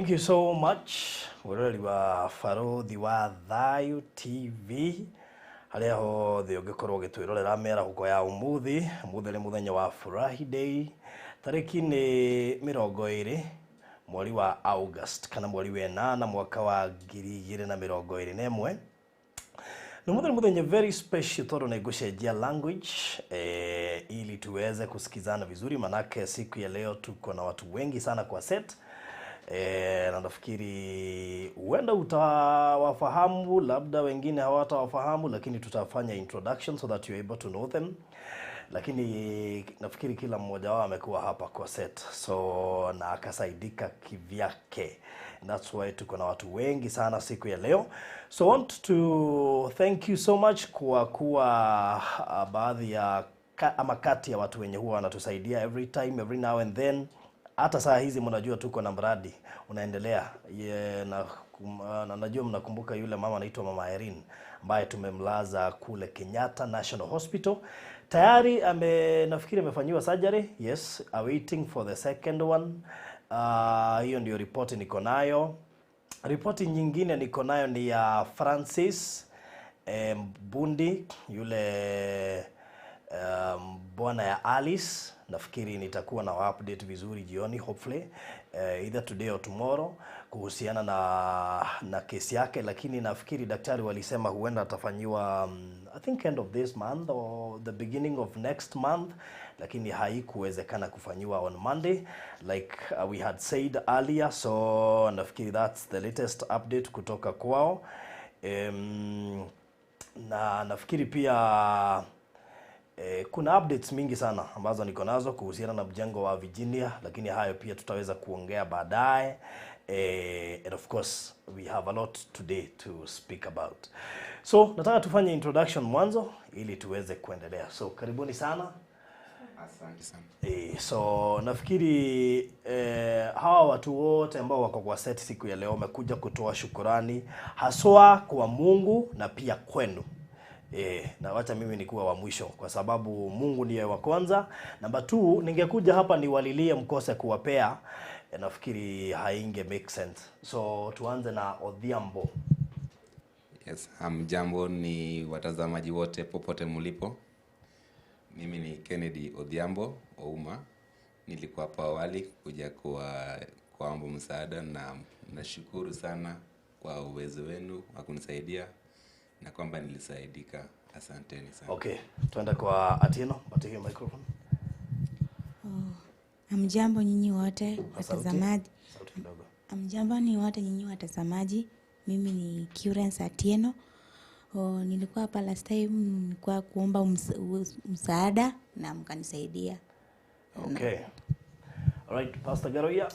Thank you so much. We're wa Baruthi wa Thayu TV. Haria hothe ungikorwo gitwirorera mera huko ya umuthi ni muthenya wa Friday. Tariki ni 20 mweri wa August kana mweri wa 8 mwaka wa 2021. Ni muthenya very special toro na igushenjia language ili tuweze kusikizana vizuri, manake siku ya leo tuko na watu wengi sana kwa set. Na nafikiri huenda utawafahamu, labda wengine hawatawafahamu, lakini tutafanya introduction so that you are able to know them. Lakini nafikiri kila mmoja wao amekuwa hapa kwa set, so na akasaidika kivyake. That's why tuko na watu wengi sana siku ya leo. So want to thank you so much kwa kuwa baadhi ya ama kati ya watu wenye huwa wanatusaidia every time, every now and then. Hata saa hizi mnajua tuko na mradi unaendelea. Na najua mnakumbuka yule mama anaitwa Mama Erin ambaye tumemlaza kule Kenyatta National Hospital. Tayari nafikiri amefanyiwa surgery. Yes, awaiting for the second one. Hiyo ndio ripoti niko nayo. Ripoti nyingine niko nayo ni ya Francis Bundi, yule bwana ya Alice. Nafikiri nitakuwa na update vizuri jioni, hopefully either today or tomorrow, kuhusiana na kesi yake. Lakini nafikiri daktari walisema huenda atafanyiwa I think end of this month or the beginning of next month, lakini haikuwezekana kufanyiwa on Monday like we had said earlier. So nafikiri that's the latest update kutoka kwao. Na nafikiri pia kuna updates mingi sana ambazo niko nazo kuhusiana na mjengo wa Virginia, lakini hayo pia tutaweza kuongea baadaye. And of course we have a lot today to speak about. So nataka tufanye introduction mwanzo ili tuweze kuendelea. So karibuni sana. Asante sana. So nafikiri hawa watu wote ambao wako kwa set siku ya leo wamekuja kutoa shukrani haswa kwa Mungu na pia kwenu. Na wacha mimi nikuwa wa mwisho kwa sababu Mungu ndiye wa kwanza. Number 2, ningekuja hapa niwalilie mkose kuwapea, nafikiri hainge make sense. So tuanze na Odhiambo. Yes, hamjambo ni watazamaji wote popote mlipo. Mimi ni Kennedy Odhiambo Ouma. Nilikuwa hapa awali kuja kuomba msaada, na nashukuru sana kwa uwezo wenu wa kunisaidia na kwamba nilisaidika. Asanteni sana. Okay, tuende kwa Atieno, pata hiyo microphone. Amjambo nyinyi wote watazamaji. Sauti kidogo. Amjambo ni wote nyinyi watazamaji. Mimi ni Edwin Atieno. Nilikuwa hapa last time kwa kuomba msaada na mkanisaidia. Okay. All right, Pastor Garoya.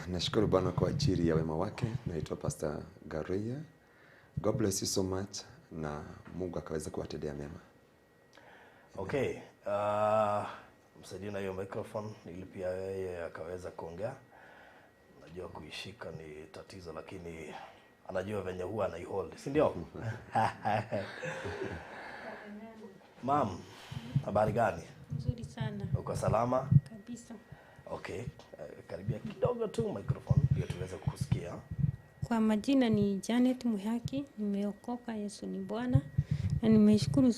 Nashukuru Bwana kwa ajili ya wema wake. Naitwa Pastor Garoya. God bless you so much, na Mungu akaweza kuwatendea mema. Okay. Msaidie na hiyo microphone ili pia yeye akaweza kuongea. Najua kuishika ni tatizo, lakini anajua venye huwa anaihold, si ndio? Ma'am, habari gani? Nzuri sana. Uko salama? Kabisa. Okay. Karibia kidogo tu microphone ili tuweze kukusikia. Kwa majina ni Janet Muhaki, nimeokoka, Yesu ni Bwana. Na nimeshukuru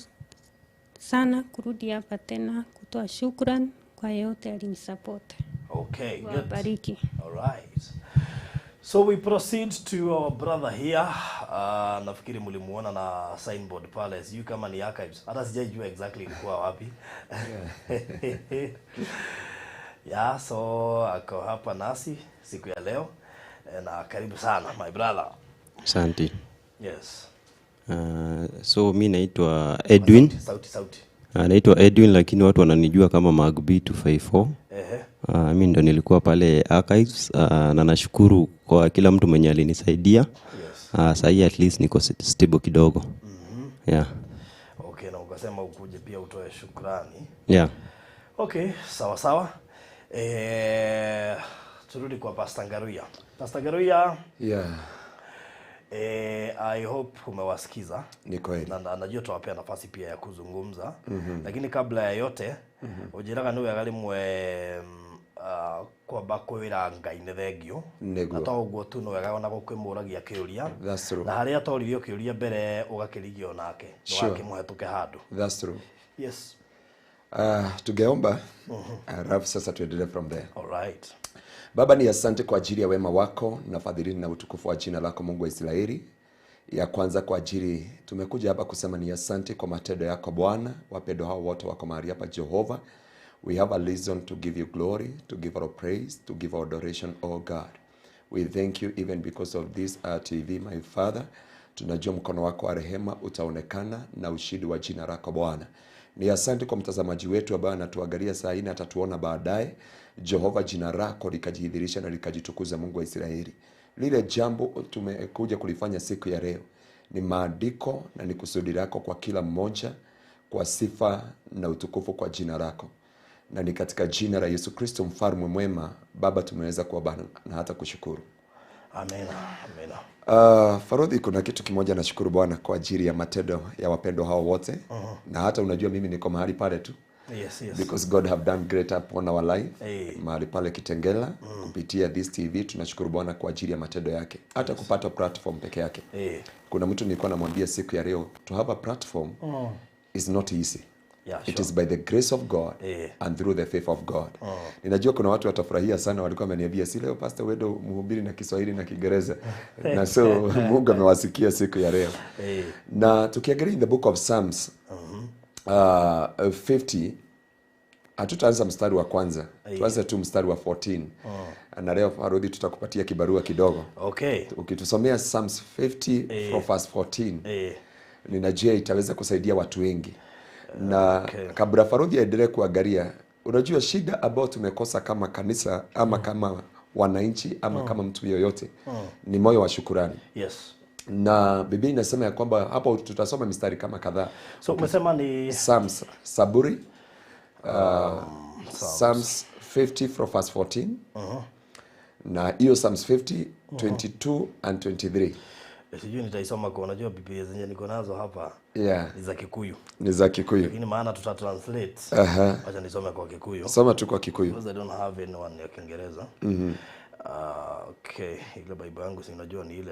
sana kurudi hapa tena kutoa shukrani kwa yote alinisupport. Okay, good. Wabariki. All right. So we proceed to our brother here. Nafikiri mlimuona na signboard pale. Sijui kama ni archives. Hata sijajua exactly ilikuwa wapi. So ako hapa nasi siku ya leo. Na karibu sana my brother. Asante. Yes. So mimi naitwa Edwin. Sauti. Naitwa Edwin, lakini watu wananijua kama Magbi 254. Mimi ndo nilikuwa pale archives, na nashukuru kwa kila mtu mwenye alinisaidia. Yes. Sasa hii at least niko stable kidogo. Okay, na ukasema ukuje pia utoe shukrani. Okay, sawa. Turudi kwa Pastor Garoya. Pastor Garoya. I hope umewasikiza. Ni kweli. Na najua tutawapea nafasi pia ya kuzungumza. Lakini kabla ya yote, ujiraga niwe galimwe kwamba kwira Ngai nĩ thengio Nĩguo. na to ũguo tu no wega ona gũkĩmũragia kĩũria That's true. na harĩa toririo kĩũria mbere ũgakĩrigio nake Sure. wakĩmũhetũke handũ. That's true. Yes. Tungeomba alafu sasa tuendelee from there. All right. Baba, ni asante kwa ajili ya wema wako na fadhili na utukufu wa jina lako Mungu wa Israeli. Ya kwanza kwa ajili tumekuja hapa kusema ni asante kwa matendo yako Bwana. Wapendwa hao wote wako mahali hapa Jehova. We have a reason to give you glory, to give our praise, to give our adoration, oh God. We thank you even because of this TV, my Father. Tunajua mkono wako wa rehema utaonekana na ushindi wa jina lako Bwana. Ni asante kwa mtazamaji wetu ambaye anatuangalia saa hii na atatuona baadaye. Jehova, jina lako likajidhihirisha na likajitukuza Mungu wa Israeli. Lile jambo tumekuja kulifanya siku ya leo ni maandiko na ni kusudi lako kwa kila mmoja, kwa sifa na utukufu kwa jina lako. Na ni katika jina la Yesu Kristo mfalme mwema Baba tumeweza kuomba na hata kushukuru. Amen. Amen. Farodhi, kuna kitu kimoja nashukuru Bwana kwa ajili ya matendo ya wapendo hao wote. Na hata unajua mimi niko mahali pale tu. Yes. Because God have done great upon our life. Hey. Mahali pale Kitengela kupitia this TV tunashukuru Bwana kwa ajili ya matendo yake. Hata kupata platform peke yake. Hey. Kuna mtu nilikuwa namwambia siku ya leo, to have a platform is not easy. Yeah, It is by the grace of God and through the faith of God. Ninajua kuna watu watafurahia sana, walikuwa wameniambia si leo pastor wewe mhubiri na Kiswahili na Kiingereza. Na so Mungu amewasikia siku ya leo. Na tukiangalia in the book of Psalms 50, hatutaanza mstari wa kwanza. Tuanze tu mstari wa 14. Na leo Farodhi tutakupatia kibarua kidogo. Okay. Ukitusomea Psalms 50 from verse 14. Ninajua itaweza kusaidia watu wengi. Na kabla Farodhi aendelee kuangalia, unajua shida ambayo tumekosa kama kanisa ama kama wananchi ama kama mtu yoyote ni moyo wa shukrani. Yes. Na Biblia inasema ya kwamba hapo tutasoma mistari kama kadhaa. So umesema ni Psalms Saburi Psalms 50 from verse 14. Na hiyo Psalms 50 22 and 23. Sijui nitaisoma kwa unajua Biblia zenye niko nazo hapa. Yeah. Ni za Kikuyu. Ni za Kikuyu. Lakini maana tutatranslate. Acha nisome kwa Kikuyu. Soma tu kwa Kikuyu. Because I don't have anyone ya Kiingereza. Okay, ile Bible yangu si unajua ni ile.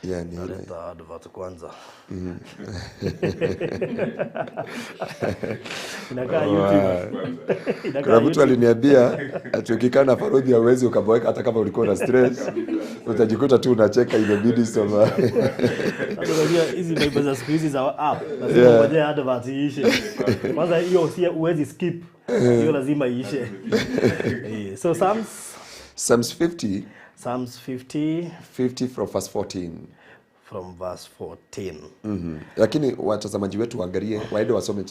Yeah, ni ile. Naleta advert kwanza. Inakaa YouTube. Kuna mtu aliniambia atukikaa na Farodhi hauwezi ukaboeka hata kama ulikuwa na stress. Utajikuta tu unacheka imebidi soma. Unajua hizi Bible za siku hizi za app lazima ngoje advert iishe. Kwanza hiyo si uwezi skip. Hiyo lazima iishe. So Psalms 50 from verse 14. From verse 14. Lakini watazamaji wetu waangalie waende wasome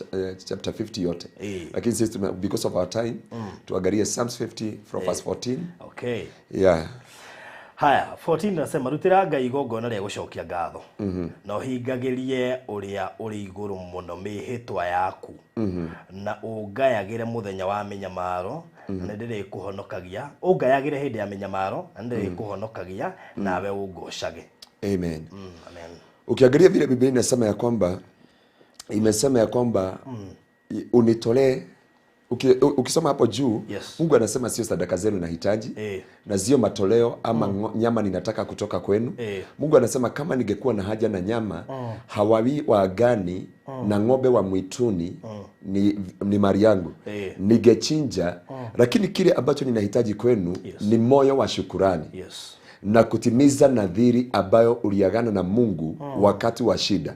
chapter 50 yote. Lakini sisi because of our time tuangalie Psalms 50 from verse 14. Okay. Yeah. Haya, 14 nasema rutira Ngai igongona rĩa gũcokia ngatho. Na ũhingagirie ũrĩa ũrĩ igũrũ mũno mĩhĩtwa yaku. Na ũngayagĩre mũthenya wa mĩnyamaro na ndĩrĩkũhonokagia. Ũngayagĩre hĩndĩ ya mĩnyamaro na ndĩrĩkũhonokagia nawe ũngocage. Amen. Amen. Ukiangalia vile Biblia inasema ya kwamba unitolee ukisoma hapo juu, Mungu anasema sio sadaka zenu nahitaji na sio matoleo ama nyama ninataka kutoka kwenu. Mungu anasema kama ningekuwa na haja na nyama hawawi wa gani na ng'ombe wa mwituni ni mali yangu ningechinja, lakini kile ambacho ninahitaji kwenu ni moyo wa shukrani. Na kutimiza nadhiri ambayo uliagana na Mungu wakati wa shida.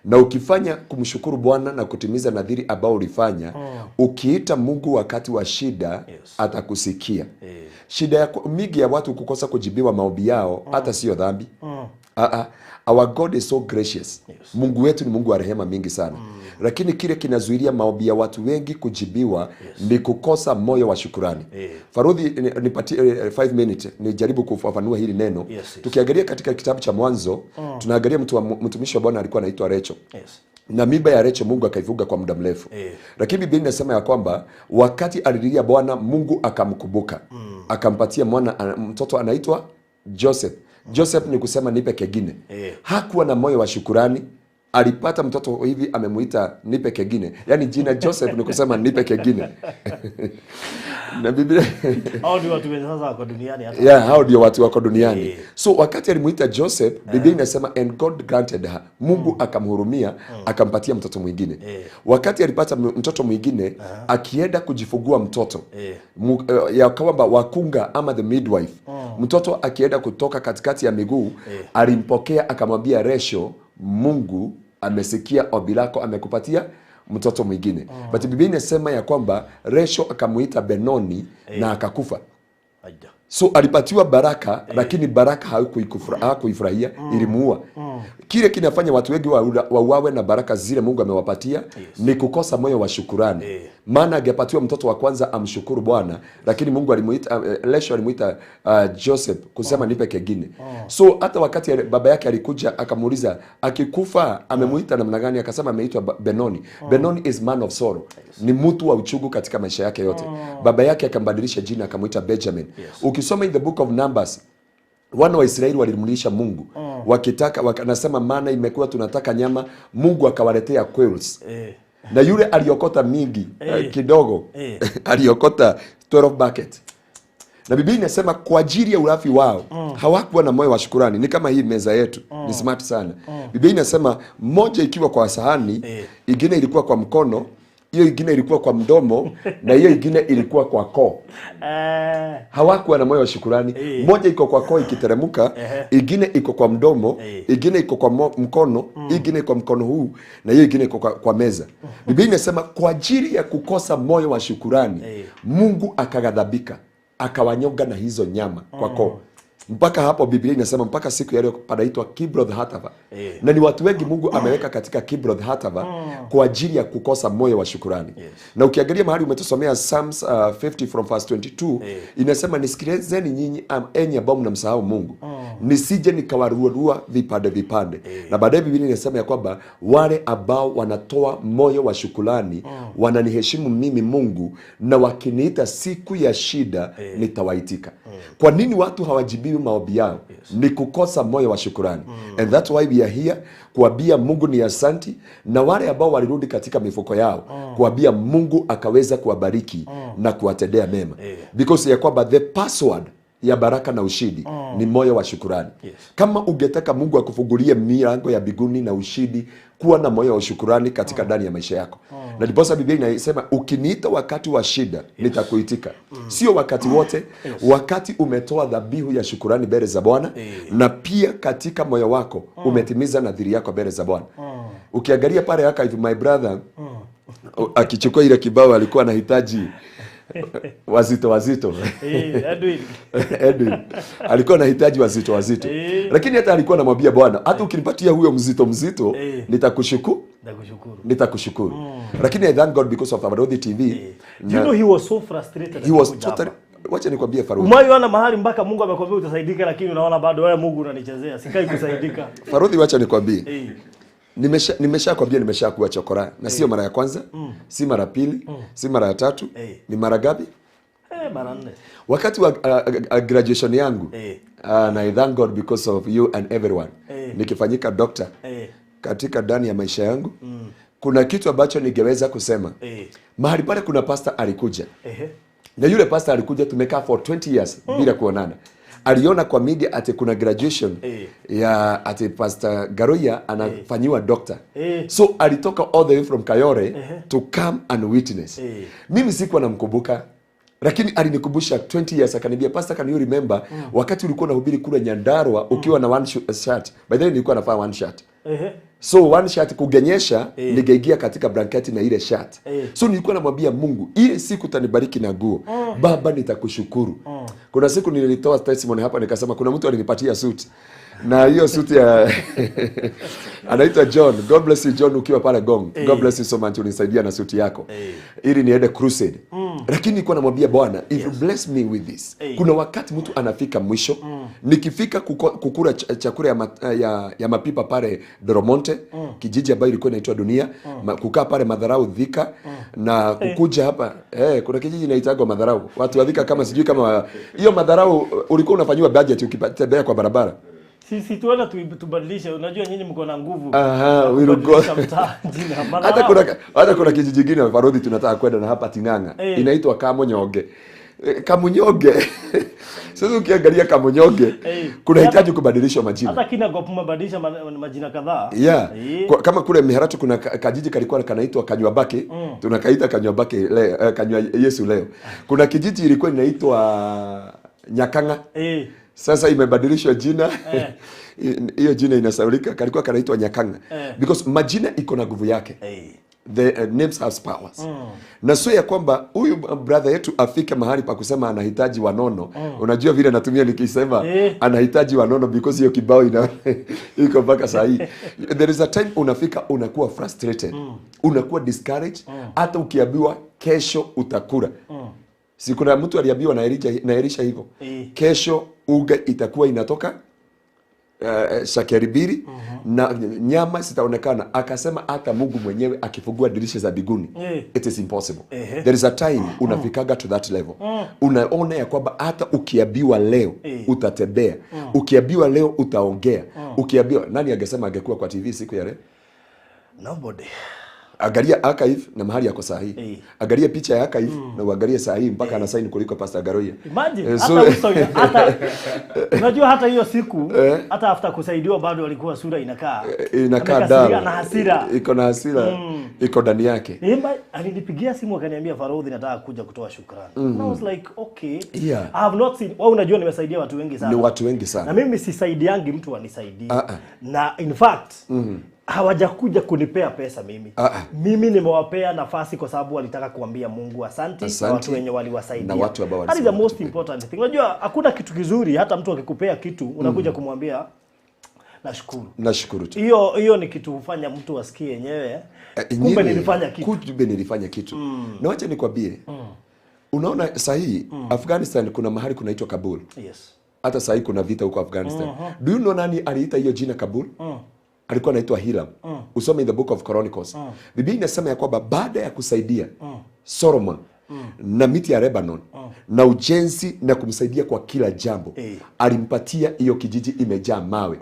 Na ukifanya kumshukuru Bwana na kutimiza nadhiri ambao ulifanya, ukiita Mungu wakati wa shida, atakusikia. Shida ya mingi ya watu kukosa kujibiwa maombi yao, hata sio dhambi. Our God is so gracious. Mungu wetu ni Mungu wa rehema mingi sana. Lakini kile kinazuilia maombi ya watu wengi kujibiwa ni kukosa moyo wa shukrani. Farodhi, nipatie 5 minutes nijaribu kufafanua hili neno. Tukiangalia katika kitabu cha Mwanzo, tunaangalia mtumishi wa Bwana alikuwa anaitwa Rachel. Na mimba ya Rachel Mungu akaifuga kwa muda mrefu. Lakini Biblia inasema ya kwamba wakati alilia Bwana, Mungu akamkumbuka. Akampatia mtoto anaitwa Joseph. Joseph ni kusema nipe kegine. Hakuwa na moyo wa shukrani. alipata mtoto hivi amemuita nipe kengine. Yaani jina Joseph ni kusema nipe kengine. Na Biblia hao ndio watu wenye sasa wako duniani hata. Yeah, hao ndio watu wako duniani. So wakati alimuita Joseph, Biblia inasema and God granted her. Mungu akamhurumia, akampatia mtoto mwingine. Wakati alipata mtoto mwingine, akienda kujifungua mtoto. Ya kwamba wakunga ama the midwife. Mtoto akienda kutoka katikati ya miguu, alimpokea akamwambia Rachel, Mungu amesikia ombi lako, amekupatia mtoto mwingine. But Biblia inasema ya kwamba Rachel akamuita Benoni na akakufa. So alipatiwa baraka, lakini baraka hakuifurahia, ilimuua. Kile kinafanya watu wengi wauawe na baraka zile Mungu amewapatia ni kukosa moyo wa shukrani. Maana angepatiwa mtoto wa kwanza amshukuru Bwana, lakini Mungu alimuita Rachel alimuita Joseph kusema nipe kengine. So hata wakati baba yake alikuja akamuuliza akikufa amemuita namna gani, akasema ameitwa Benoni. Benoni is man of sorrow. Ni mtu wa uchungu katika maisha yake yote. Baba yake akambadilisha jina akamuita Benjamin. Ukisoma in the book of Numbers, wana wa Israeli walimlisha Mungu. Wakitaka wakanasema maana imekuwa tunataka nyama, Mungu akawaletea quails. Na yule aliokota mingi kidogo aliokota 12 bucket. Na Biblia inasema kwa ajili ya urafi wao hawakuwa na moyo wa shukrani. Ni kama hii meza yetu ni smart sana. Biblia inasema moja ikiwa kwa sahani, ingine ilikuwa kwa mkono, hiyo ingine ilikuwa kwa mdomo, na hiyo ingine ilikuwa kwa koo. Hawakuwa na moyo wa shukrani. Moja iko kwa koo ikiteremuka, ingine iko kwa mdomo, ingine iko kwa mkono, ingine iko kwa mkono huu, na hiyo ingine iko kwa meza. Biblia inasema kwa ajili ya kukosa moyo wa shukrani, Mungu akaghadhabika, akawanyonga na hizo nyama kwa koo. Mpaka hapo Biblia inasema mpaka siku ya leo panaitwa Kibroth Hatava. Na ni watu wengi Mungu ameweka katika Kibroth Hatava kwa ajili ya kukosa moyo wa shukrani. Na ukiangalia mahali umetusomea Psalms 50 from verse 22, inasema nisikilizeni nyinyi enyi ambao mnamsahau Mungu, nisije nikawarua vipande vipande. Na baadaye Biblia inasema ya kwamba wale ambao wanatoa moyo wa shukrani wananiheshimu mimi Mungu, na wakiniita siku ya shida nitawaitika. Kwa nini watu hawajibiwi maombi yao? Ni kukosa moyo wa shukrani. And that's why we are here, kuambia Mungu ni asanti, na wale ambao walirudi katika mifuko yao kuambia Mungu akaweza kuwabariki na kuwatendea mema. Because ya kwamba the password ya baraka na ushindi ni moyo wa shukrani. Kama ungetaka Mungu akufungulie milango ya mbinguni na ushindi, kuwa na moyo wa shukrani katika ndani ya maisha yako. Na ndiposa Biblia inasema ukiniita wakati wa shida nitakuitika. Sio wakati wote, wakati umetoa dhabihu ya shukrani mbele za Bwana, na pia katika moyo wako umetimiza nadhiri yako mbele za Bwana. Ukiangalia pale haka if my brother akichukua ile kibao alikuwa anahitaji wazito Edwin alikuwa anahitaji wazito lakini hata alikuwa anamwambia Bwana, hata ukinipatia huyo mzito nitakushukuru. Lakini I thank God because of Baruthi TV. You know he was so frustrated. He was totally, wacha nikwambie Faruthi. Umeona mahali mpaka Mungu amekwambia utasaidika, lakini unaona bado wewe Mungu unanichezea, sikai kusaidika. Faruthi, wacha nikwambie. Nimeshakwambia nimeshakuwa chokora, na sio mara ya kwanza, si mara pili, si mara ya tatu, ni mara gapi? Mara 4. Wakati wa graduation yangu, and I thank God because of you and everyone, nikifanyika doctor katika ndani ya maisha yangu, kuna kitu ambacho ningeweza kusema. Mahali pale kuna pastor alikuja. Na yule pastor alikuja, tumekaa for 20 years bila kuonana. Aliona kwa media ati kuna graduation ya ati Pastor Garoya anafanyiwa doctor. So alitoka all the way from Kayore to come and witness. Mimi sikuwa namkumbuka, lakini alinikumbusha 20 years, akaniambia, Pastor, can you remember wakati ulikuwa unahubiri kule Nyandarua ukiwa na one shirt? By the way nilikuwa nafaa one shirt. So one shirt kugenyesha, ningeingia katika blanketi na ile shirt. So nilikuwa namwambia Mungu, ile siku utanibariki na nguo, Baba nitakushukuru. Kuna siku nilitoa testimony hapa nikasema kuna mtu alinipatia suit. Na hiyo suit ya anaitwa John. God bless you John, ukiwa pale Gong. God bless you so much, unisaidia na suit yako. Ili niende crusade. Lakini nilikuwa namwambia Bwana, if you bless me with this. Kuna wakati mtu anafika mwisho. Nikifika kukula chakula ya mapipa pale Doromonte, kijiji ambayo ilikuwa inaitwa Dunia, kukaa pale Madharau Thika, na kukuja hapa kuna kijiji inaitwa Madharau. Watu wa Thika kama sijui kama hiyo Madharau ulikuwa unafanywa budget ukitembea kwa barabara. Sisi tuona tubadilishe, unajua nyinyi mko na nguvu. We will go. Hata kuna kijiji kingine Baruthi tunataka kwenda na hapa Ting'ang'a. Inaitwa Kamonyoge. Kamunyoge. Sasa ukiangalia Kamunyoge kuna hitaji kubadilisha majina. Hata kina gopu mabadilisha majina kadhaa. Kama kule Miharatu kuna kijiji kalikuwa kanaitwa Kanywabake, tunakaita Kanywabake leo, Kanywa Yesu leo. Kuna kijiji ilikuwa inaitwa Nyakanga. Sasa imebadilishwa jina. Hiyo jina inasaulika, kalikuwa kanaitwa Nyakanga. Because majina iko na nguvu yake. The names has powers. Na sio ya kwamba huyu brother yetu afike mahali pa kusema anahitaji wanono. Unajua vile natumia nikisema anahitaji wanono because hiyo kibao iko mpaka saa hii. There is a time unafika unakuwa frustrated. Unakuwa discouraged hata ukiambiwa kesho utakula. Si kuna mtu aliambiwa na Elisha hivyo. Kesho uga itakuwa inatoka shakeri mbili na nyama sitaonekana. Akasema hata Mungu mwenyewe akifungua dirisha za biguni it is impossible. There is a time unafikaga to that level. Unaona ya kwamba hata ukiambiwa leo utatembea, ukiambiwa leo utaongea, ukiambiwa nani angesema angekuwa kwa TV siku ya leo? Nobody. Angalia archive na mahali yako sahihi. Angalia picha ya archive na uangalie sahihi mpaka ana sign kuliko Pastor Garoya. Imagine hata unajua hata hiyo siku hata after kusaidiwa bado alikuwa sura inakaa na hasira. Iko na hasira iko ndani yake. Alinipigia simu akaniambia Baruthi nataka kuja kutoa shukrani. And I was like okay. I have not seen. Wewe unajua nimesaidia watu wengi sana. Ni watu wengi sana. Na mimi sisaidiangi mtu anisaidie. Na in fact hawajakuja kunipea pesa mimi. Mimi nimewapea nafasi kwa sababu walitaka kuambia Mungu asante kwa watu wenye waliwasaidia. Na watu ambao that is the most important thing. Unajua hakuna kitu kizuri hata mtu akikupea kitu unakuja kumwambia nashukuru. Nashukuru tu. Hiyo ni kitu hufanya mtu asikie yenyewe. Kumbe nilifanya kitu. Na wacha nikwambie. Unaona sahihi Afghanistan kuna mahali kunaitwa Kabul. Yes. Hata sahihi kuna vita huko Afghanistan. Do you know nani aliita hiyo jina Kabul? Alikuwa anaitwa Hiram. Usome in the book of Chronicles. Biblia inasema ya kwamba baada ya kusaidia Solomon na miti ya Lebanon na ujenzi na kumsaidia kwa kila jambo, alimpatia hiyo kijiji imejaa mawe.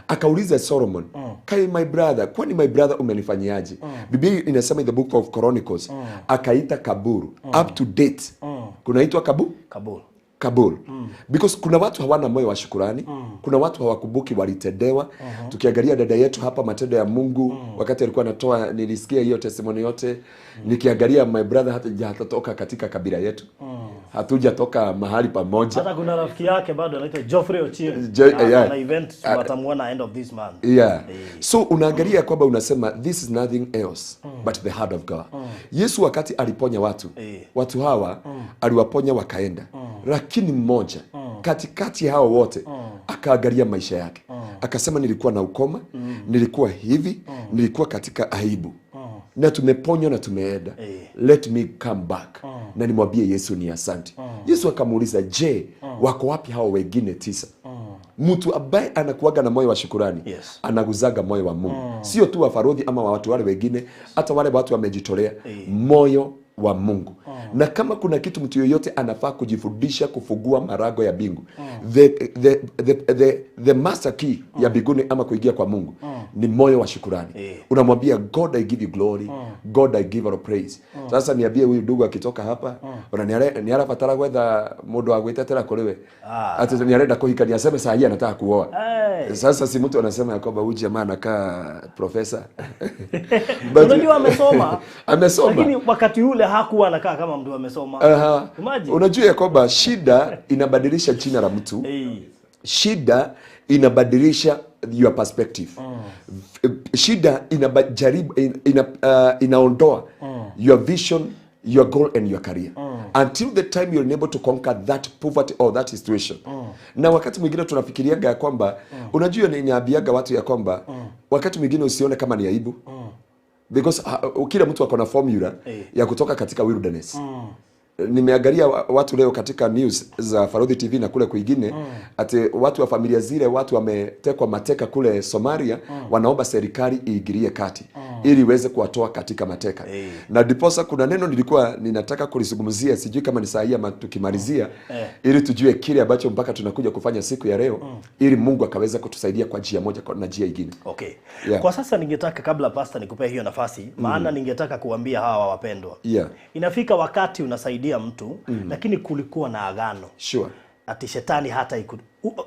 Akauliza Solomon, "Kai my brother, kwani my brother umenifanyiaje?" Biblia inasema in the book of Chronicles akaita Kabul up to date. Kunaitwa Kabul. Because kuna watu hawana moyo wa shukrani. Kuna watu hawakumbuki walitendewa. Tukiangalia dada yetu hapa matendo ya Mungu wakati alikuwa anatoa, nilisikia hiyo testimony yote. Nikiangalia my brother hatatoka katika kabila yetu. Hatujatoka mahali pamoja. Hata kuna rafiki yake bado anaitwa Geoffrey Ochieng. Na event watamuona end of this month. So unaangalia kwamba unasema this is nothing else but the heart of God. Yesu wakati aliponya watu hawa aliwaponya wakaenda. Lakini mmoja katikati hao wote akaangalia maisha yake. Akasema nilikuwa na ukoma, nilikuwa hivi, nilikuwa katika aibu. Na tumeponywa na tumeenda. Let me come back. Na nimwambie Yesu ni asante. Yesu akamuuliza, "Je, wako wapi hao wengine 9?" Mtu ambaye anakuaga na moyo wa shukrani, anaguzaga moyo wa Mungu. Sio tu wa Baruthi ama wa watu wale wengine, hata wale watu wamejitolea moyo wa Mungu. Na kama kuna kitu mtu yoyote anafaa kujifundisha kufungua marago ya bingu, the master key ya biguni ama kuingia kwa Mungu ni moyo wa shukrani. Unamwambia God I give you glory, God I give you praise. Sasa niambie huyu ndugu akitoka hapa, ni arabatara gwetha mundu wa gwitetera kuriwe. Ati ni arenda kuhika ni aseme saa hii anataka kuoa. Sasa si mtu anasema kwamba huyu jamaa anakaa profesa. Unajua amesoma. Lakini wakati ule hakuwa anakaa kama mtu amesoma. Unajua ya kwamba shida inabadilisha jina la mtu. Shida inabadilisha your perspective. Shida inaondoa your vision, your goal and your career. Until the time you're able to conquer that poverty or that situation. Na wakati mwingine tunafikiriaga ya kwamba unajua ninaambiaga watu ya kwamba wakati mwingine usione kama ni aibu. Because kila mtu ako na formula ya kutoka katika wilderness. Nimeangalia watu leo katika news za Baruthi TV na kule kwingine ati watu wa familia zile watu wametekwa mateka kule Somalia, wanaomba serikali iingilie kati. ili iweze kuwatoa katika mateka. Na diposa kuna neno nilikuwa ninataka kulizungumzia, sijui kama ni saa hii ama tukimalizia, ili tujue kile ambacho mpaka tunakuja kufanya siku ya leo, ili Mungu akaweza kutusaidia kwa njia moja na njia nyingine. Okay. Kwa sasa ningetaka, kabla pastor nikupe hiyo nafasi, maana ningetaka kuambia hawa wapendwa. Inafika wakati unasaidia mtu, lakini kulikuwa na agano. Sure. Ati shetani hata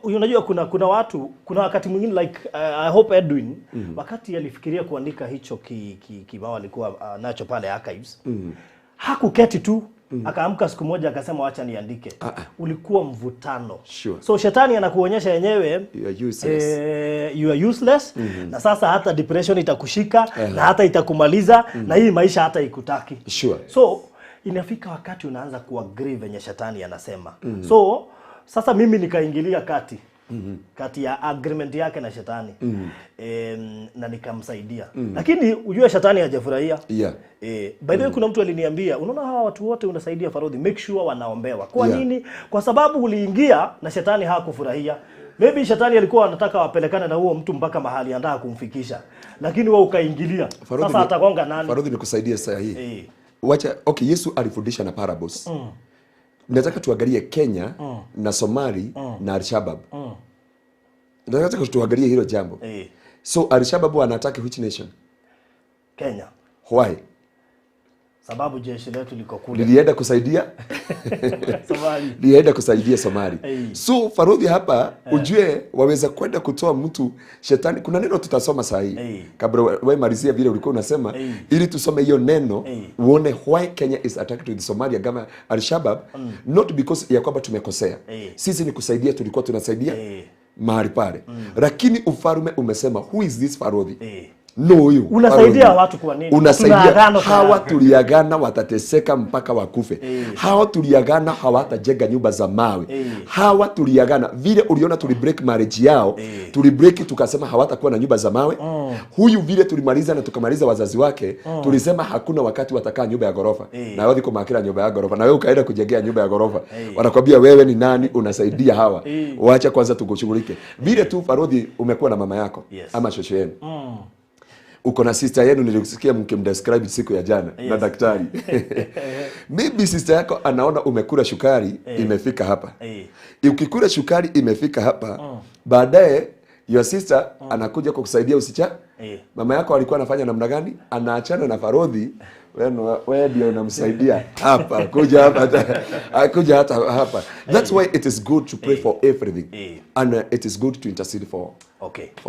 unajua kuna watu, kuna wakati mwingine like I hope Edwin wakati alifikiria kuandika hicho kibao alikuwa nacho pale archives, hakuketi tu akaamka siku moja akasema wacha niandike. Ulikuwa mvutano. Sure. So shetani anakuonyesha yenyewe you are useless na sasa hata depression itakushika na hata itakumaliza na hii maisha hata ikutaki. Sure. So inafika wakati unaanza kuagree venye shetani anasema. So sasa mimi nikaingilia kati ya agreement yake na shetani. Na nikamsaidia. Lakini ujue shetani hajafurahia. By the way kuna mtu aliniambia, unaona hawa watu wote unasaidia Farodhi, make sure wanaombewa. Kwa nini? Kwa sababu uliingia na shetani hakufurahia. Maybe shetani alikuwa anataka wapelekane na huo mtu mpaka mahali anataka kumfikisha. Lakini wewe ukaingilia. Sasa atagonga nani? Farodhi nikusaidie saa hii. Wacha, okay, Yesu alifundisha na parables. Nataka tuangalie Kenya na Somali na Al-Shabaab. Nataka tuangalie hilo jambo. So Al-Shabaab wanataka which nation? Kenya. Why? Sababu jeshi letu liko kule. Lilienda kusaidia Somali. Lilienda kusaidia Somali. So Farodhi hapa ujue waweza kwenda kutoa mtu shetani. Kuna neno tutasoma saa hii. Kabla wewe malizia vile ulikuwa unasema, ili tusome hiyo neno uone why Kenya is attacked with Somalia kama Al-Shabaab, not because ya kwamba tumekosea. Sisi ni kusaidia, tulikuwa tunasaidia mahali pale. Lakini ufalme umesema who is this Farodhi? No, huyu unasaidia watu kwa nini? Unasaidia hawa tuliagana watateseka mpaka wakufe. Hawa tuliagana hawatajenga nyumba za mawe. Hawa tuliagana vile uliona tulibreak marriage yao, tulibreak tukasema hawatakuwa na nyumba za mawe. Huyu vile tulimaliza na tukamaliza wazazi wake, tulisema hakuna wakati watakaa nyumba ya gorofa. Na wewe uko makira nyumba ya gorofa na wewe ukaenda kujengea nyumba ya gorofa. Wanakwambia wewe ni nani unasaidia hawa? Waacha kwanza tukushughulike. Vile tu Farodhi umekuwa na mama yako ama shosho yenu. Uko na sister yenu nilisikia mkimdescribe siku ya jana na daktari. Maybe sister yako anaona umekula shukari imefika hapa. Ukikula shukari imefika hapa, baadaye your sister anakuja kukusaidia usicha. Mama yako alikuwa anafanya namna gani? Anaachana na Farodhi, wewe ndio unamsaidia hapa, kuja hata hapa. That's why it is good to pray for everything. And it is good to intercede for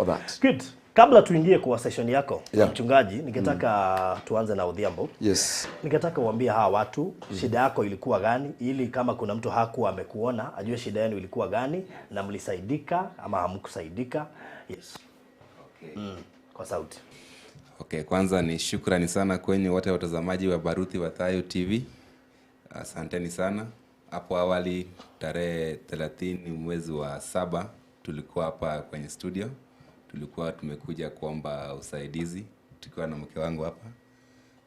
that. Good. Kabla tuingie kwa session yako mchungaji, ningetaka tuanze na Odhiambo. Yes. Ningetaka uambie hawa watu shida yako ilikuwa gani, ili kama kuna mtu hakuwa amekuona ajue shida yenu ilikuwa gani na mlisaidika ama hamkusaidika. Yes. Kwa sauti. Okay, kwanza ni shukrani sana kwenye wote watazamaji wa Baruthi wa Thayu TV. Asanteni sana. Hapo awali tarehe 30 mwezi wa 7 tulikuwa hapa kwenye studio. Tulikuwa tumekuja kuomba usaidizi tukiwa na mke wangu hapa.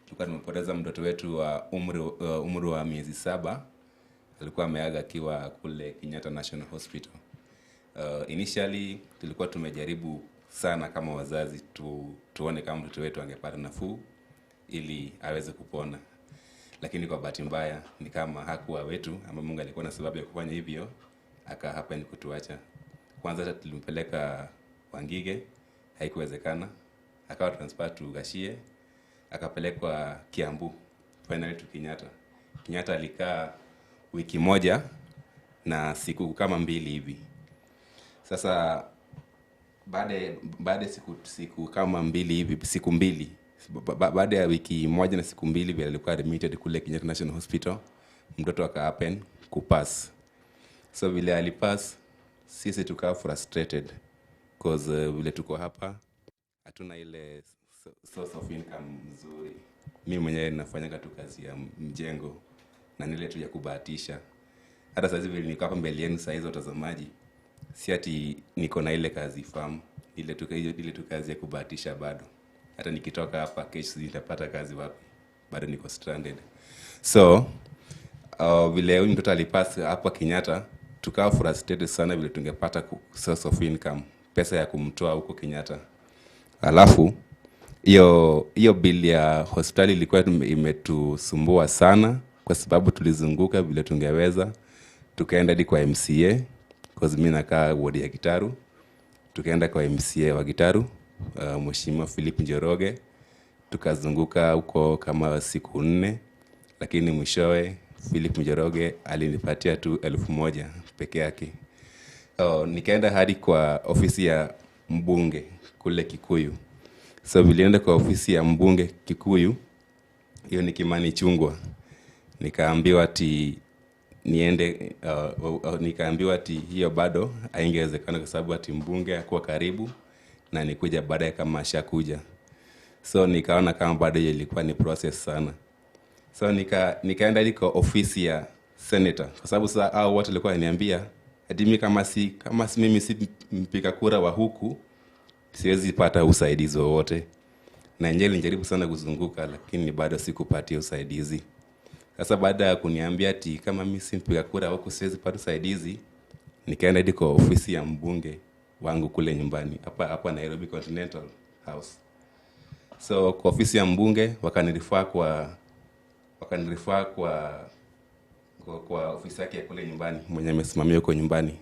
Tulikuwa tumepoteza mtoto wetu wa umri wa miezi 7. Alikuwa ameaga akiwa kule Kenyatta National Hospital. Initially tulikuwa tumejaribu sana kama wazazi tuone kama mtoto wetu angepata nafuu ili aweze kupona. Lakini kwa bahati mbaya ni kama hakuwa wetu, ama Mungu alikuwa na sababu ya kufanya hivyo, happen kutuacha. Kwanza tulimpeleka Wangige, haikuwezekana. Akawa transfer to Gashie, akapelekwa Kiambu, finally to Kenyatta. Kenyatta alikaa wiki moja na siku kama 2 hivi. Sasa baada siku kama 2 hivi, siku 2, baada ya wiki moja na siku 2 vile alikuwa admitted kule Kenyatta National Hospital, mtoto happen kupass. So vile alipass, sisi tukawa frustrated because vile tuko hapa hatuna ile source of income nzuri. Mimi mwenyewe nafanya tu kazi ya mjengo na nile tu ya kubahatisha. Hata sasa hivi niko hapa mbele yenu saa hizo watazamaji, si ati niko na ile kazi farm, ile tu kazi ya kubahatisha bado. Hata nikitoka hapa kesho nitapata kazi wapi? Bado niko stranded. So vile huyu mtoto alipass hapa Kenyatta, tukawa frustrated sana vile tungepata source of income, pesa ya kumtoa huko Kenyatta. Alafu hiyo bill ya hospitali ilikuwa imetusumbua sana, kwa sababu tulizunguka vile tungeweza. Tukaenda hadi kwa MCA, because mimi nakaa ward ya Gitaru. Tukaenda kwa MCA wa Gitaru, Mheshimiwa Philip Njoroge. Tukazunguka huko kama siku 4, lakini mwishowe Philip Njoroge alinipatia tu 1,000 peke yake. Nikaenda hadi kwa ofisi ya mbunge kule Kikuyu. So vilienda kwa ofisi ya mbunge Kikuyu, hiyo ni Kimani Chungwa. Nikaambiwa ati niende, nikaambiwa ati hiyo bado haingewezekana kwa sababu ati mbunge hakuwa karibu na nikuja baadaye kama ashakuja. So nikaona kama bado hiyo ilikuwa ni process sana. So nikaenda hadi kwa ofisi ya senator, kwa sababu sasa hao watu walikuwa wananiambia ati mimi kama mimi si mpiga kura wa huku, siwezi pata usaidizi wowote. Na njeli nilijaribu sana kuzunguka, lakini bado sikupatia usaidizi. Sasa baada ya kuniambia ati kama mimi si mpiga kura huku siwezi pata usaidizi, nikaenda hadi kwa ofisi ya mbunge wangu kule nyumbani hapa Nairobi Continental House. So kwa ofisi ya mbunge wakanirifaa kwa ofisi yake kule nyumbani, mwenye amesimamia huko nyumbani.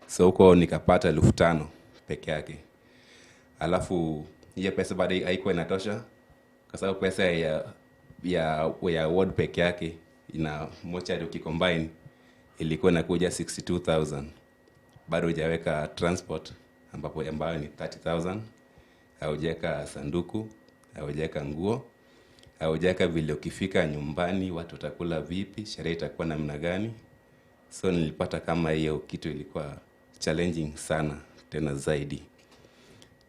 So huko nikapata 5,000 peke yake. Alafu hiyo pesa bado haikuwa inatosha, kwa sababu pesa ya ward peke yake ina mochari ukicombine ilikuwa inakuja 62,000. Bado hujaweka transport ambayo ni 30,000. Haujaweka sanduku, haujaweka nguo, haujaweka vile ukifika nyumbani watu watakula vipi, sherehe itakuwa namna gani. So nilipata kama hiyo kitu ilikuwa challenging sana tena zaidi.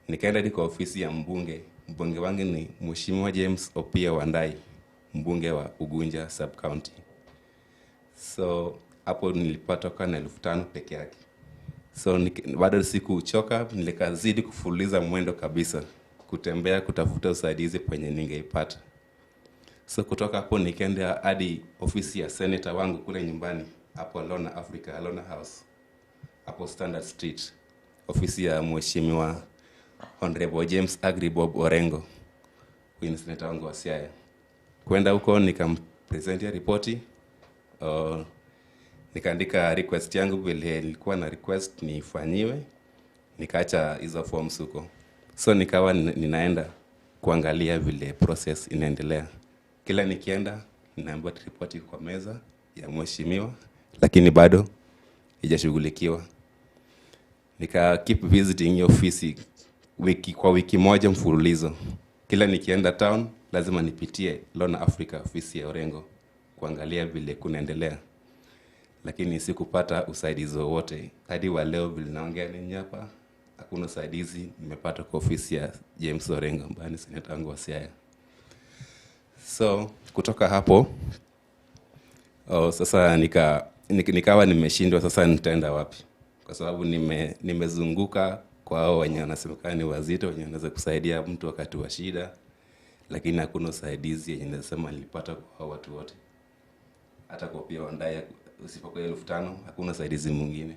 Nikaenda hadi kwa ofisi ya mbunge. Mbunge wangu ni Mheshimiwa James Opia Wandai, mbunge wa Ugunja sub county. So hapo nilipata kana 5,000 peke yake. So bado sikuchoka, nilikazidi kufuliza mwendo kabisa, kutembea kutafuta usaidizi penye ningeipata. So kutoka hapo nikaenda hadi ofisi ya senator wangu kule nyumbani, hapo Lona Africa, Lona House, hapo Standard Street, ofisi ya Mheshimiwa Honorable James Agribob Orengo, huyu ni senator wangu wa Siaya. Kwenda huko nikampresentia ripoti, nikaandika request yangu vile nilikuwa na request nifanyiwe, nikaacha hizo forms huko. So nikawa ninaenda kuangalia vile process inaendelea. Kila nikienda ninaambiwa ripoti kwa meza ya mheshimiwa, lakini bado haijashughulikiwa. Nika keep visiting ofisi wiki moja mfululizo. Kila nikienda town lazima nipitie Lona Africa, ofisi ya Orengo, kuangalia vile kunaendelea. Lakini sikupata usaidizi wowote. Hadi wa leo vile naongea ninyi hapa, hakuna usaidizi nimepata kwa ofisi ya James Orengo, ambaye ni senator wangu wa Siaya. So kutoka hapo sasa nikawa nimeshindwa sasa nitaenda wapi, kwa sababu nimezunguka kwa hao wenye wanasemekana ni wazito, wenye wanaweza kusaidia mtu wakati wa shida, lakini hakuna usaidizi yenye nasema nilipata kwa watu wote. Hata kwa pia Wandai usipokuwa 5,000 hakuna usaidizi mwingine.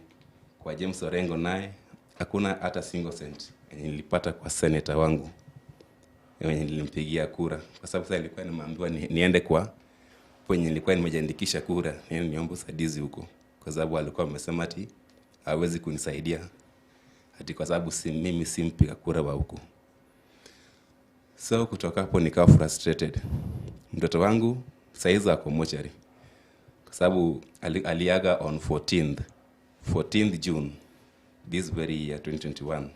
Kwa James Orengo naye hakuna hata single cent yenye nilipata kwa senator wangu yenye nilimpigia kura, kwa sababu sasa nilikuwa nimeambiwa niende kwa kwenye nilikuwa nimejiandikisha kura, niombe usaidizi huko, kwa sababu alikuwa amesema ati hawezi kunisaidia ati kwa sababu mimi si mpiga kura wa huko. So kutoka hapo nikawa frustrated. Mtoto wangu saizi ako mochari, kwa sababu aliaga on 14th June this very year 2021.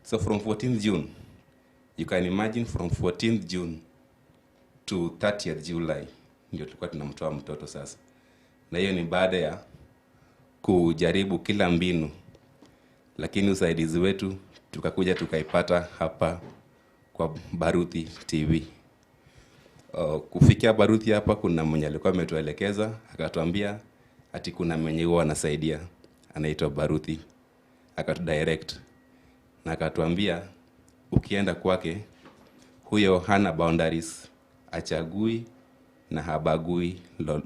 So from 14th June, you can imagine, from 14th June to 30th July ndio tulikuwa tunamtoa mtoto sasa. Na hiyo ni baada ya kujaribu kila mbinu, lakini usaidizi wetu tukakuja tukaipata hapa kwa Baruthi TV. Kufikia Baruthi hapa kuna mwenye alikuwa ametuelekeza, akatuambia ati kuna mwenye huwa anasaidia, anaitwa Baruthi. Akatudirect na akatuambia ukienda kwake, huyo hana boundaries, achagui na habagui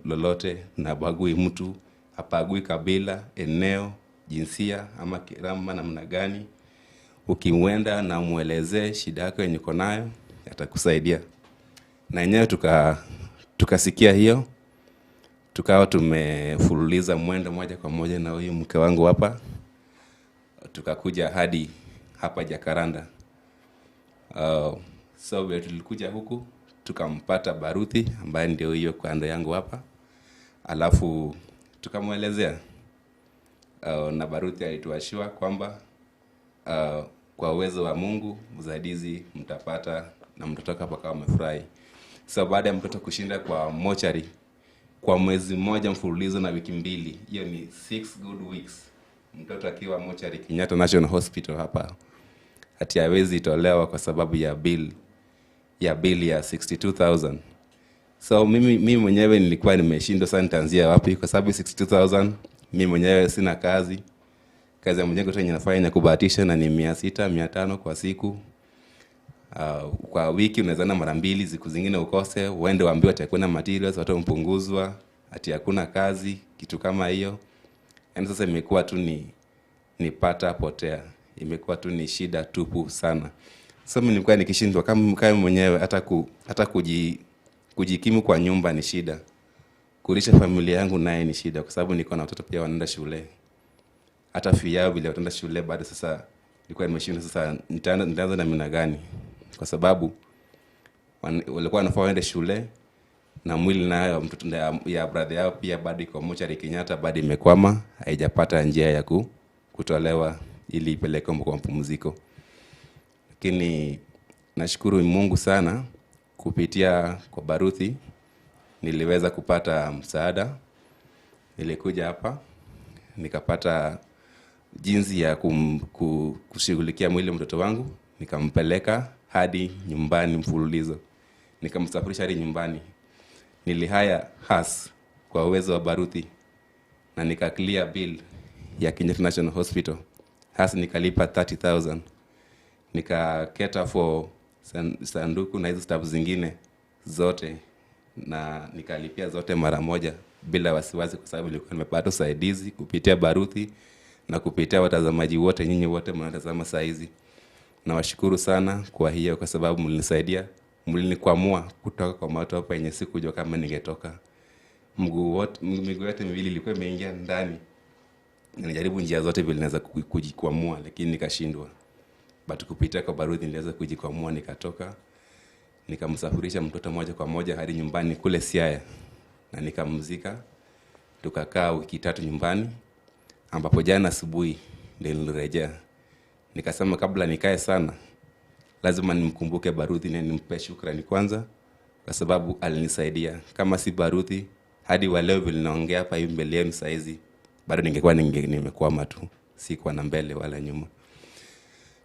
lolote, na habagui mtu, hapagui kabila, eneo, jinsia ama kirama namna gani. Ukimwenda na muelezee shida yako yenye uko nayo, atakusaidia. Na yenyewe tukasikia hiyo, tukawa tumefululiza mwendo moja kwa moja na huyu mke wangu hapa, tukakuja hadi hapa Jakaranda. So we tulikuja huku tukampata Baruthi ambaye ndio hiyo kando yangu hapa, alafu tukamwelezea na Baruthi alituashua kwamba kwa uwezo wa Mungu usaidizi mtapata na mtotoka hapa kama umefurahi. So baada ya mtoto kushinda kwa mochari kwa mwezi mmoja mfululizo na wiki 2, hiyo ni 6 good weeks, mtoto akiwa mochari Kenyatta National Hospital hapa, hati hawezi tolewa kwa sababu ya bill ya 62,000. So mimi mwenyewe nilikuwa nimeshindwa sana nitaanzia wapi, kwa sababu 62,000 mimi mwenyewe sina kazi ya mjengo tu ninafanya na kubahatisha, na ni 600 500 kwa siku. Kwa wiki unaweza na mara 2, siku zingine ukose uende waambiwa atakwenda materials watu mpunguzwa, ati hakuna kazi, kitu kama hiyo. Yani sasa imekuwa tu ni pata potea, imekuwa tu ni shida tupu sana. Sasa mimi nilikuwa nikishindwa kama mwenyewe hata kujikimu kwa nyumba ni shida, kulisha familia yangu naye ni shida, kwa sababu niko na watoto pia wanaenda shule. Hata fee yao bila wataenda shule bado. Sasa nilikuwa nimeshindwa, sasa nitaanza na namna gani, kwa sababu walikuwa wanafaa waende shule na mwili nayo mtoto ya brother yao pia bado iko mochari Kenyatta, bado imekwama, haijapata njia ya kutolewa ili ipeleke kwa mapumziko. Lakini nashukuru Mungu sana, kupitia kwa Baruthi niliweza kupata msaada. Nilikuja hapa nikapata jinsi ya kushughulikia mwili mtoto wangu, nikampeleka hadi nyumbani mfululizo, nikamsafirisha hadi nyumbani. Nilihaya has kwa uwezo wa Baruthi na nika clear bill ya Kenyatta National Hospital. Has nikalipa 30,000, nikaketa for sanduku na hizo stuff zingine zote, na nikalipia zote mara moja bila wasiwasi, kwa sababu nilikuwa nimepata usaidizi kupitia Baruthi na kupitia watazamaji wote, nyinyi wote mnatazama saa hizi. Nawashukuru sana kwa hiyo, kwa sababu mlinisaidia, mlinikwamua kutoka kwa matope yenye sikujua kama ningetoka. Miguu yote miwili ilikuwa imeingia ndani. Nilijaribu njia zote vile naweza kujikwamua, lakini nikashindwa. But kupitia kwa Baruthi niliweza kujikwamua, nikatoka. Nikamsafirisha mtoto moja kwa moja hadi nyumbani kule Siaya, na nikamzika. Tukakaa wiki 3 nyumbani, ambapo jana asubuhi ndio nilirejea. Nikasema kabla nikae sana, lazima nimkumbuke Baruthi na nimpe shukrani kwanza, kwa sababu alinisaidia. Kama si Baruthi, hadi wa leo vile naongea hapa hivi mbele yenu saa hizi, bado ningekuwa nimekwama tu, sikuwa na mbele wala nyuma.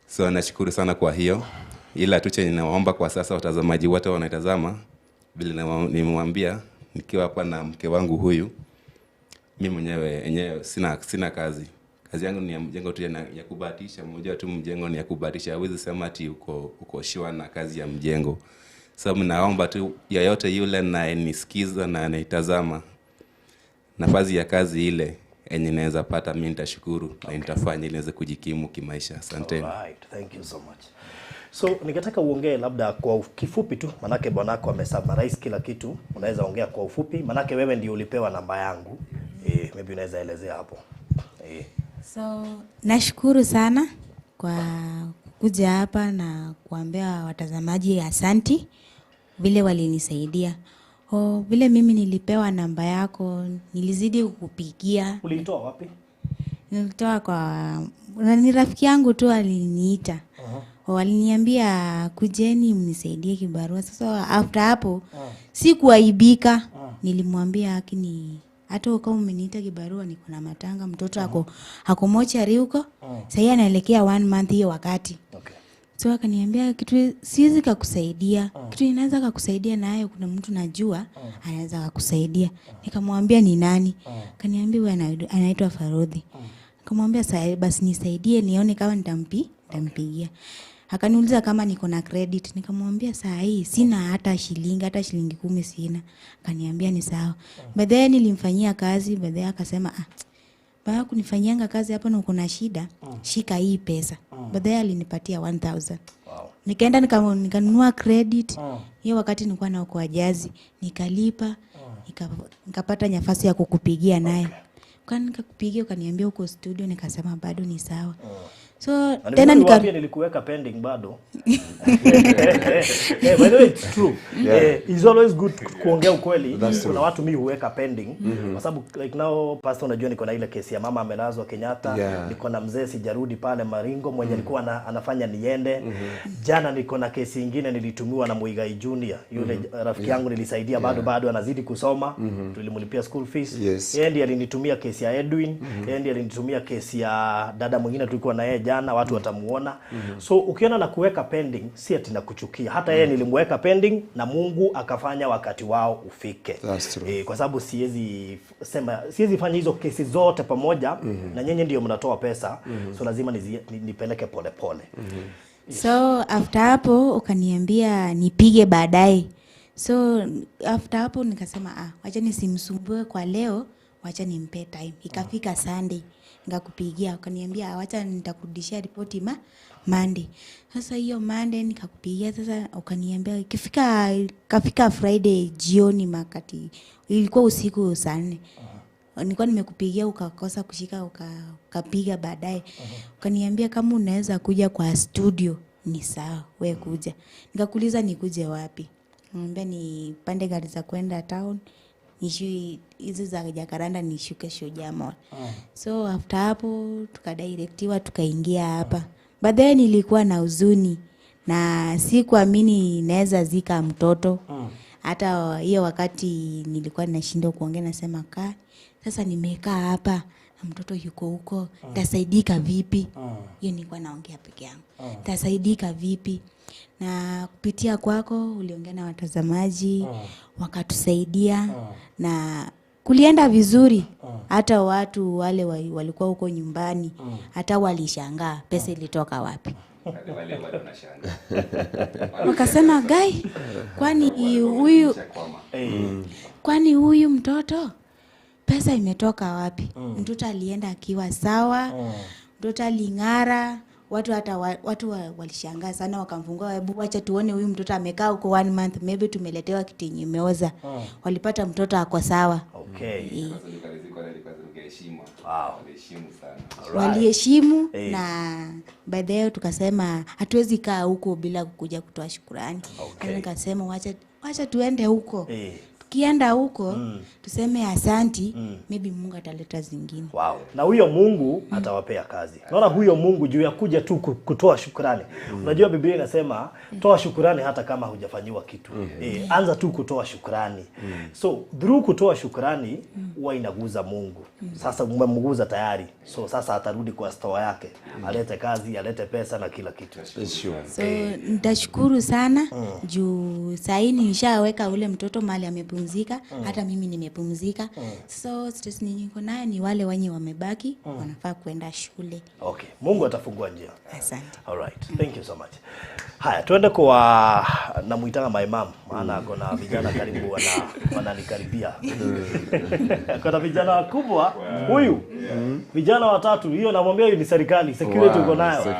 So nashukuru sana kwa hiyo. Ila tu chenye naomba kwa sasa watazamaji wote wanatazama, vile nimemwambia nikiwa hapa na mke wangu huyu, mimi mwenyewe sina kazi. Kazi yangu ni ya mjengo tu ya kubahatisha. Mmoja tu mjengo ni ya kubahatisha. Hawezi sema ati uko sure na kazi ya mjengo. So naomba tu yeyote yule na nisikiza na anaitazama, nafasi ya kazi ile yenye naweza pata, mimi nitashukuru na nitafanya ili niweze kujikimu kimaisha. Asante. Alright, thank you so much. So ningetaka uongee labda kwa kifupi tu, manake bwanako amesummarize kila kitu. Unaweza ongea kwa ufupi, manake wewe ndio ulipewa namba yangu. Maybe unaweza elezea hapo. So nashukuru sana kwa kuja hapa na kuambia watazamaji asanti vile walinisaidia. Vile mimi nilipewa namba yako, nilizidi kukupigia. Ulitoa wapi? Nilitoa kwa ni rafiki yangu tu aliniita. Waliniambia kujeni mnisaidie kibarua. Sasa after hapo sikuaibika. Nilimwambia lakini hata kama umeniita kibarua niko na matanga, mtoto ako mochari huko. Sasa anaelekea 1 month hiyo wakati. Okay. So akaniambia kitu siwezi kukusaidia. Kitu inaweza kukusaidia nayo kuna mtu najua anaweza kukusaidia. Nikamwambia ni nani? Akaniambia wewe anaitwa Baruthi. Nikamwambia sasa basi nisaidie nione kama nitampigia. Akaniuliza kama niko na credit. Nikamwambia saa hii sina hata shilingi 10 sina. Akaniambia ni sawa. Baadaye nilimfanyia kazi, baadaye akasema baada kunifanyanga kazi hapa na uko na shida, shika hii pesa. Baadaye alinipatia 1,000. Wow. Nikaenda nikanunua credit. Hiyo wakati nilikuwa na kwa jazi, nikalipa, nikapata nafasi ya kukupigia naye. Kwani nikakupigia ukaniambia uko studio, nikasema bado ni sawa. So tena nilikuweka pending bado. By the way, it's true. It's always good kuongea ukweli. Kuna watu mimi huweka pending kwa sababu like now pastor, unajua niko na ile kesi ya mama amelazwa Kenyatta, niko na mzee sijarudi pale Maringo mwenye alikuwa anafanya niende. Jana niko na kesi nyingine nilitumiwa na Muigai Junior, yule rafiki yangu nilisaidia, bado anazidi kusoma, tulimlipia school fees. Yeye ndiye alinitumia kesi ya Edwin, yeye ndiye alinitumia kesi ya dada mwingine tulikuwa na yeye jana, watu watamuona. So ukiona na kuweka pending si ati nakuchukia. Hata yeye nilimweka pending na Mungu akafanya wakati wao ufike. Kwa sababu siwezi fanya hizo kesi zote pamoja na nyenye ndio mnatoa pesa. So lazima nipeleke pole pole. So after hapo ukaniambia nipige baadaye. So after hapo nikasema wacha nisimsumbue kwa leo, wacha nimpe time. Ikafika Sunday nikakupigia ukaniambia wacha nitakurudishia ripoti Monday. Sasa hiyo Monday nikakupigia, sasa ukaniambia kafika Friday jioni makati ilikuwa usiku 4. Nilikuwa nimekupigia ukakosa kushika, ukapiga baadaye. Ukaniambia kama unaweza kuja kwa studio ni sawa, wewe kuja. Nikakuuliza nikuje wapi? Niambia ni pande gari za kwenda town. Nishui hizo za Jacaranda nishuke Shujaa Mall. So after hapo tukadirectiwa tukaingia hapa. Baadaye nilikuwa na huzuni na sikuamini naweza zika mtoto. Hata hiyo wakati nilikuwa ninashindwa kuongea, nasema sasa nimekaa hapa na mtoto yuko huko, tasaidika vipi? Hiyo nilikuwa naongea peke yangu. Tasaidika vipi? Na kupitia kwako uliongea na watazamaji, wakatusaidia na kulienda vizuri. Hata watu wale walikuwa huko nyumbani, hata walishangaa pesa ilitoka wapi. Wale wanashangaa. Wakasema kwani huyu mtoto pesa imetoka wapi? Mtoto alienda akiwa sawa, mtoto aling'ara. Watu walishangaa sana, wakamfungua, hebu acha tuone huyu mtoto amekaa huko 1 month, maybe tumeletewa kitu yenye imeoza. Walipata mtoto ako sawa. Waliheshimu na baadaye tukasema hatuwezi kaa huko bila kukuja kutoa shukrani. Nikasema wacha tuende huko. Tukienda huko tuseme asanti, maybe Mungu ataleta zingine. Na huyo Mungu atawapea kazi. Naona huyo Mungu juu ya kuja tu kutoa shukrani. Unajua Biblia inasema toa shukrani hata kama hujafanyiwa kitu. Anza tu kutoa shukrani. So through kutoa shukrani huwa inaguza Mungu. Sasa umemguza tayari. So sasa atarudi kwa store yake. Alete kazi, alete pesa na kila kitu. So nitashukuru sana juu saa hii nishaweka ule mtoto mahali amepumzika. Hata mimi nimepumzika. So stress niko nayo ni wale wenye wamebaki wanafaa kwenda shule. Mungu atafungua njia. Asante. Alright. Thank you so much. Haya, tuende kwa namuitanga my mom, maana kuna vijana karibu wananikaribia. Kuna vijana wakubwa huyu. Vijana watatu, hiyo namwambia hiyo ni serikali, security uko nayo.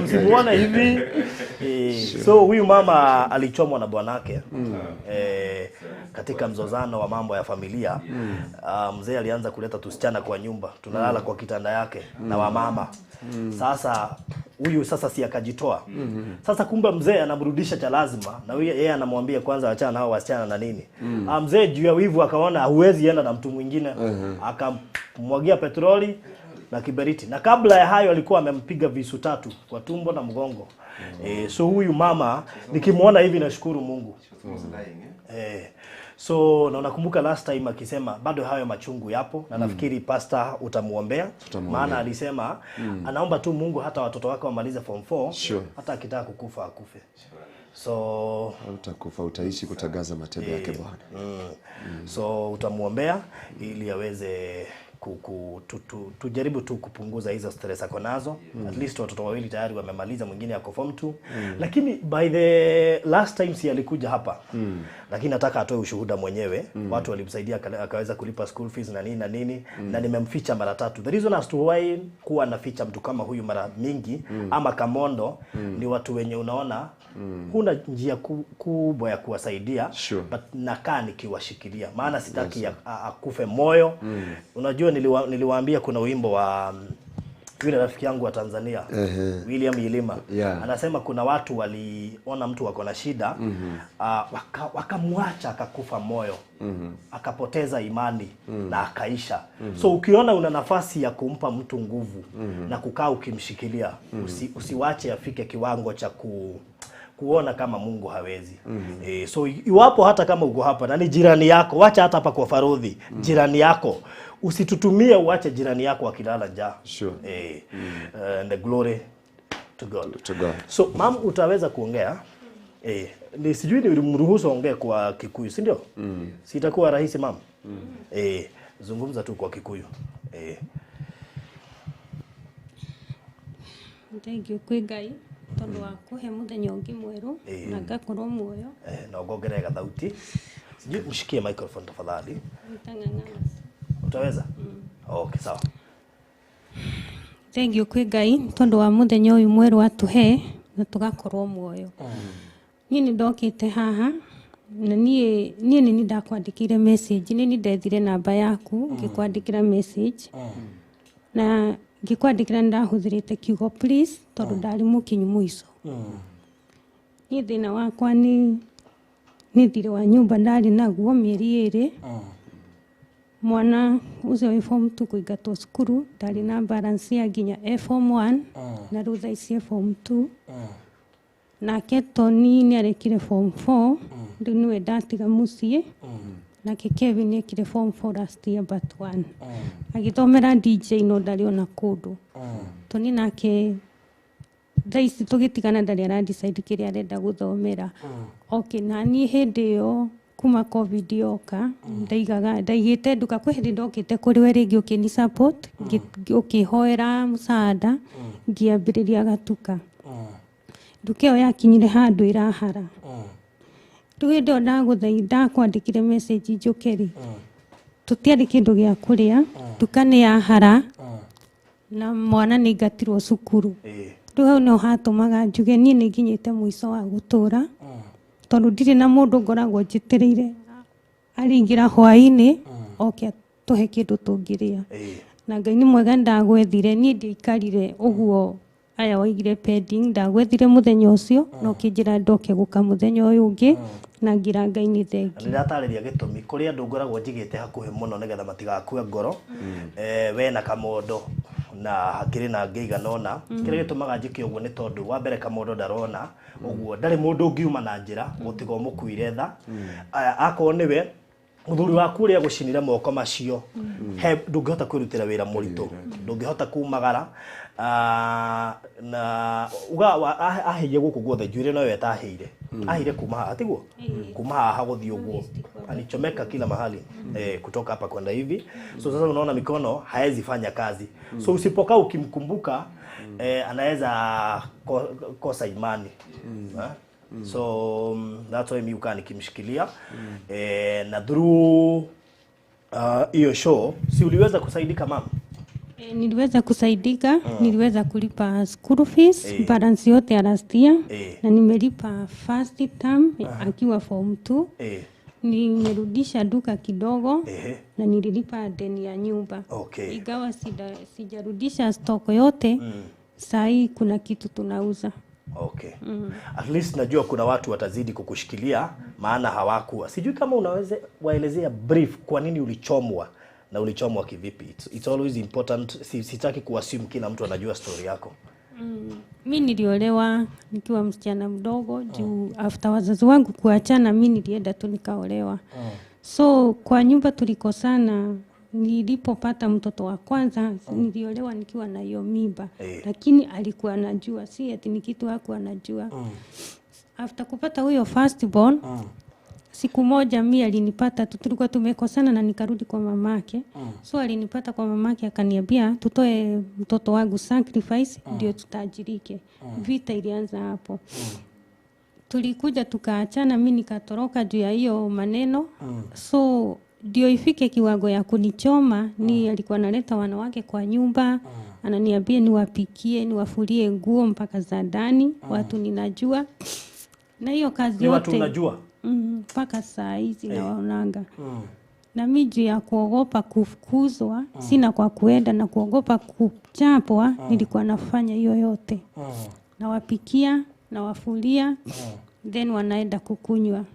Msimuone hivi. So huyu mama alichomwa na bwanake katika mzozano wa mambo ya familia. Mzee alianza kuleta tusichana kwa nyumba, tunalala kwa kitanda yake na wamama. Sasa huyu si akajitoa. Sasa kumbe mzee anamrudisha cha lazima, na yeye anamwambia kwanza achana nao wasichana na nini. Mzee juu ya wivu akaona huwezi enda na mtu mwingine, akamwagia petroli na kiberiti, na kabla ya hayo alikuwa amempiga visu 3 kwa tumbo na mgongo. So huyu mama nikimuona hivi nashukuru Mungu. So na unakumbuka last time akisema bado hayo machungu yapo, na nafikiri pastor utamuombea. Maana alisema anaomba tu Mungu hata watoto wake wamalize form 4, hata akitaka kukufa akufe. So utakufa, utaishi kutangaza matendo yake Bwana. So utamuombea ili aweze tujaribu tu kupunguza hizo stress ako nazo. At least watoto wawili tayari wamemaliza, mwingine yako form 2. Lakini by the last time si alikuja hapa. Lakini nataka atoe ushuhuda mwenyewe. Watu walimsaidia akaweza kulipa school fees na nini na nimemficha mara 3. The reason as to why kuwa naficha mtu kama huyu mara mingi ama Kamondo ni watu wenye unaona huna njia kubwa ya kuwasaidia, but nakaa nikiwashikilia maana sitaki akufe moyo. Unajua niliwaambia kuna wimbo wa yule rafiki yangu wa Tanzania William Yilima anasema kuna watu waliona mtu wako na shida wakamwacha akakufa moyo, akapoteza imani na akaisha. So ukiona una nafasi ya kumpa mtu nguvu na kukaa ukimshikilia, usiwache afike kiwango cha kuona kama Mungu hawezi. So iwapo hata kama uko hapa na ni jirani yako, wacha hata hapa kwa Baruthi, jirani yako usitutumie, uache jirani yako akilala njaa. And the glory to God. So mam, utaweza kuongea? Ni sijui ni mruhusu ongea kwa Kikuyu, si ndio? Sitakuwa rahisi mam. Zungumza tu kwa Kikuyu. Thank you kwigai tondu wa kuhe muthenya ungi mweru na ngakorwo muoyo. Na ngongere gathauti. Sijui mshikie microphone tafadhali. Mtangangana. Utaweza? Okay, sawa. Thank you kwigai tondu wa muthenya uyu mweru atuhe na tugakorwo muoyo. Ni ndokite haha na ni ndakwandikire message, ni ndethire namba yaku ngikwandikira message na ngikwandikira ndahuthirite kiugo please tondu ndari mukinyu muico. Ni thina wakwa ni thire wa nyumba ndari naguo mieri 2. Mwana ucio wa form 2 kuingatwo cukuru ndari na balance ya nginya form 1 na rutha ici form 2. Nake Toni ni arekire form 4 ndio niwe ndatiga mucie. Nake Kevin ekire form 4 last year but 1 agithomera DJ no ndari ona kundu. Toni nake thaisi tugitigana ndari ara decide kiri arenda guthomera. Okay, na ni hindi yo kuma covid yoka ndaigite nduka kwi hindi ndokite kuri we ringi ukini support ukihoera musaada ngiambiriria gatuka. Ndukeo yakinyire handu irahara. Tugindo ndaguthaitha kwandikire message njukeri. Tutiari kindu gia kuria, dukane ya hara. Na mwana ni ngatirwo cukuru. Hau no hatumaga njuge ni nginyite muico wa gutura. Tondu ndire na mundu ngoragwo njitiriire aringira hwaini oke tuhe kindu tungiria. Na Ngai ni mwega ndagwethire ni ndikarire uguo aya waigire pending ndagwethire muthenya ucio no kinjira ndoke guka muthenya uyu ungi na ngira Ngai ni thengi. Ndiratariria gitumi kuri andu ngoragwo njigite hakuhe muno nigetha matigakue ngoro we na Kamondo na hakiri na ngeiga nona kire gitumaga njike uguo ni tondu wa mbere Kamondo ndarona uguo ndari mundu ungiuma na njira gutigo mukuire tha akorwo niwe muthuri waku ria gucinira moko macio ndungihota kwirutira wira muritu ndungihota kumagara na uga ahiye guku guothe njwire no weta ahire ahire kuma haha tiguo kuma haha guthii uguo alichomeka kila mahali kutoka hapa kwenda hivi. So sasa unaona mikono haezi fanya kazi. So usipokaa ukimkumbuka anaweza kosa imani. So that's why miuka nikimshikilia na through hiyo show si uliweza kusaidika mama? Niliweza kusaidika, niliweza kulipa school fees balance yote ya last year na nimelipa first term akiwa form 2. Nimerudisha duka kidogo na nililipa deni ya nyumba. Ingawa sijarudisha stock yote, sai kuna kitu tunauza. At least najua kuna watu watazidi kukushikilia maana hawakuwa. Sijui kama unaweza waelezea brief kwa nini ulichomwa na ulichomwa kivipi? It's always important. Sitaki kuassume kila mtu anajua story yako. Mimi niliolewa nikiwa msichana mdogo juu after wazazi wangu kuachana mimi nilienda tu nikaolewa. So kwa nyumba tulikosana, nilipopata mtoto wa kwanza niliolewa nikiwa na hiyo mimba. Lakini alikuwa anajua, si eti ni kitu hakuwa anajua. After kupata huyo first born siku moja mimi alinipata, tulikuwa tumekosana na nikarudi kwa mamake. So alinipata kwa mamake akaniambia tutoe mtoto wangu sacrifice ndio tutajirike. Vita ilianza hapo. Tulikuja tukaachana, mimi nikatoroka juu ya hiyo maneno. So ndio ifike kiwango ya kunichoma, ni alikuwa analeta wanawake kwa nyumba, ananiambia niwapikie, niwafulie nguo mpaka za ndani, watu ninajua. Na hiyo kazi yote watu unajua mpaka saa hizi nawaonanga. Na mimi juu ya kuogopa kufukuzwa, sina kwa kuenda, na kuogopa kuchapwa, nilikuwa nafanya hiyo yote. Nawapikia, nawafulia, then wanaenda kukunywa.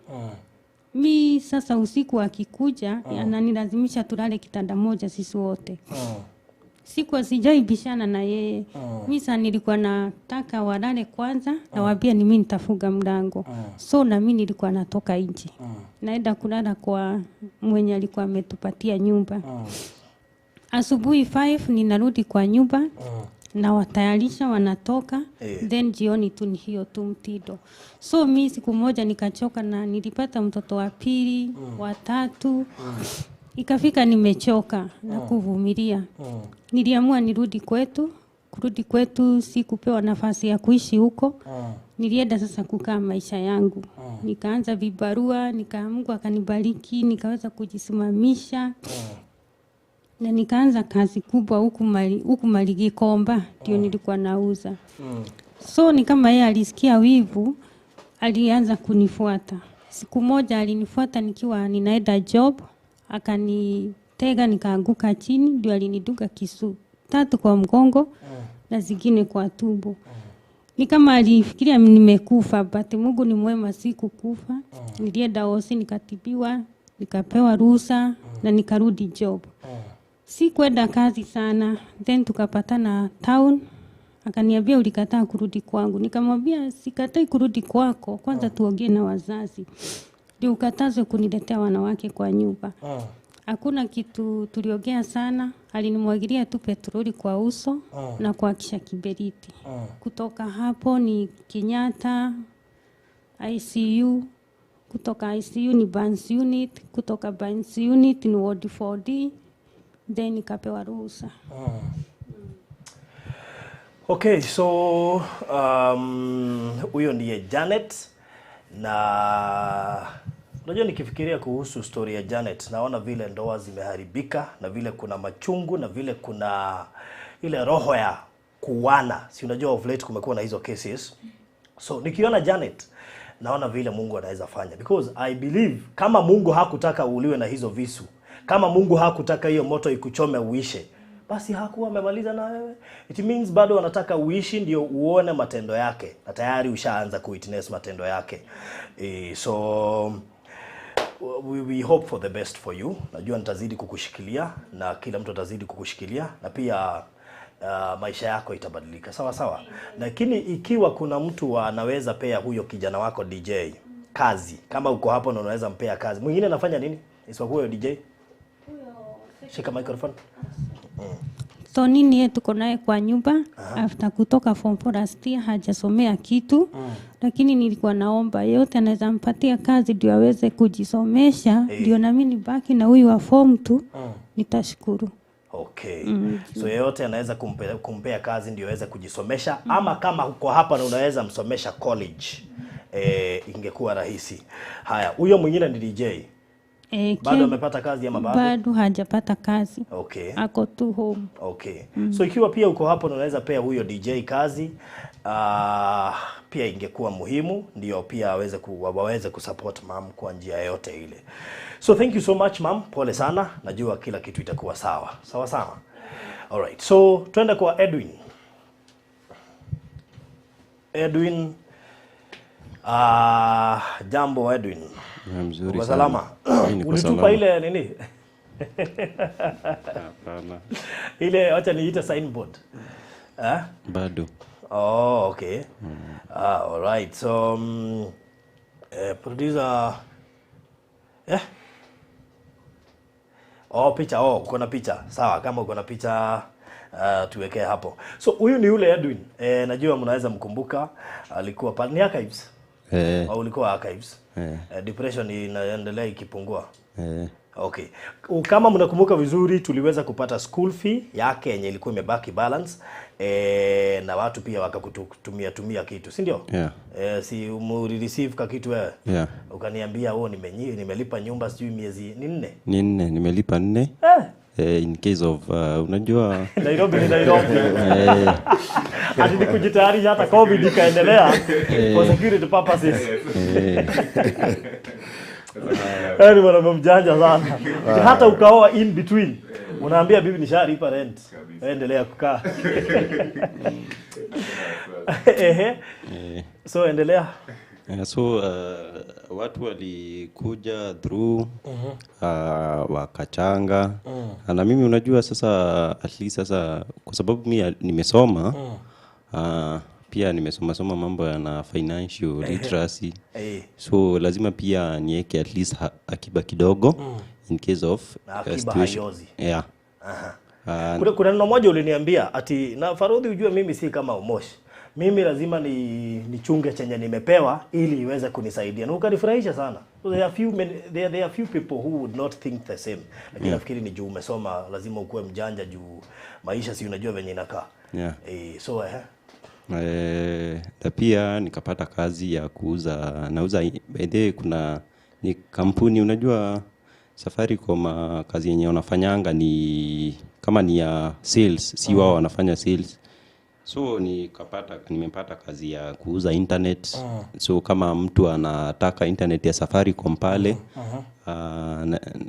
Mi sasa usiku akikuja, ananilazimisha tulale kitanda moja sisi wote. Siku sijaibishana na yeye. Mimi sasa nilikuwa nataka walale kwanza, na waambia ni mimi nitafunga mlango. So na mimi nilikuwa natoka nje. Naenda kulala kwa mwenye alikuwa ametupatia nyumba. Asubuhi 5 ninarudi kwa nyumba. Na watayarisha wanatoka, then jioni tu ni hiyo tu mtindo. So mimi siku moja nikachoka na nilipata mtoto wa pili, wa tatu. Ikafika nimechoka na kuvumilia. Niliamua nirudi kwetu. Kurudi kwetu sikupewa nafasi ya kuishi huko. Nilienda sasa kukaa maisha yangu. Nikaanza vibarua, Mungu akanibariki, nikaweza kujisimamisha. Na nikaanza kazi kubwa huku Maligikomba, ndio nilikuwa nauza. So ni kama yeye alisikia wivu, alianza kunifuata. Siku moja alinifuata nikiwa ninaenda job, akanitega nikaanguka chini, ndio aliniduga kisu 3 kwa mgongo na zingine kwa tumbo. Ni kama alifikiria nimekufa, but Mungu ni mwema, sikukufa. Nilienda hosi nikatibiwa, nikapewa ruhusa na nikarudi job. Sikuenda kazi sana, then tukapatana town. Akaniambia ulikataa kurudi kwangu. Nikamwambia sikatai kurudi kwako, kwanza tuongee na wazazi. Ndio ukatazwe kuniletea wanawake kwa nyumba. Hakuna kitu tuliongea sana, alinimwagilia tu petroli kwa uso na kuakisha kiberiti. Kutoka hapo ni Kenyatta, ICU, kutoka ICU ni Burns Unit, kutoka Burns Unit ni Ward 4D. Then nikapewa ruhusa. Okay, so huyo ndiye Janet, na unajua nikifikiria kuhusu story ya Janet naona vile ndoa zimeharibika, na vile kuna machungu, na vile kuna ile roho ya kuwana. Si unajua of late kumekuwa na hizo cases. So nikiona Janet naona vile Mungu anaweza fanya, because I believe kama Mungu hakutaka uuliwe na hizo visu, kama Mungu hakutaka hiyo moto ikuchome uishe, basi hakuwa amemaliza na wewe. It means bado anataka uishi ndio uone matendo yake, na tayari ushaanza kuwitness matendo yake. So we hope for the best for you. Najua nitazidi kukushikilia, na kila mtu atazidi kukushikilia, na pia maisha yako itabadilika. Sawa sawa. Lakini ikiwa kuna mtu anaweza pea huyo kijana wako DJ kazi, kama uko hapo na unaweza mpea kazi, mwingine anafanya nini isipokuwa huyo DJ? Shika microphone. So nini yeye tuko naye kwa nyumba. After kutoka form 4 last year hajasomea kitu. Lakini nilikuwa naomba yote anaweza mpatia kazi ndio aweze kujisomesha, ndio na mimi nibaki na huyu wa form 2. Nitashukuru. Okay. So yeyote anaweza kumpea kazi ndio aweze kujisomesha, ama kama uko hapa na unaweza msomesha college, ingekuwa rahisi. Haya, huyo mwingine ni DJ. Bado amepata kazi ama bado? Bado hajapata kazi. Okay. Ako tu home. Okay. So ikiwa pia uko hapo na unaweza pea huyo DJ kazi, pia ingekuwa muhimu, ndio pia waweze kusupport mom kwa njia yote ile. So thank you so much mom, pole sana, najua kila kitu itakuwa sawa. Sawa sawa. Alright. So twende kwa Edwin. Edwin, jambo Edwin. Mzuri sana. Salama. Ulitupa ile nini? Hapana. Ile acha niite signboard. Bado. Oh, okay. All right. So producer picha. Uko na picha. Sawa, kama uko na picha tuwekee hapo. So huyu ni yule Edwin. Najua mnaweza mkumbuka, alikuwa pale ni archives. Au ulikuwa archives? Depression inaendelea ikipungua. Okay. Kama mnakumbuka vizuri tuliweza kupata school fee yake yenye ilikuwa imebaki balance na watu pia wakakutumia kitu, si ndio? Si receive ka kitu wewe? Ukaniambia nimelipa nyumba sijui miezi 4. Ni 4, nimelipa 4. In case of unajua Nairobi. Hadi nikujitayarisha hata COVID ikaendelea for security purposes. Yaani mwanaume mjanja sana. Hata ukaoa in between. Unaambia bibi nishalipa rent. Endelea kukaa. So endelea. So watu walikuja through wakachanga na mimi unajua sasa at least sasa kwa sababu mimi nimesoma pia nimesoma mambo na financial literacy so lazima pia niweke at least akiba kidogo in case of situation. Kuna neno moja uliniambia ati na Farodhi ujue mimi si kama Omoshi. Mimi lazima nichunge chenye nimepewa ili iweze kunisaidia. Na ukanifurahisha sana. So there are few people who would not think the same. Lakini nafikiri ni juu umesoma lazima ukuwe mjanja juu maisha si unajua venye inakaa. So na pia nikapata kazi ya nauza kuna ni kampuni unajua Safaricom kazi yenye wanafanyanga ni kama ni ya sales, si wao wanafanya sales. So nimepata kazi ya kuuza internet. So kama mtu anataka internet ya Safaricom pale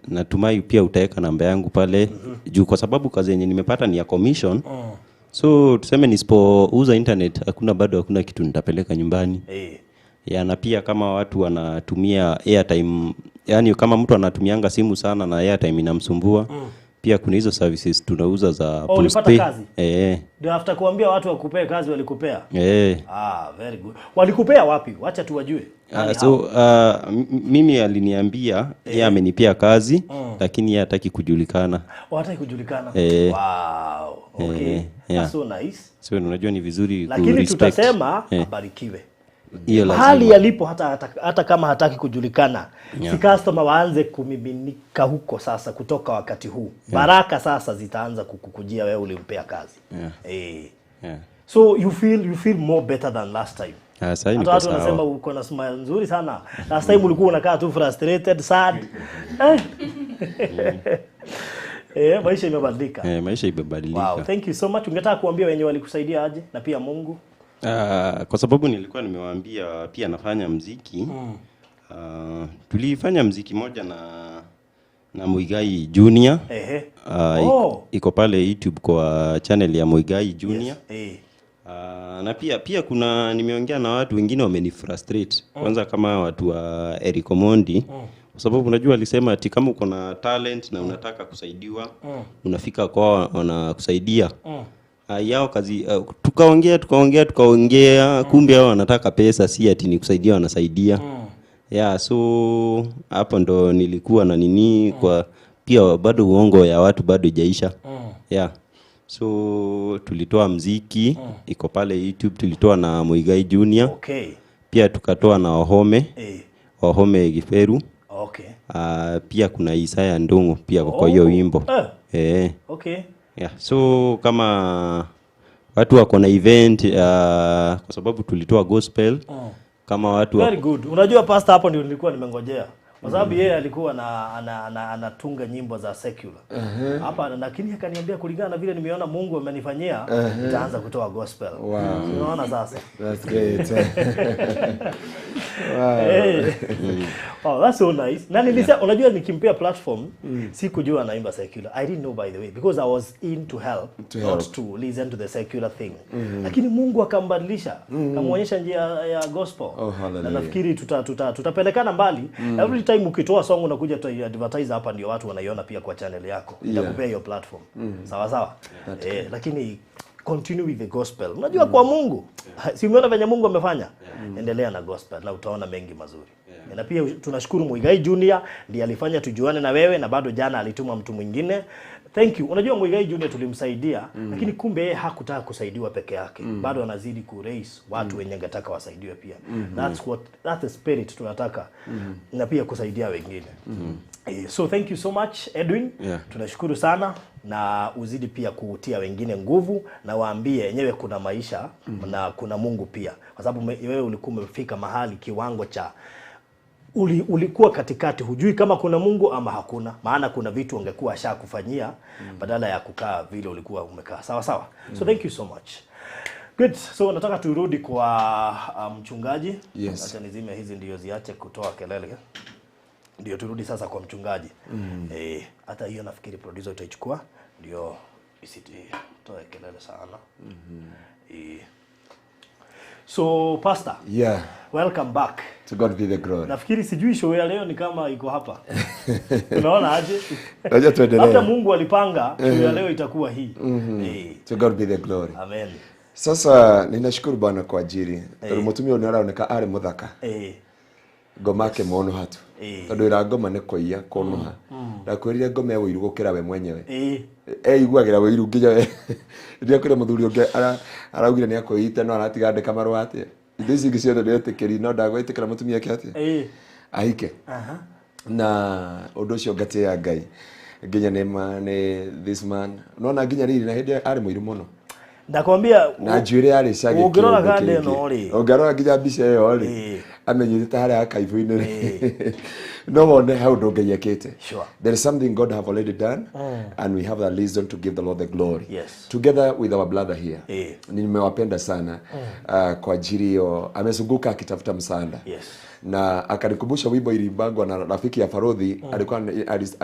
natumai pia utaweka namba yangu pale juu kwa sababu kazi yenye nimepata ni ya commission. So tuseme nisipouza internet hakuna kitu nitapeleka nyumbani. Na pia kama watu wanatumia airtime, yani kama mtu anatumianga simu sana na airtime inamsumbua, pia kuna hizo services tunauza za postpay. Ndio after kuambia watu wakupea kazi walikupea. Very good. Walikupea wapi? Wacha tuwajue. Mimi aliniambia yeye amenipea kazi lakini yeye hataki kujulikana. Hataki kujulikana. Wow. Okay. That's so nice. So unajua ni vizuri lakini tutasema abarikiwe. Hali yalipo hata kama hataki kujulikana. Si customer waanze kumiminika huko sasa kutoka wakati huu. Baraka sasa zitaanza kukujia wewe ulimpea kazi. So you feel more better than last time. Sasa hivi watu wanasema uko na smile nzuri sana. Last time ulikuwa unakaa tu frustrated, sad. Maisha imebadilika. Maisha imebadilika. Wow, thank you so much. Ungetaka kuambia wenye walikusaidia aje na pia Mungu? Kwa sababu nilikuwa nimewaambia pia nafanya muziki. Tulifanya muziki moja na Muigai Junior. Iko pale YouTube kwa channel ya Muigai Junior. Na pia kuna nimeongea na watu wengine wamenifrustrate. Kwanza kama watu wa Eric Omondi. Kwa sababu unajua alisema ati kama uko na talent na unataka kusaidiwa, unafika kwa wanakusaidia. Yao kazi tukaongea kumbe hao wanataka pesa si ati ni kusaidia wanasaidia. So hapo ndo nilikuwa na nini kwa pia bado uongo ya watu bado haijaisha. So tulitoa muziki iko pale YouTube, tulitoa na Muigai Junior. Pia tukatoa na Wahome Giferu. Pia kuna Isaya Ndungu pia kwa hiyo wimbo. So kama watu wako na event kwa sababu tulitoa gospel kama watu very good. Unajua pastor hapo ndio nilikuwa nimengojea. Kwa sababu yeye alikuwa anatunga nyimbo za secular. Hapa lakini akaniambia kulingana na vile nimeona Mungu amenifanyia nitaanza kutoa gospel. Unaona sasa? That's great. Wow, that's so nice. Na nilisema unajua nikimpea platform sikujua anaimba secular. I didn't know by the way because I was in to help. Not to listen to the secular thing. Lakini Mungu akambadilisha, akamuonyesha njia ya gospel. Na nafikiri tutapelekana mbali. Every time ukitoa song unakuja tu advertise hapa ndio watu wanaiona pia kwa channel yako. Nitakupea hiyo platform. Sawa. Lakini continue with the gospel. Unajua kwa Mungu, si umeona venye Mungu amefanya? Endelea na gospel na utaona mengi mazuri. Na pia tunashukuru Muigai Junior ndiye alifanya tujuane na wewe na bado jana alituma mtu mwingine Thank you. Unajua Muigai Junior tulimsaidia, lakini kumbe yeye hakutaka kusaidiwa peke yake. Bado anazidi ku raise watu wenye ngetaka wasaidiwe pia. That's the spirit tunataka. Na pia kusaidia wengine. So thank you so much Edwin. Tunashukuru sana na uzidi pia kuutia wengine nguvu na waambie yenyewe kuna maisha na kuna Mungu pia. Kwa sababu wewe ulikuwa umefika mahali kiwango cha ulikuwa katikati, hujui kama kuna Mungu ama hakuna, maana kuna vitu ungekuwa ashakufanyia badala ya kukaa vile ulikuwa umekaa. Sawa sawa. So thank you so much. Good. So nataka turudi kwa mchungaji. Acha nizime hizi ndio ziache kutoa kelele. Ndio turudi sasa kwa mchungaji. Hata hiyo nafikiri producer utaichukua ndio isitoe kelele sana. So pastor, welcome back. To God be the glory. Nafikiri sijui show ya leo ni kama iko hapa. Unaona aje? Acha tuendelee. Hata Mungu alipanga show ya leo itakuwa hii. To God be the glory. Amen. Sasa ninashukuru Bwana kwa ajili. Tumutumia unaoneka ari muthaka. Ngoma ke mono hatu. Tondu ira ngoma ne koia konoha. Ndakwirire ngoma ya wiru gukira we mwenyewe. Igwagira wiru nginya we. Ndio kire muthuri unge araugire ni akoite no aratiga ndeka marwa ate. Ithi ingi ciothe ndetikiri no ndagwitikira mutumia ke ate. Aike. Na undu ucio ngatia Ngai. Nginya ne this man. No na nginya riri na hindi ari muiru muno. Ndakwambia na njwire ari cagi ungirora gande no ri ungirora nginya mbica iyo ri amenyite haria akaibu-ini ri no wone how ndungeyekete. There is something God have already done and we have a reason to give the Lord the glory. Together with our brother here. Nimewapenda sana kwa ajili hiyo amezunguka akitafuta msaada. Na akanikumbusha wimbo ilibagwa na rafiki ya Baruthi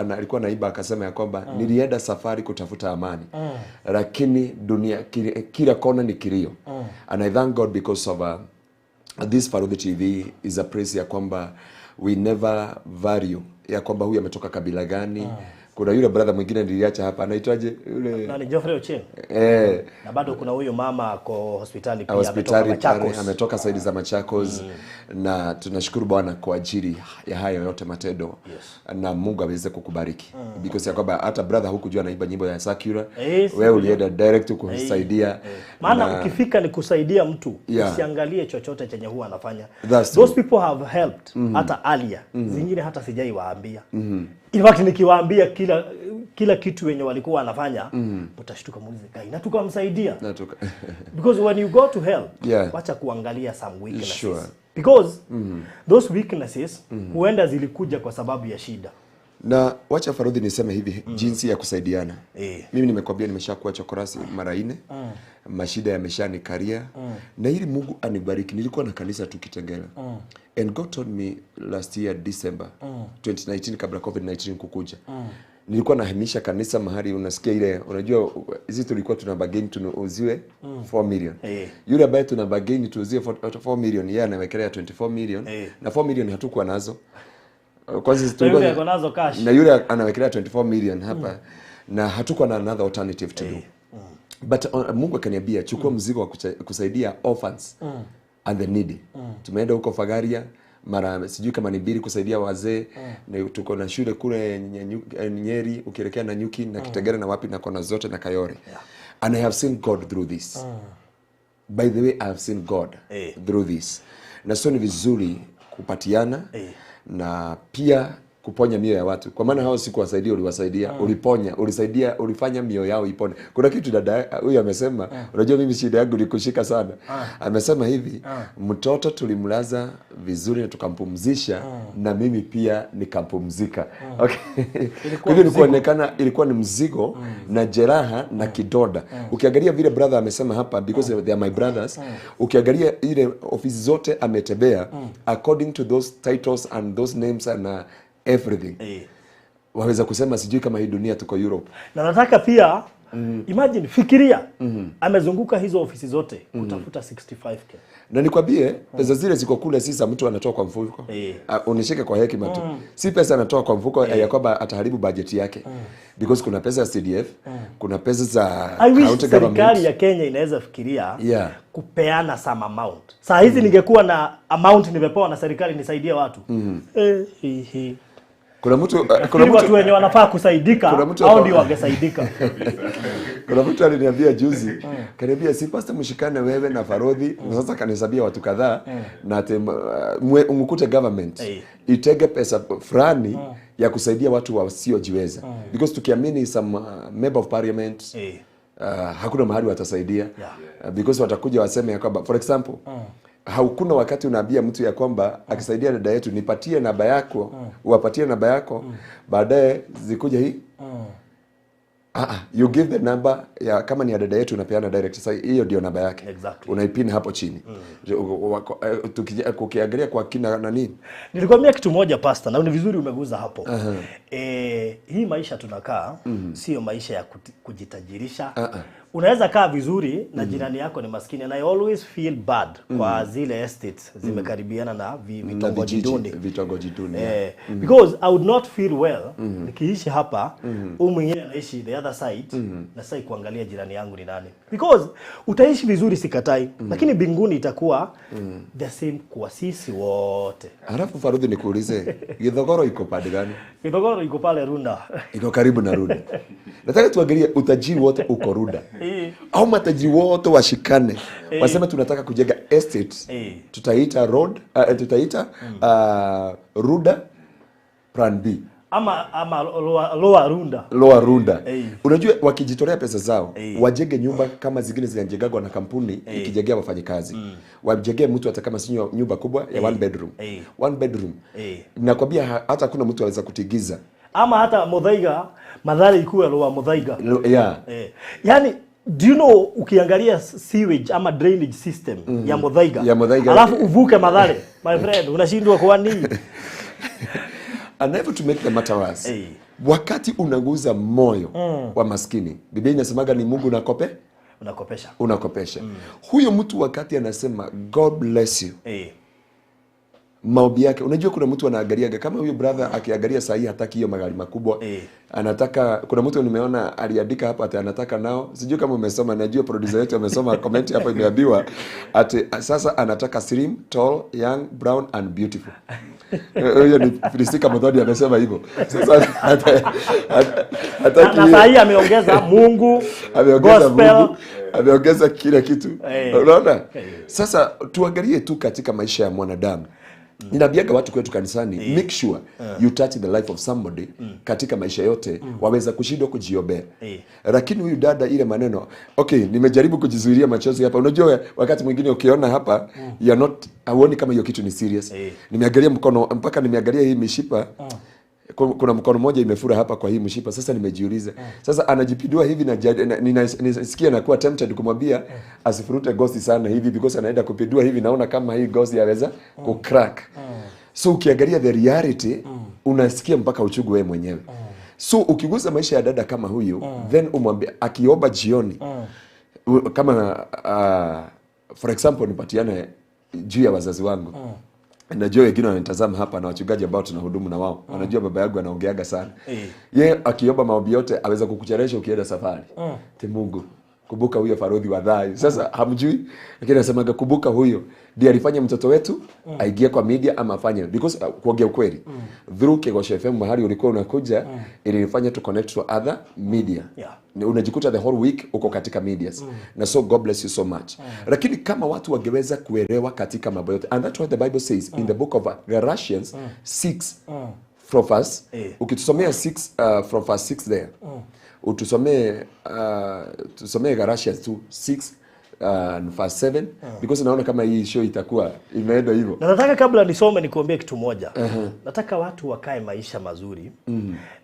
alikuwa naimba akasema ya kwamba nilienda safari kutafuta amani lakini dunia kila kona ni kilio. And I thank God because of this Baruthi TV is a praise ya kwamba we never value ya kwamba huyu ametoka kabila gani. Kuna yule brother mwingine niliacha hapa anaitwaje yule nani Geoffrey Ochieng. Na bado kuna huyo mama kwa hospitali pia ametoka Machakos. Ametoka saidi za Machakos. Na tunashukuru Bwana kwa ajili ya hayo yote matendo. Na Mungu aweze kukubariki. Because ya kwamba hata brother hukujua anaimba nyimbo ya Sakura. Wewe ulienda direct kusaidia. Maana ukifika ni kusaidia mtu, usiangalie chochote chenye huwa anafanya. Those people have helped hata earlier. Zingine hata sijai waambia. In fact nikiwaambia kila kitu wenye walikuwa wanafanya utashtuka muulize Ngai na tukamsaidia. Because when you go to help wacha kuangalia some weaknesses. Because those weaknesses huenda zilikuja kwa sababu ya shida. Na wacha Baruthi niseme hivi jinsi ya kusaidiana. Mimi nimekwambia nimeshakuwa chokorasi mara 4. Mashida yameshanikaria na ili Mungu anibariki. Nilikuwa na kanisa tukitengela. And God told me last year December 2019 kabla COVID-19 kukuja. Nilikuwa nahimisha kanisa mahali unasikia ile unajua hizi tulikuwa tuna bargain tuuziwe 4 million. Yule ambaye tuna bargain tuuziwe 4 million yeye anawekelea 24 million na 4 million hatukuwa nazo. Kwanza tulikuwa nazo cash. Na yule anawekelea 24 million hapa na hatukuwa na another alternative to do. But Mungu akaniambia chukua mzigo wa kusaidia orphans and the needy. Tumeenda huko Fagaria mara sijui kama ni 2 kusaidia wazee na tuko na shule kule Nyeri ukielekea na Nyuki na Kitegera na wapi na kona zote na Kayore. And I have seen God through this. By the way I have seen God through this. Na sio ni vizuri kupatiana na pia kuponya mioyo ya watu. Kwa maana hao si kuwasaidia uliwasaidia, uliponya, ulisaidia, ulifanya mioyo yao ipone. Kuna kitu dada huyu amesema, unajua mimi shida yangu ni kushika sana. Amesema hivi, mtoto tulimlaza vizuri na tukampumzisha na mimi pia nikampumzika. Okay. Kwa hiyo ilikuonekana ilikuwa ni mzigo na jeraha na kidoda. Ukiangalia vile brother amesema hapa because they are my brothers, ukiangalia ile ofisi zote ametembea according to those titles and those names and everything. Waweza kusema sijui kama hii dunia tuko Europe. Na nataka pia imagine fikiria amezunguka hizo ofisi zote kutafuta 65k. Na nikwambie pesa zile ziko kule sisa mtu anatoa kwa mfuko. Unishike kwa hekima tu. Si pesa anatoa kwa mfuko ya kwamba ataharibu budget yake. Because kuna pesa ya CDF, kuna pesa za county government. Serikali ya Kenya inaweza fikiria kupeana some amount. Saa hizi ningekuwa na amount nimepewa na serikali nisaidie watu. Kuna mtu watu wenye wanafaa kusaidika au ndio wangesaidika. Kuna mtu aliniambia juzi, kaniambia si pastor mshikane wewe na Farodhi, na sasa kanisabia watu kadhaa na mkute government itege pesa fulani ya kusaidia watu wasiojiweza. Because tukiamini some member of parliament hakuna mahali watasaidia. Because watakuja waseme ya kwamba for example hakuna wakati unaambia mtu ya kwamba akisaidia dada yetu nipatie namba yako, uwapatie namba yako, baadaye zikuja hii. You give the number ya kama ni ya dada yetu unapeana direct. Sasa hiyo ndio namba yake. Exactly. Unaipin hapo chini. Tukiangalia kwa kina nani? Nilikwambia kitu moja pastor, na ni vizuri umeguza hapo. Hii maisha tunakaa sio maisha ya kujitajirisha. Unaweza kaa vizuri na jirani yako ni maskini, and I always feel bad kwa zile estates zimekaribiana na vitongoji duni. Because I would not feel well nikiishi hapa mwingine anaishi the other side na sasa kuangalia jirani yangu ni nani. Because utaishi vizuri sikatai, lakini mbinguni itakuwa the same kwa sisi wote. Alafu Farodhi nikuulize, Githogoro iko pande gani? Githogoro iko pale Runda. Iko karibu na Runda. Nataka tuangalie utajiri wote uko Runda. Au matajiri wote washikane. Wasema tunataka kujenga estate. Tutaita road, tutaita Runda plan B. Ama Lower Runda. Lower Runda. Unajua wakijitolea pesa zao, wajenge nyumba kama zingine zinajengagwa na kampuni ikijengea wafanyikazi. Wajengee mtu hata kama si nyumba kubwa ya one bedroom. One bedroom. Nakwambia hata kuna mtu anaweza kutigiza. Ama hata Muthaiga, Mathare ikuwe Lower Muthaiga. Yani do you know ukiangalia sewage ama drainage system ya Muthaiga, alafu uvuke Mathare, my friend, unashindwa kwa nini? And never to make the matter worse. Wakati unaguza moyo wa maskini, Biblia inasemaga ni Mungu unakopesha. Huyo mtu wakati anasema God bless you. Maombi yake, unajua kuna mtu anaangalia kama huyo brother akiangalia sahi hataki hiyo magari makubwa. Anataka, kuna mtu nimeona aliandika hapa ati anataka nao, sijui kama umesoma, najua producer wetu amesoma comment hapa imeambiwa ati sasa anataka slim, tall, young, brown and beautiful. Huyo ni Filistika Mthodi amesema hivyo. Sasa hata na sahi ameongeza Mungu, ameongeza Mungu, ameongeza kila kitu. Unaona? Sasa tuangalie tu katika maisha ya mwanadamu. Ninabiaga watu kwetu kanisani, make sure you touch the life of somebody katika maisha yote, waweza kushindwa kujiombea. Lakini huyu dada ile maneno, okay, nimejaribu kujizuilia machozi hapa. Unajua wakati mwingine ukiona hapa, you are not, hauoni kama hiyo kitu ni serious. Nimeangalia mkono, mpaka nimeangalia hii mishipa. Kuna mkono moja imefura hapa kwa hii mshipa. Sasa nimejiuliza. Sasa anajipidua hivi na ninasikia nakuwa tempted kumwambia asifurute gosi sana hivi, because anaenda kupidua hivi naona kama hii gosi yaweza kucrack. So ukiangalia the reality unasikia mpaka uchungu wewe mwenyewe. So ukigusa maisha ya dada kama huyu, then umwambie akiomba jioni kama for example nipatiane juu ya wazazi wangu. Najua wengine wanatazama hapa na wachungaji ambao tunahudumu na wao. Wanajua baba yangu anaongeaga sana. Yeye akiomba maombi yote aweza kukuchelewesha ukienda safari. Mungu, kumbuka huyo Farodhi wa Thayu. Sasa hamjui, lakini anasemaga kumbuka huyo ndiye alifanya mtoto wetu aingie kwa media ama afanye, because kuongea ukweli through Kegosho FM mahali ulikuwa unakuja ilifanya to connect to other media. Unajikuta the whole week uko katika medias. Na so God bless you so much. Lakini kama watu wangeweza kuelewa katika mambo yote, and that's what the Bible says in the book of Galatians 6 from verse, ukitusomea 6 from verse 6 there. Tusomee Galatians 6 verse 7 because naona kama hii show itakuwa imeenda hivyo. Na nataka kabla nisome nikuambie kitu moja. Nataka watu wakae maisha mazuri.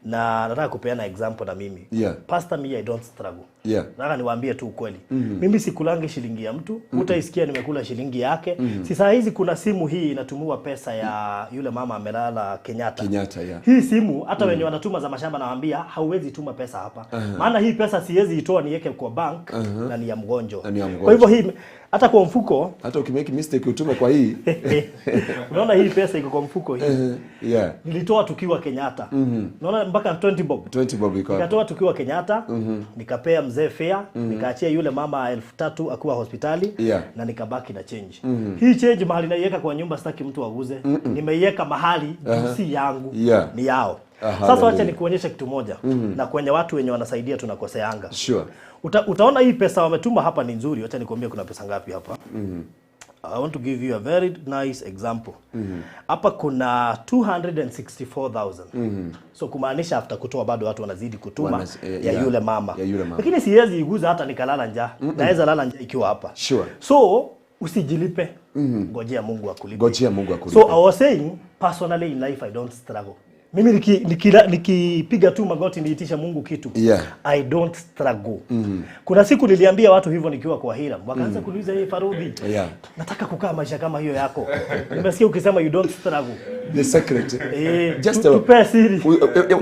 Na nataka kupeana example na mimi. Pastor, me I don't struggle. Nataka niwaambie tu ukweli. Mimi sikulangi shilingi ya mtu, utaisikia nimekula shilingi yake. Si saa hizi kuna simu hii inatumiwa pesa ya yule mama amelala Kenyatta. Hii simu hata wenye wanatuma za mashamba nawaambia hauwezi tuma pesa hapa. Maana hii pesa siwezi itoa niweke kwa bank na ni ya mgonjo. Kwa hivyo hii hata kwa mfuko, hata ukimake mistake utume kwa hii. Unaona hii pesa iko kwa mfuko hii. Nilitoa tukiwa Kenyatta. Unaona mpaka 20 bob iko. Nikatoa tukiwa Kenyatta, nikapea mzee fare, nikaachia yule mama 3000 akiwa hospitali na nikabaki na change. Hii change mahali naiweka kwa nyumba sitaki mtu auze. Nimeiweka mahali si yangu, ni yao. Sasa wacha nikuonyeshe kitu moja. Na kwenye watu wenye wanasaidia tunakoseanga. Sure. Utaona hii pesa wametuma hapa ni nzuri. Wacha nikwambie kuna pesa ngapi hapa. I want to give you a very nice example. Hapa kuna 264,000. So kumaanisha after kutoa bado watu wanazidi kutuma ya yule mama. Lakini siwezi iguza hata nikalala njaa. Naweza lala njaa ikiwa hapa. Sure. So usijilipe. Ngojea Mungu akulipe. Ngojea Mungu akulipe. So I was saying personally in life I don't struggle. Mimi nikipiga tu magoti niitisha Mungu kitu. I don't struggle. Kuna siku niliambia watu hivyo nikiwa kwa Hira. Wakaanza kuniuliza Faruthi. Nataka kukaa maisha kama hiyo yako. Nimesikia ukisema you don't struggle. The secret. Just tupe siri.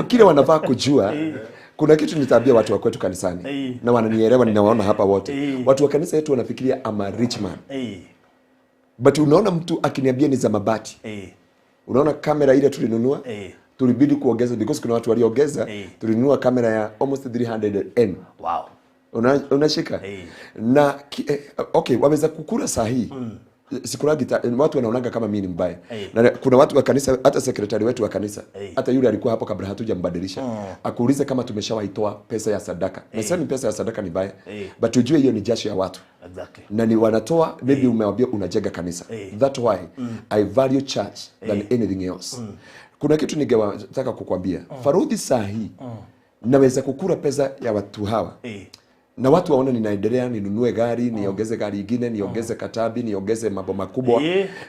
Kile wanafaa kujua. Kuna kitu nitaambia watu wa kwetu kanisani. Na wananielewa ninawaona hapa wote. Watu wa kanisa yetu wanafikiria I'm a rich man. But unaona mtu akiniambia ni za mabati. Unaona kamera ile tulinunua? Tulibidi kuongeza because kuna watu waliongeza. Tulinunua kamera ya almost 300M. Wow. Unashika? Na okay, waweza kukula saa hii. Sikuragi watu wanaonaga kama mimi ni mbaya. Na kuna watu wa kanisa, hata sekretari wetu wa kanisa, hata yule alikuwa hapo kabla hatujambadilisha, akuulize kama tumeshawaitoa pesa ya sadaka. Na sasa ni pesa ya sadaka ni mbaya, but ujue hiyo ni jasho ya watu. Exactly. Na ni wanatoa, maybe umewaambia unajenga kanisa. That's why I value church than anything else. Kuna kitu ningetaka kukwambia. Faruthi saa hii naweza kukula pesa ya watu hawa. Na watu waone ninaendelea ninunue gari, niongeze gari nyingine, niongeze katabi, niongeze mambo makubwa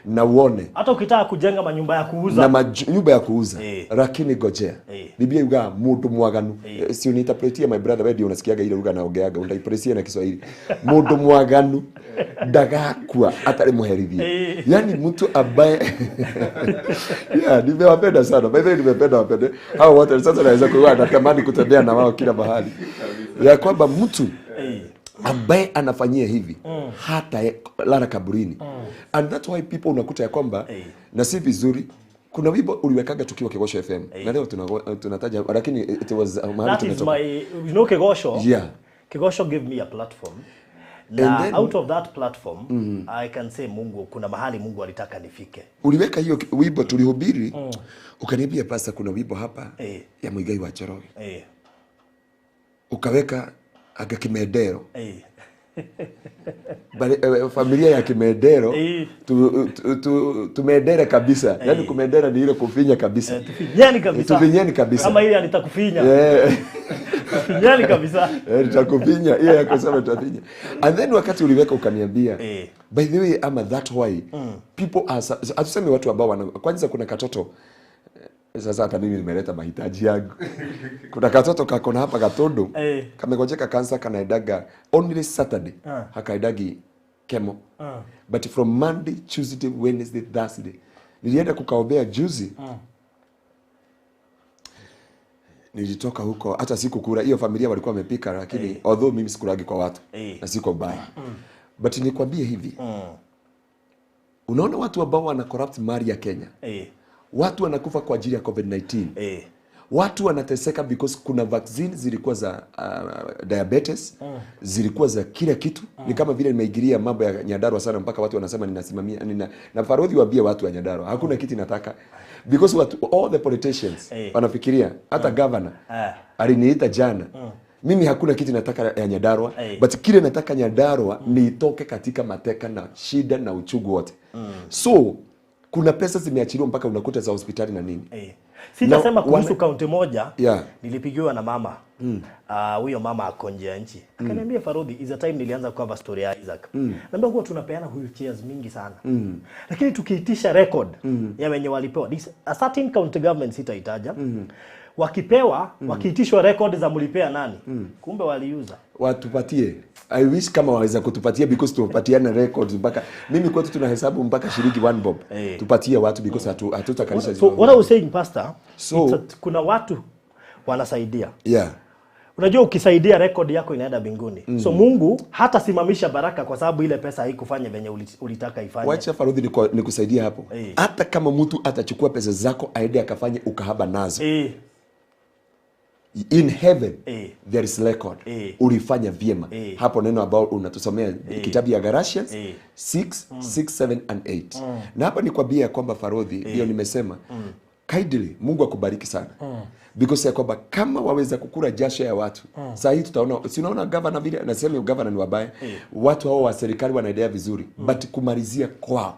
na uone. Hata ukitaka kujenga manyumba ya kuuza. Na nyumba ya kuuza. Lakini gojea. Biblia yuga mundu mwaganu. Si uniinterpretia my brother, wewe ndio unasikiaga ile lugha naongeaga, unaipresia na Kiswahili. Mundu mwaganu ndagakua atari muherithia. Yaani mtu ambaye nimewapenda sana. By the way nimependa wapende. Hao wote sasa naweza kuwa natamani kutembea na wao kila mahali. Ya kwamba mtu ambaye anafanyia hivi hata lara kaburini. And that's why people unakuta ya kwamba na si vizuri. Kuna wimbo uliwekaga tukiwa Kigosho FM. Na leo tunataja lakini it was mahali tumetoka. That is my, you know, Kigosho. Kigosho gave me a platform. Na then, out of that platform I can say Mungu, kuna mahali Mungu alitaka nifike. Uliweka hiyo wimbo tulihubiri. Ukaniambia pasta kuna wimbo hapa ya Muigai wa Choroge. Ukaweka aga Kimedero. Familia ya Kimedero tumedera kabisa. Yaani kumedera ni ile kufinya kabisa. Tufinyani kabisa. Kama ile anitakufinya. Tufinyani kabisa. Nitakufinya. Hiyo ya kusema tutafinya. And then wakati uliweka ukaniambia by the way ama that why people are atuseme watu ambao kwanza kuna katoto. Sasa hata mimi nimeleta mahitaji yangu. Kuna katoto kako na hapa Gatondo. Kamegojeka kansa kanaidaga only Saturday. Hakaidagi chemo. But from Monday, Tuesday, Wednesday, Thursday. Nilienda kukaombea juzi. Nilitoka huko hata sikukula. Hiyo familia walikuwa wamepika lakini although mimi sikulagi kwa watu na siko baya. But nikwambie hivi. Unaona watu ambao wana corrupt mali ya Kenya. Watu wanakufa kwa ajili ya COVID-19. Watu wanateseka because kuna vaccine zilikuwa za diabetes, zilikuwa za kila kitu. Ni kama vile nimeigiria mambo ya Nyandarua sana mpaka watu wanasema ninasimamia na Faruthi waambie watu wa Nyandarua hakuna kitu nataka because all the politicians wanafikiria hata governor aliniita jana. Mimi hakuna kitu nataka ya Nyandarua, but kile nataka Nyandarua ni itoke katika mateka na shida na uchungu wote. So kuna pesa zimeachiliwa mpaka unakuta za hospitali na nini. Sitasema kuhusu kaunti moja. Nilipigiwa na mama. Huyo mama ako nje ya nchi. Akaniambia Faruthi, is a time nilianza cover story ya Isaac. Naambia huwa tunapeana wheelchairs mingi sana. Lakini tukiitisha record ya wenye walipewa. A certain county government sitaitaja. Wakipewa, wakiitishwa record za mlipea nani? Kumbe waliuza. Watupatie. I wish kama waweza kutupatia because tupatiana records mpaka mimi kwetu tunahesabu mpaka shilingi 1 bob. Tupatie watu because hatutakanisha. So what I was saying pastor, kuna watu wanasaidia. Unajua ukisaidia record yako inaenda mbinguni. So Mungu hata simamisha baraka kwa sababu ile pesa haikufanya venye ulitaka ifanye. Wacha Faruthi nikusaidia hapo. Hata kama mtu atachukua pesa zako aende akafanye ukahaba nazo. In heaven there is record. Ulifanya vyema. Hapo neno ambao unatusomea kitabu ya Galatians 6, 6, 7 and 8. Na hapa nikwambia kwamba Faruthi ndio nimesema kindly Mungu akubariki sana. Because ya kwamba kama waweza kukula jasho ya watu. Sasa hii tutaona, si unaona governor vile anasema governor ni wabaya. Watu hao wa serikali wanaendelea vizuri, but kumalizia kwao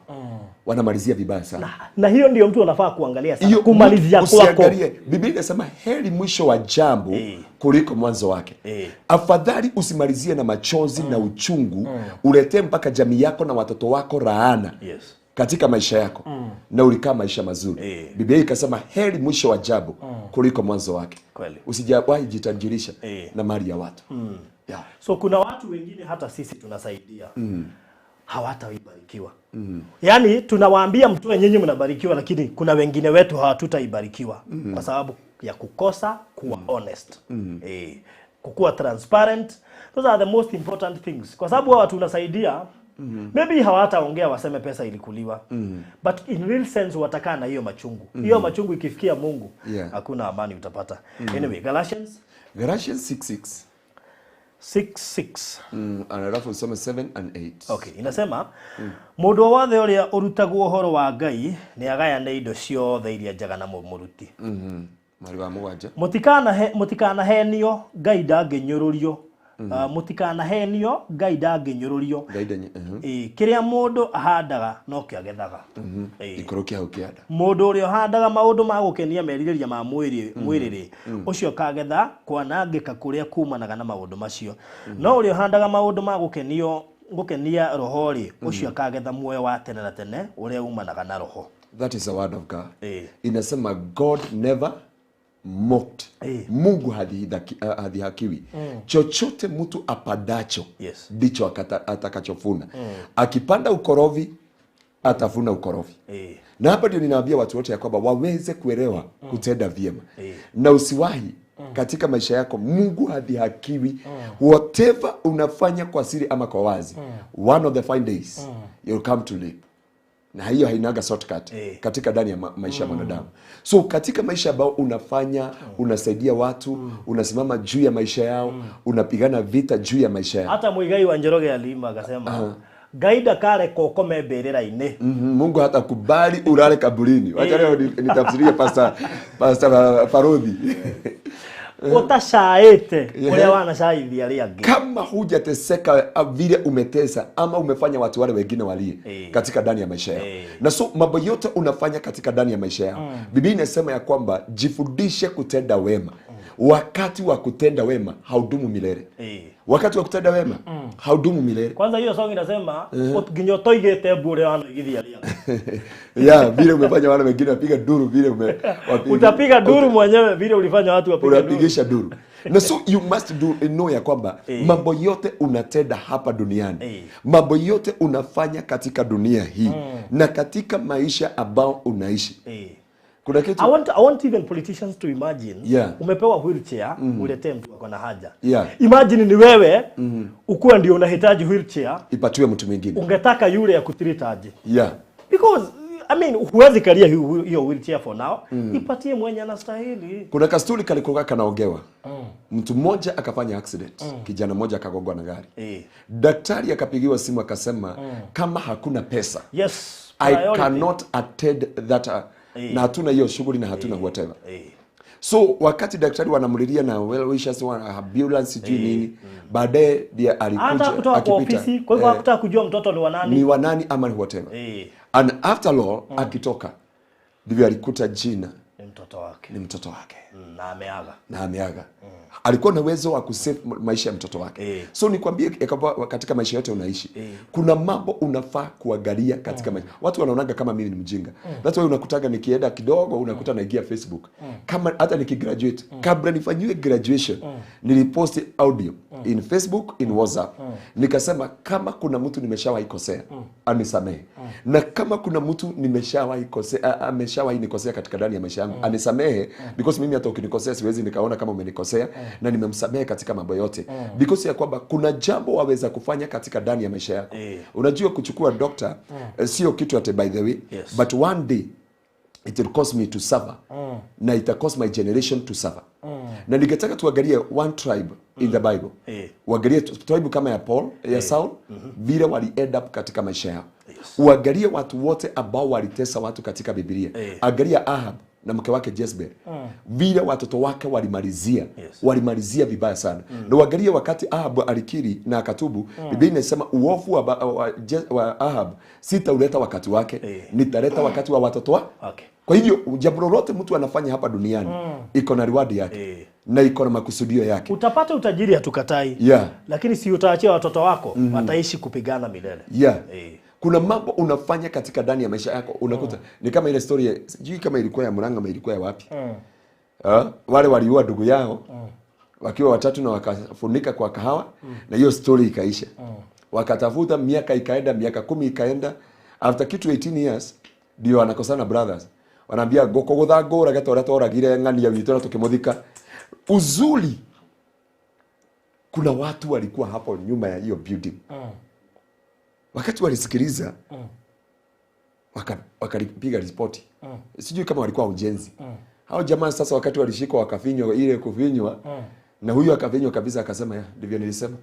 wanamalizia vibaya sana. Na hiyo ndio mtu anafaa kuangalia sana. Kumalizia kwako. Biblia inasema heri mwisho wa jambo kuliko mwanzo wake. Afadhali usimalizie na machozi na uchungu, uletee mpaka jamii yako na watoto wako laana. Katika maisha yako na ulikaa maisha mazuri. Biblia ikasema heri mwisho wa jambo kuliko mwanzo wake. Usijawahi jitajirisha na mali ya watu. Yeah. So kuna watu wengine hata sisi tunasaidia hawataibarikiwa. Yaani tunawaambia mtu nyinyi mnabarikiwa, lakini kuna wengine wetu hawatutaibarikiwa kwa sababu ya kukosa kuwa honest. Kukuwa transparent. Those are the most important things. Kwa sababu watu tunasaidia maybe hawataongea waseme pesa ilikuliwa. But in real sense watakaa na hiyo machungu. Hiyo machungu ikifikia Mungu, hakuna amani utapata. Anyway, Galatians 6:6. 6:6. Alafu usome 7 and 8. Okay, inasema mundu wothe uria urutagwo uhoro wa Ngai ni agayane indo ciothe iria njega na muruti. Mari wa mugwanja. Mutikana henio Ngai ndangenyururio. Mutikana henio Ngai ndangenyururio. Kiria mundu ahandaga no kiagethaga. Ikorokia hukiada. Mundu uria ahandaga maundu ma gukenia merirĩria ma mwiriri ucio kagetha kwanangika kuria kumanaga na maundu macio. No uria ahandaga maundu ma gukenia roho ri ucio kagetha muoyo wa tene na tene uria umanaga na roho. That is the word of God. Inasema God never mocked. Mungu hadhihakiwi. Chochote mtu apadacho ndicho atakachofuna. Akipanda ukorovi atafuna ukorovi. Na hapa ndio ninawaambia watu wote ya kwamba waweze kuelewa kutenda vyema. Na usiwahi katika maisha yako, Mungu hadhihakiwi. Whatever unafanya kwa siri ama kwa wazi, one of the fine days you'll come to live. Na hiyo hainaga shortcut katika ndani ya maisha ya mwanadamu. So katika maisha ambao unafanya, unasaidia watu, unasimama juu ya maisha yao, unapigana vita juu ya maisha yao. Hata Muigai wa Njoroge alima akasema Gaida kare kokome berera-ine. Mungu hata kubali ulale kaburini. Wacha leo nitafsirie Pastor Baruthi. Utashaete ule wanashaithia riangi. Kama hujateseka vile umetesa ama umefanya watu wale wengine walie katika ndani ya maisha yao. Na so mambo yote unafanya katika ndani ya maisha yao. Biblia inasema ya kwamba jifundishe kutenda wema. Wakati wa kutenda wema haudumu milele. Wakati wa kutenda wema haudumu milele. Kwanza hiyo song inasema ginyoto igete bure wanagithia riangi. Yeah, vile umefanya wale wengine wapiga duru vile utapiga duru mwenyewe vile ulifanya watu wapiga duru. Unapigisha duru. Na so you must know ya kwamba mambo yote unatenda hapa duniani. Mambo yote unafanya katika dunia hii na katika maisha ambao unaishi. Kuna kitu I want even politicians to imagine umepewa wheelchair uletee mtu ako na haja. Imagine ni wewe ukuwa ndio unahitaji wheelchair ipatiwe mtu mwingine. Ungetaka yule ya kutritaje? Because I mean huwezi kalia hiyo wheelchair for now. Ipatie mwenye anastahili. Kuna kastuli kalikoga kanaogewa. Mtu mmoja akafanya accident. Kijana mmoja akagongwa na gari. Daktari akapigiwa simu akasema kama hakuna pesa. I cannot attend that na hatuna hiyo shughuli na hatuna whatever. So wakati daktari wanamlilia na well wishes wa ambulance juu nini, baadaye dia alikuja akipita kwa hivyo hakutaka kujua mtoto ni wa nani ama ni whatever. And after all akitoka ndivyo alikuta jina ni mtoto wake. Na ameaga. Alikuwa na uwezo wa kusave maisha ya mtoto wake. So nikwambie katika maisha yote unaishi, kuna mambo unafaa kuangalia katika maisha. Watu wanaonaga kama mimi ni mjinga. That's why unakutaga nikienda kidogo unakuta naingia Facebook. Kama hata nikigraduate, kabla nifanyiwe graduation, nilipost audio in Facebook, in WhatsApp. Nikasema kama kuna mtu nimeshawahi kosea, anisamehe. Na kama kuna mtu nimeshawahi kosea, ameshawahi nikosea katika ndani ya maisha yangu, anisamehe, because mimi hata ukinikosea siwezi nikaona kama umenikosea, na nimemsamehe katika mambo yote. Because ya kwamba kuna jambo waweza kufanya katika ndani ya maisha yako. Unajua kuchukua doctor sio kitu ate by the way, but one day it will cause me to suffer. Na it will cause my generation to suffer. Na ningetaka tuangalie one tribe in the Bible. Uangalie tribe kama ya Paul, ya Saul, vile wali end up katika maisha yao. Uangalie watu wote ambao walitesa watu katika Biblia. Angalia Ahab na mke wake Jezebel. Vile watoto wake walimalizia vibaya sana. Na uangalie wakati Ahab alikiri na akatubu, Biblia inasema uovu wa Ahab sitauleta wakati wake, nitaleta wakati wa watoto wake. Kwa hivyo jambo lolote mtu anafanya hapa duniani iko na reward yake na iko na makusudio yake. Utapata utajiri, hatukatai. Lakini si utaachia watoto wako wataishi kupigana milele. Kuna mambo unafanya katika ndani ya maisha yako unakuta ni kama ile story, sijui kama ilikuwa ya Murang'a ama ilikuwa ya wapi. Wale waliua ndugu yao wakiwa watatu na wakafunika kwa kahawa na hiyo story ikaisha. Wakatafuta, miaka ikaenda, miaka 10 ikaenda, after kitu 18 years ndio wanakosana brothers. Wanaambia goko guthango gatora toragire ng'ani ya witona tukimuthika. Uzuri kuna watu walikuwa hapo nyuma ya hiyo building. Wakati walisikiliza wakalipiga ripoti. Sijui kama walikuwa ujenzi. Hao jamaa sasa wakati walishikwa wakafinywa ile kufinywa na huyu akafinywa kabisa akasema ndivyo nilisema.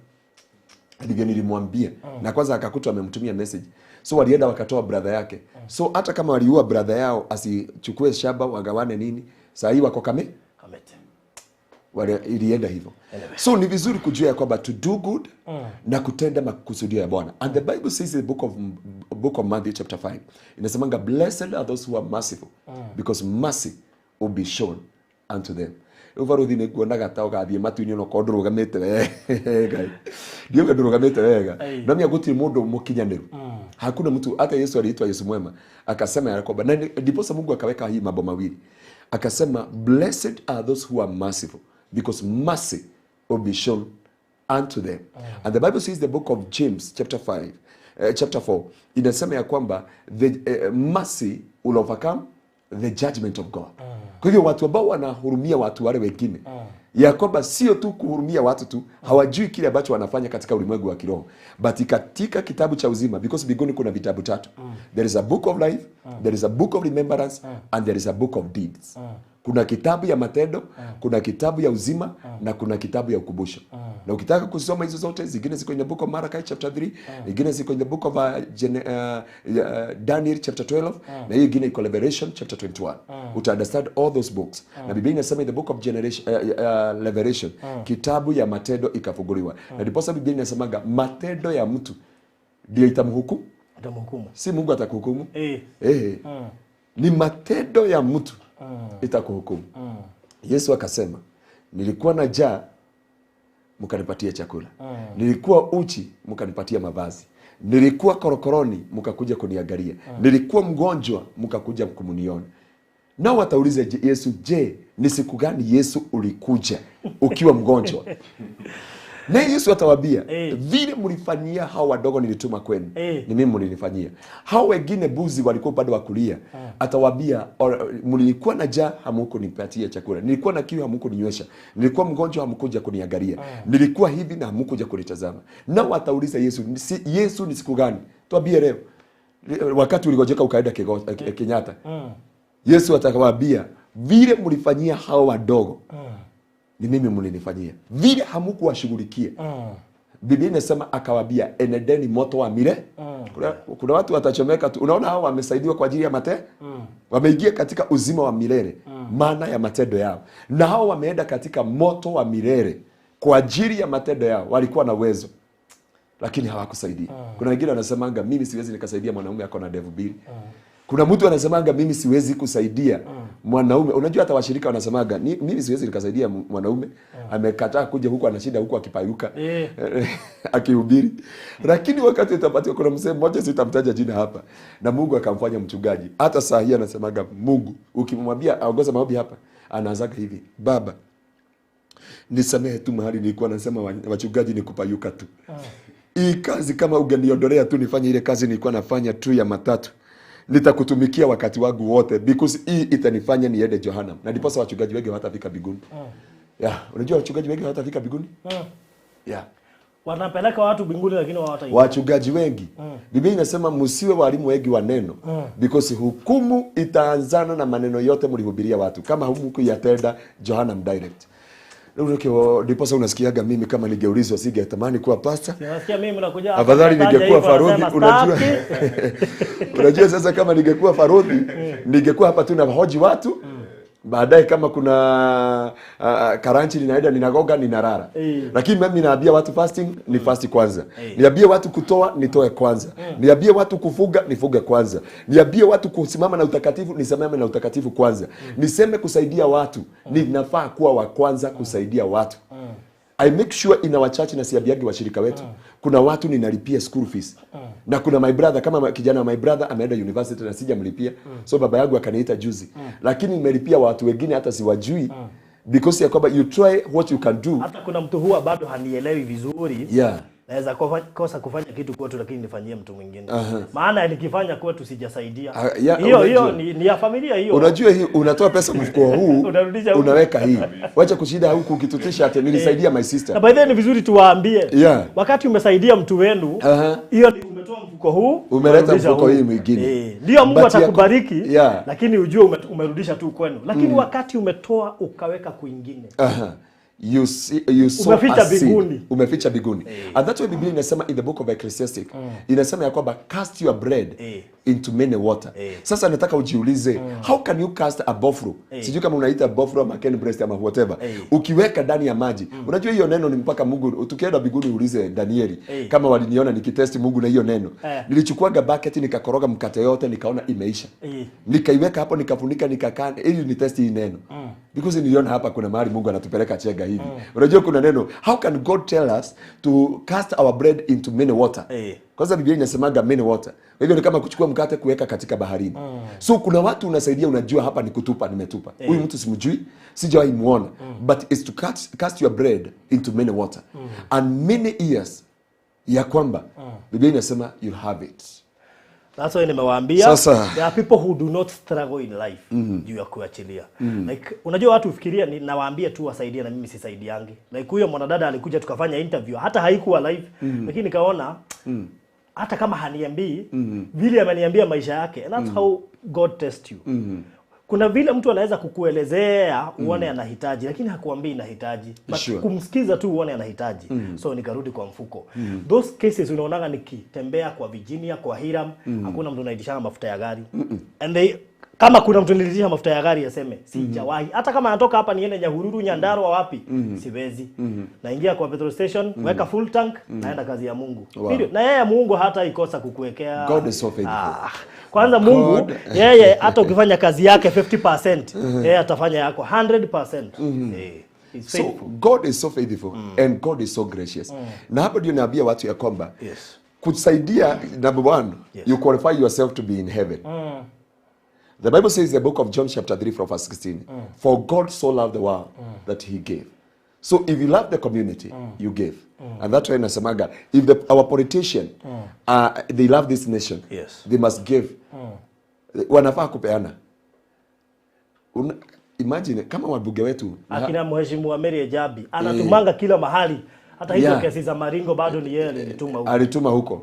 Ndivyo nilimwambia. Na kwanza akakutwa amemtumia message. So walienda wakatoa brother yake. So hata kama waliua brother yao asichukue shamba wagawane nini, saa hii wako kamete. Ilienda hivyo. So ni vizuri kujua kwamba to do good na kutenda makusudio ya Bwana. And the Bible says in the book of Matthew chapter 5, inasemanga blessed are those who are merciful because mercy will be shown unto them. Baruthi ni kuonaga tao gathie matu-ini no ko ndurugamite wega. Ndio ndurugamite wega. Na mimi gutiri mundu mukinyaniru. Hakuna mtu, hata Yesu aliitwa Yesu mwema, akasema ya kwamba, na ndipo Mungu akaweka hii mambo mawili. Akasema blessed are those who are merciful because mercy will be shown unto them. And the Bible says the book of James chapter 4 inasema ya kwamba the mercy will overcome the judgment of God. Kwa hivyo watu ambao wanahurumia watu wale wengine, ya kwamba sio tu kuhurumia watu tu, hawajui kile ambacho wanafanya katika ulimwengu wa kiroho, but katika kitabu cha uzima, because mbinguni kuna vitabu 3. There is a book of life, there is a book of remembrance, and there is a book of deeds. Kuna kitabu ya matendo, kuna kitabu ya uzima, na kuna kitabu ya ukumbusho. Na ukitaka kusoma hizo zote, zingine ziko in the book of Malachi chapter 3, zingine ziko in the book of Daniel chapter 12, na hiyo ingine iko Revelation chapter 21. Uta understand all those books. Na Biblia inasema in the book of Revelation, kitabu ya matendo ikafunguliwa. Na ndipo sababu Biblia inasemaga matendo ya mtu ndio itamhukumu. Si Mungu atakuhukumu. Ni matendo ya mtu itakuhukumu. Yesu akasema, nilikuwa na njaa mkanipatia chakula. Nilikuwa uchi mkanipatia mavazi. Nilikuwa korokoroni mkakuja kuniangalia. Nilikuwa mgonjwa mkakuja kuniona. Na watauliza Yesu, je, ni siku gani Yesu ulikuja ukiwa mgonjwa? Na Yesu atawaambia, vile mlifanyia hao wadogo nilituma kwenu, ni mimi mlinifanyia. Hao wengine buzi walikuwa bado wakulia. Atawaambia, mlikuwa na njaa hamkunipatia chakula. Nilikuwa na kiu hamkuninywesha. Nilikuwa mgonjwa hamkuja kuniangalia. Nilikuwa hivi na hamkuja kunitazama. Na watauliza Yesu, Yesu ni siku gani? Tuambie leo. Wakati uligojeka ukaenda Kenyatta. Yesu atawaambia, vile mlifanyia hao wadogo, ni mimi mlinifanyia. Vile hamkuwashughulikia. Biblia inasema akawaambia, enendeni moto wa milele. Kuna watu watachomeka tu. Unaona hao wamesaidiwa kwa ajili ya matendo. Wameingia katika uzima wa milele, maana ya matendo yao. Na hao wameenda katika moto wa milele kwa ajili ya matendo yao. Walikuwa na uwezo, lakini hawakusaidia. Kuna wengine wanasemanga, mimi siwezi nikasaidia mwanaume ako na ndevu mbili. Kuna mtu anasemanga, mimi siwezi kusaidia mwanaume. Unajua hata washirika wanasemanga, mimi siwezi nikasaidia mwanaume amekataa kuja huku, ana shida huku akipayuka akihubiri. Lakini wakati utapatiwa, kuna mzee mmoja sitamtaja jina hapa, na Mungu akamfanya mchungaji. Hata saa hii anasemanga, Mungu ukimwambia aongoza maombi hapa, anaanzaga hivi, Baba nisamehe tu mahali nilikuwa nasema wachungaji ni kupayuka tu. Hii kazi kama ungeniondolea tu nifanye ile kazi nilikuwa nafanya tu ya matatu, nitakutumikia wakati wangu wote, because hii itanifanya niende Jehanamu. Na ndipo wachungaji wengi hawatafika mbinguni. Unajua wachungaji wengi hawatafika mbinguni? Wanapeleka watu mbinguni lakini hawataingia. Wachungaji wengi. Biblia inasema msiwe walimu wengi wa neno, because hukumu itaanzana na maneno yote mlihubiria watu. Kama hamkuyatenda, Jehanamu direct. Ndipo sasa unasikiaga mimi kama ningeulizwa singetamani kuwa pastor. Unasikia mimi nakuja. Afadhali ningekuwa Baruthi, unajua. Unajua sasa kama ningekuwa Baruthi, ningekuwa hapa tu na hoji watu Baadaye kama kuna karanchi ninaenda ninagoga ninarara. Lakini mimi naambia watu fasting ni fast kwanza. Niambie watu kutoa nitoe kwanza. Niambie watu kufuga nifuge kwanza. Niambie watu kusimama na utakatifu nisimame na utakatifu kwanza. Niseme kusaidia watu ninafaa kuwa wa kwanza kusaidia watu. I make sure in our church na siabiagi washirika wetu kuna watu ninalipia school fees. Na kuna my brother kama kijana my brother ameenda university na sijamlipia. So baba yangu akaniita juzi. Lakini nimelipia watu wengine hata siwajui. Because ya kwamba you try what you can do. Hata kuna mtu huwa bado hanielewi vizuri. Yeah. Naweza kosa kufanya kitu kwetu lakini nifanyie mtu mwingine. Maana nikifanya kwetu sijasaidia. Hiyo ni ya familia hiyo. Unajua hii unatoa pesa mfuko huu unaweka hii. Wacha kushida huku ukitutisha ati nilisaidia my sister. Na by the way ni vizuri tuwaambie. Wakati umesaidia mtu wenu, hiyo umetoa mfuko huu, umeleta mfuko hii mwingine. Ndio Mungu atakubariki, lakini ujue umerudisha tu kwenu. Lakini wakati umetoa ukaweka kwingine. You saw umeficha biguni. And that's why Biblia inasema in the book of Ecclesiastes inasema ya kwamba cast your bread into many water. Sasa nataka ujiulize how can you cast a bofro? Sijui kama unaita bofro ama can breast ama whatever. Ukiweka ndani ya maji. Unajua hiyo neno ni mpaka Mungu. Tukienda biguni uulize Danieli kama waliniona nikitesti Mungu na hiyo neno. Nilichukua bucket nikakoroga mkate yote nikaona imeisha. Nikaiweka hapo nikafunika nikakaa ili ni test hii neno. Because niliona hapa kuna mahali Mungu anatupeleka chega hivi. Unajua kuna neno how can God tell us to cast our bread into many water? Kwanza Biblia inasemaga many water. Hivyo ni kama kuchukua mkate kuweka katika baharini. So kuna watu unasaidia unajua hapa ni kutupa nimetupa. Huyu mtu simjui, sijawahi muona. But it's to cast your bread into many water. And many years ya kwamba Biblia inasema you'll have it. That's why nimewaambia there are people who do not struggle in life juu ya kuachilia. Like unajua watu ufikiria nawaambia tu wasaidie na mimi sisaidiangi. Like huyo mwanadada alikuja tukafanya interview hata haikuwa live lakini nikaona hata kama haniambii vile ameniambia maisha yake and that's how God tests you. Kuna vile mtu anaweza kukuelezea uone anahitaji lakini hakuambii anahitaji. But kumsikiza tu uone anahitaji. So nikarudi kwa mfuko. Those cases unaonaga nikitembea kwa Virginia, kwa Hiram, hakuna mtu anaidisha mafuta ya gari. And kama kuna mtu anidisha mafuta ya gari aseme sijawahi. Hata kama anatoka hapa niende Nyahururu, Nyandarua wapi? Siwezi. Naingia kwa petrol station, weka full tank, naenda kazi ya Mungu. Na yeye Mungu hata ikosa kukuwekea. God is so faithful. Kwanza Mungu yeye hata ukifanya kazi yake 50%, yeye atafanya yako 100%. So God is so faithful and God is so gracious. Na hapo ndio naambia watu ya kwamba kusaidia number one, you qualify yourself to be in heaven. The Bible says in the book of John chapter 3 from verse 16, for God so loved the world that he gave. So if you love the community, you give. And that's why nasemaga, if our politician, they love this nation, they must give. Wanafaa kupeana. Imagine, kama wabunge wetu. Akina mheshimiwa Mary Ejabi, anatumanga kila mahali. Hata hizo kesi za Maringo bado ni yeye alituma huko. Alituma huko.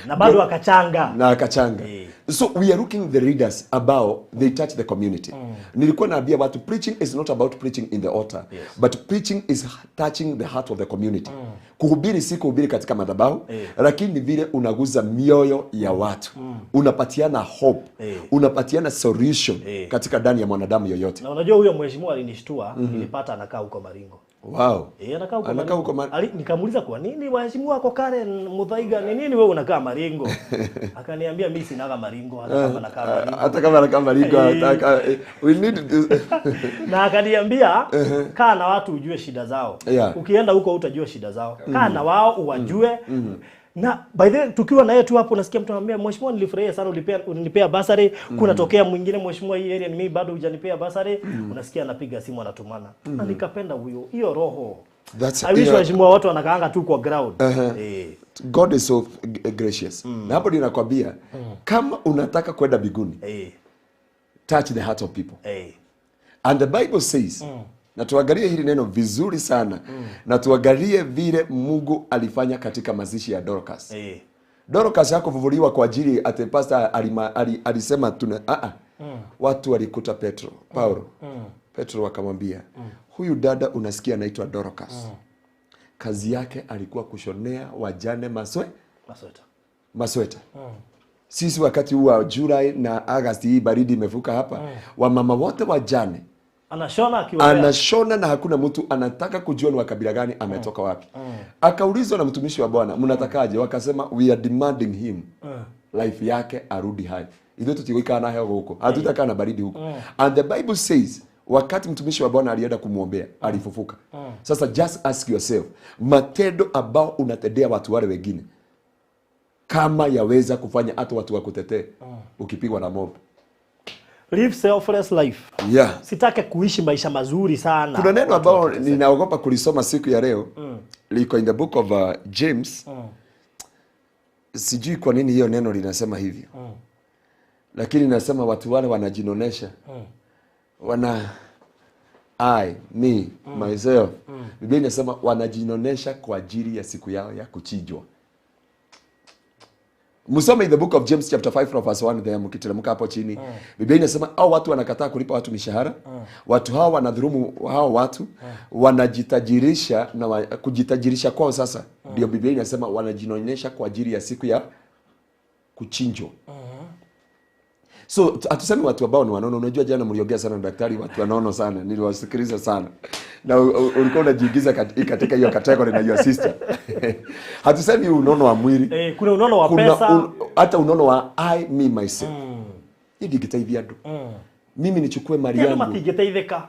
Na bado akachanga. Na akachanga. So we are looking the readers about they touch the community. Nilikuwa naambia watu preaching is not about preaching in the altar, but preaching is touching the heart of the community. Kuhubiri si kuhubiri katika madhabahu, lakini vile unaguza mioyo ya watu. Unapatiana hope, unapatiana solution katika ndani ya mwanadamu yoyote. Na unajua huyo mheshimiwa alinishtua, nilipata anakaa huko Maringo. Wow. Anakaa huko. Nikamuuliza kwa nini mheshimiwa kwa Karen Muthaiga ni nini wewe unakaa Maringo? Akaniambia mimi sinaga Maringo hata kama nakaa Maringo. Hata kama nakaa Maringo we need to na akaniambia kaa na watu ujue shida zao. Ukienda huko utajua shida zao. Kaa na wao uwajue. Na by the way tukiwa na yeye tu hapo nasikia mtu anambia mheshimiwa nilifurahia sana unanipea basari, kuna tokea mwingine mheshimiwa hii area ni mimi bado hujanipea basari, unasikia anapiga simu anatumana. Na nikapenda hiyo roho. I wish mheshimiwa watu wanakaanga tu kwa ground. God is so gracious. Na hapo ninakwambia kama unataka kwenda mbinguni, touch the heart of people. And the Bible says na tuangalie hili neno vizuri sana. Na tuangalie vile Mungu alifanya katika mazishi ya Dorcas. Dorcas hakuvuvuliwa kwa ajili ati pastor alisema watu walikuta Paulo. Petro wakamwambia, huyu dada unasikia anaitwa Dorcas. Kazi yake alikuwa kushonea wajane masweta. Sisi wakati huu wa Julai na August hii baridi imevuka hapa, wamama wote wajane anashona na hakuna mtu anataka kujua ni wakabila gani ametoka wapi. Akaulizwa na mtumishi wa Bwana, mnatakaje? Wakasema we are demanding him life yake arudi hai. Ndio tutikoika na hewa huko, hatutakaa na baridi huko. And the Bible says wakati mtumishi wa Bwana alienda kumuombea alifufuka. Sasa just ask yourself, matendo ambao unatendea watu wale wengine kama yaweza kufanya hata watu wakutetee ukipigwa na mob. Live selfless life. Yeah. Sitake kuishi maisha mazuri sana. Kuna neno ambao ninaogopa kulisoma siku ya leo. Liko in the book of James. Sijui kwa nini hiyo neno linasema hivyo. Lakini linasema watu wale wanajinonesha. I, me, myself. Biblia inasema wanajinonesha kwa ajili ya siku yao ya kuchinjwa. Musome in the book of James chapter 5 from verse 1 there mkiteremka hapo chini. Biblia inasema hao watu wanakataa kulipa watu mishahara. Watu hao wanadhulumu hao watu, wanajitajirisha na kujitajirisha kwao sasa. Ndio Biblia inasema wanajinonesha kwa ajili ya siku ya kuchinjwa. So atusemi watu ambao ni wanono. Unajua jana mliongea sana na daktari, watu wanono sana, niliwasikiliza sana. Na ulikuwa unajiingiza katika hiyo category na your sister. Hatusemi unono wa mwili. Kuna unono wa pesa. Hata unono wa I, me, myself. Hidi gitaithia ndo. Mimi nichukue mali yangu.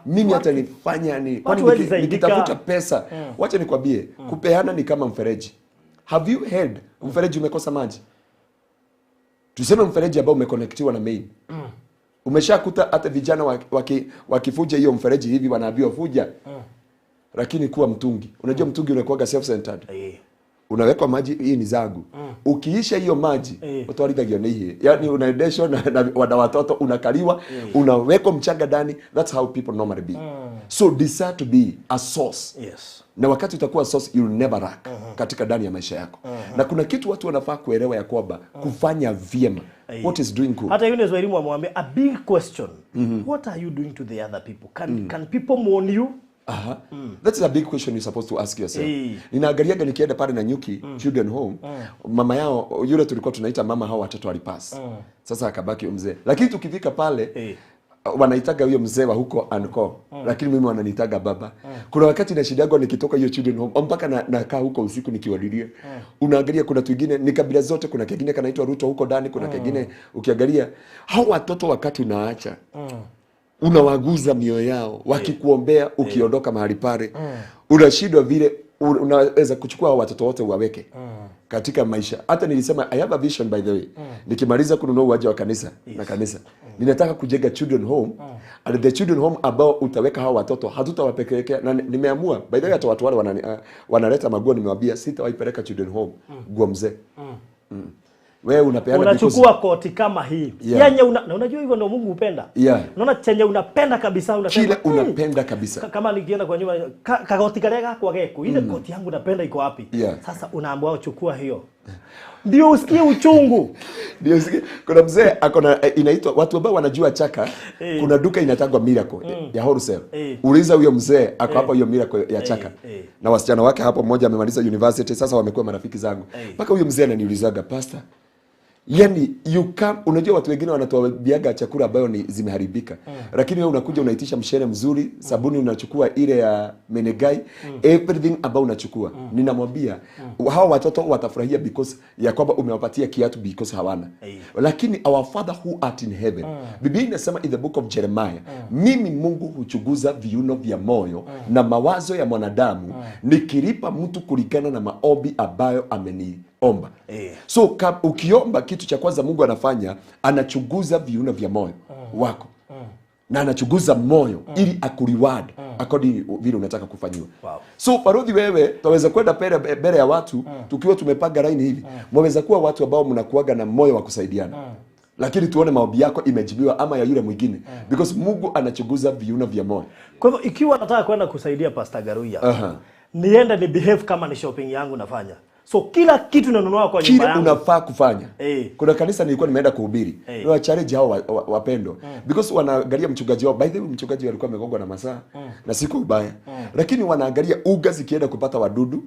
Mimi hata nifanya ni kwani nikitafuta pesa. Wacha nikwambie, kupeana ni kama mfereji. Have you heard mfereji umekosa maji? Tuseme mfereji ambao umeconnectiwa na main. Umeshakuta hata vijana wakifuja hiyo mfereji hivi wanaambiwa fuja. Lakini kuwa mtungi. Unajua mtungi unakuwa self-centered. Unawekwa maji, hii ni zangu. Ukiisha hiyo maji, utawalidhagio ni hii. Yaani unaendeshwa na watoto, unakaliwa, unawekwa mchanga ndani. That's how people normally be. So desire to be a source. Yes. Na wakati utakuwa source, you'll never lack katika ndani ya maisha yako. Na kuna kitu watu wanafaa kuelewa ya kwamba kufanya vyema. What is doing good? Hata yule Zwahili mwamwambia a big question. What are you doing to the other people? Can people mourn you? That's a big question you're supposed to ask yourself. Ninaangaliaga nikienda pale na Nyuki children home, mama yao yule tulikuwa tunaita mama hao watoto walipass. Sasa akabaki mzee. Lakini tukifika pale wanaitaga huyo mzee wa huko anko, lakini mimi wananitaga baba. Kuna wakati na shida yangu nikitoka hiyo children home mpaka nakaa huko usiku nikiwalilia. Unaangalia kuna twingine ni kabila zote, kuna kingine kanaitwa Ruto huko ndani, kuna kingine ukiangalia hao watoto wakati unaacha unawaguza mioyo yao wakikuombea ukiondoka mahali pale. Unashindwa vile unaweza kuchukua watoto wote uwaweke katika maisha. Hata nilisema I have a vision by the way. Nikimaliza kununua uwanja wa kanisa na kanisa, ninataka kujenga children home. And the children home ambao utaweka hao watoto hatutawapelekea, na nimeamua by the way hata watu wale wanaleta maguo, nimewaambia sitawaipeleka children home guo mzee. Wewe unapeana unachukua koti kama hii. Yenye na unajua hivyo ndio Mungu hupenda. Unaona chenye unapenda kabisa, unasema kile unapenda kabisa. Kama nikienda kwa nyumba kagoti kale kwa geku, ile koti yangu napenda iko wapi? Sasa unaambiwa uchukua hiyo. Ndio usikie uchungu. Ndio usikie. Kuna mzee akona inaitwa watu ambao wanajua chaka. Kuna duka inatangwa Miracle ya wholesale. Uliza huyo mzee ako hapo hiyo Miracle ya chaka. Na wasichana wake hapo, mmoja amemaliza university, sasa wamekuwa marafiki zangu. Mpaka huyo mzee ananiulizaga, pastor, yani unajua watu wengine wanatuambiaga chakula ambayo ni zimeharibika. Lakini wewe unakuja unaitisha mshere mzuri, sabuni unachukua ile ya Menegai, everything ambao unachukua. Ninamwambia hao watoto watafurahia because ya kwamba umewapatia kiatu because hawana. Lakini our Father who art in heaven. Biblia inasema in the book of Jeremiah, mimi Mungu huchunguza viuno vya moyo na mawazo ya mwanadamu, nikilipa mtu kulingana na maombi ambayo ameniomba. So ukiomba kitu cha kwanza Mungu anafanya, anachunguza viuno vya moyo wako. Na anachunguza moyo ili akuriward according vile unataka kufanyiwa. So Baruthi, wewe taweza kwenda mbele ya watu tukiwa tumepanga line hivi. Mwaweza kuwa watu ambao mnakuaga na moyo wa kusaidiana. Lakini tuone maombi yako imejibiwa ama ya yule mwingine, because Mungu anachunguza viuno vya moyo. Kwa hivyo ikiwa nataka kwenda kusaidia Pastor Garuya, niende ni behave kama ni shopping yangu nafanya. So kila kitu nanunua kwa nyumba yangu. Kile unafaa kufanya. Kuna kanisa nilikuwa nimeenda kuhubiri. Wa challenge hao wapendo. Because wanaangalia mchungaji wao. By the way, mchungaji alikuwa amegongwa na masaa na siku ubaya. Lakini wanaangalia uga zikienda kupata wadudu.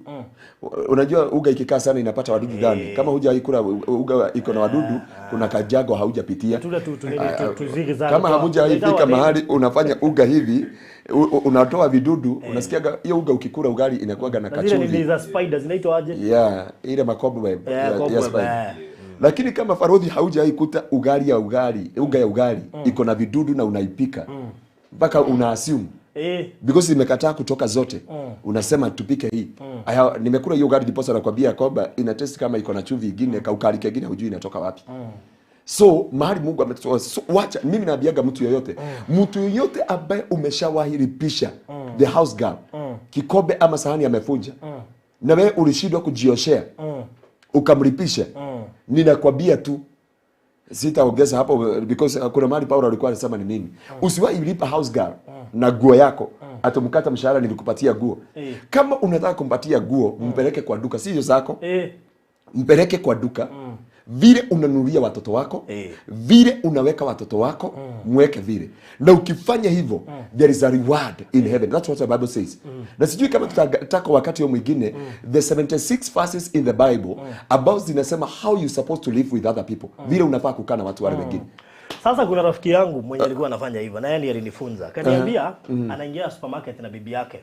Unajua uga ikikaa sana inapata wadudu ndani. Kama hujaikula uga iko na wadudu, kuna kajago haujapitia. Kama hamujaifika mahali unafanya uga hivi, unatoa vidudu, unasikia hiyo uga ukikula ugali inakuwa na kachuri. Zile ni za spiders zinaitwa aje? Ile makobo spider. Lakini kama Baruthi haujaikuta ugali ya ugali, uga ya ugali iko na vidudu na unaipika. Mpaka una assume because imekataa kutoka zote. Unasema tupike hii. Nimekula hiyo ugali diposa nakwambia kwamba ina taste kama iko na chumvi nyingine, kaukali kingine hujui inatoka wapi. So mahali Mungu ametoa, so, wacha mimi naambiaga mtu yoyote ambaye umeshawahi lipisha the house girl kikombe ama sahani amefunja na wewe ulishindwa kujioshea ukamlipisha, ninakwambia tu sitaongeza hapo because kuna mahali Paulo alikuwa anasema ni mimi. Usiwahi lipa house girl na guo yako atumkata mshahara nilikupatia guo. Kama unataka kumpatia guo mpeleke kwa duka, sio zako. Mpeleke kwa duka. Vile unanunulia watoto wako, vile unaweka watoto wako, mweke vile. Na ukifanya hivyo, there is a reward in heaven. That's what the Bible says. Na sijui kama tutataka wakati mwingine, the 76 verses in the Bible about zinasema how you supposed to live with other people. Vile unafaa kukaa na watu wale wengine. Sasa kuna rafiki yangu mwenye alikuwa anafanya hivyo na yeye ndiye alinifunza. Kaniambia anaingia supermarket na bibi yake.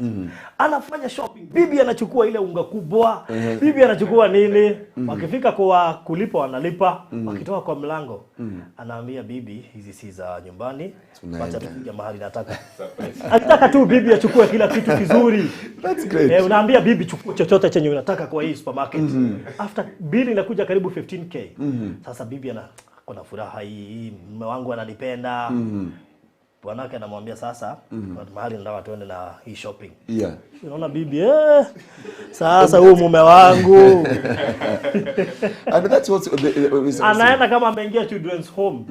Anafanya shopping. Bibi anachukua ile unga kubwa. Bibi anachukua nini? Wakifika kwa kulipa wanalipa. Wakitoka kwa mlango anaambia bibi hizi si za nyumbani. Acha tupige mahali nataka. Anataka tu bibi achukue kila kitu kizuri. That's great. Unaambia bibi chukua chochote chenye unataka kwa hii supermarket. After bill inakuja karibu 15k. Sasa bibi kuna furaha hii, mume wangu ananipenda. Bwanake anamwambia sasa mahali nataka tuende na hii shopping. Unaona bibi sasa huyu mume wangu. And that's what anaenda kama ameingia children's home.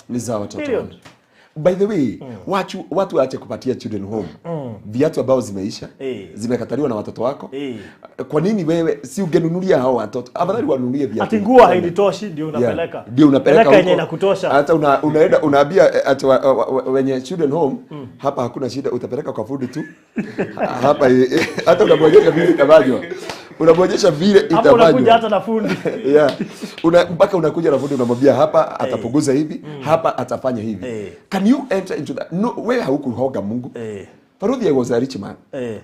Ni zao watoto. By the way, watu waache kupatia children home. Viatu ambao zimeisha, zimekataliwa na watoto wako. Kwa nini wewe si ungenunulia hao watoto? Afadhali wanunulie viatu. Ati nguo hainitoshi ndio unapeleka. Ndio unapeleka huko. Yenye inakutosha. Hata unaenda unaambia ati wenye children home, hapa hakuna shida, utapeleka kwa food tu. Hapa hata unabonyesha vile itabanywa. Unabonyesha vile itabanywa. Hapo unakuja hata na fundi. Mpaka unakuja na fundi unamwambia hapa atapunguza hivi, hapa atafanya hivi. Can you enter into that? No, wewe haukuhoga Mungu. Baruthi was a rich man.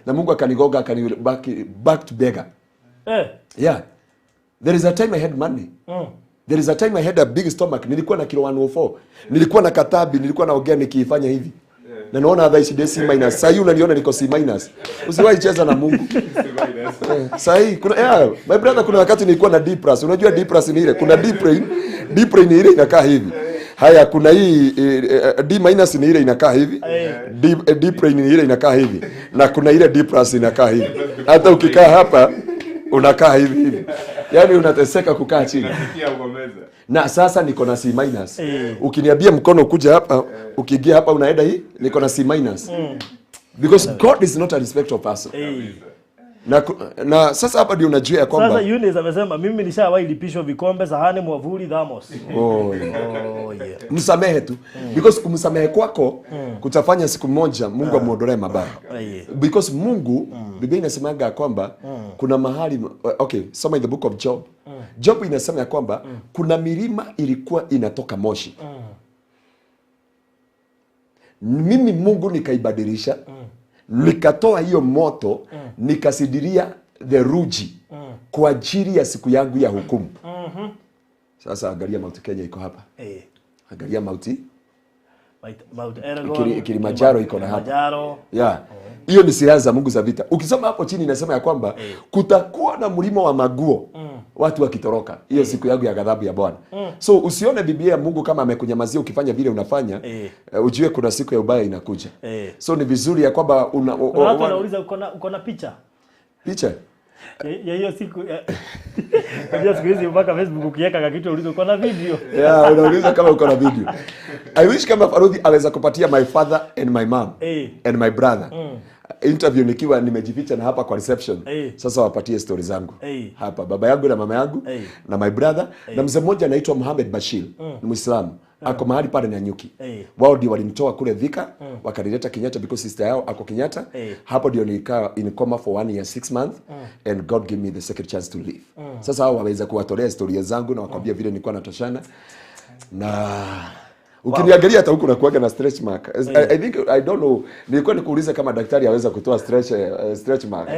Na Mungu akanigoga back to beggar. There is a time I had money. There is a time I had a big stomach. Nilikuwa na kilo 104. Nilikuwa na katabi, nilikuwa naongea nikiifanya hivi. Na naona other is C minus. Sasa hivi unaniona niko C minus. Usiwahi cheza na Mungu. Sasa hivi kuna my brother, kuna wakati nilikuwa na D plus. Unajua D plus ni ile. Kuna D brain ni ile inakaa hivi. Haya kuna hii D minus ni ile inakaa hivi. D brain ni ile inakaa hivi. Na kuna ile D plus inakaa hivi. Hata ukikaa hapa unakaa hivi. Yaani unateseka kukaa chini. Na sasa niko na C minus. Ukiniambia mkono kuja hapa, ukiingia hapa unaenda hii, niko na C minus. Because God is not a respecter of person. Na sasa hapa ndio unajua kwamba sasa Eunice amesema mimi nishawahi lipishwa vikombe, sahani, mwavuli, thamos. Msamehe tu. Because kumsamehe kwako kutafanya siku moja Mungu amuondolee mabaya. Because Mungu Biblia inasemaga kwamba kuna mahali soma in the book of Job. Job inasema ya kwamba kuna milima ilikuwa inatoka moshi. Mimi Mungu nikaibadilisha. Nikatoa hiyo moto, nikasidiria theluji kwa ajili ya siku yangu ya hukumu. Sasa angalia Mount Kenya iko hapa. Angalia Mount Kilimanjaro iko na hapa. Hiyo ni silaha za Mungu za vita. Ukisoma hapo chini inasema ya kwamba kutakuwa na mlima wa maguo watu wakitoroka. Hiyo siku yangu ya ghadhabu ya Bwana. So usione Biblia ya Mungu kama amekunyamazia ukifanya vile unafanya, ujue kuna siku ya ubaya inakuja. So ni vizuri ya kwamba watu wanauliza uko na picha? Picha? Ya hiyo siku unajua siku hizi mpaka Facebook ukiweka kitu ulizo uko na video. Unauliza kama uko na video. I wish kama Baruthi aweza kupatia my father and my mom and my brother interview nikiwa nimejificha na hapa kwa reception. Sasa wapatie stories zangu. Hapa baba yangu na mama yangu na my brother na mzee mmoja anaitwa Mohamed Bashir, ni Muislamu. Ako mahali pale na Nyuki. Wao ndio walinitoa kule Thika, wakanileta Kenyatta because sister yao ako Kenyatta. Hapo ndio nilikaa in coma for 1 year 6 months and God gave me the second chance to live. Sasa hao waweza kuwatolea historia zangu na wakwambia vile nilikuwa natoshana. Na ukiniangalia hata huku nakuaga na stretch mark. I think I don't know. Nilikuwa nikuuliza kama daktari aweza kutoa stretch mark.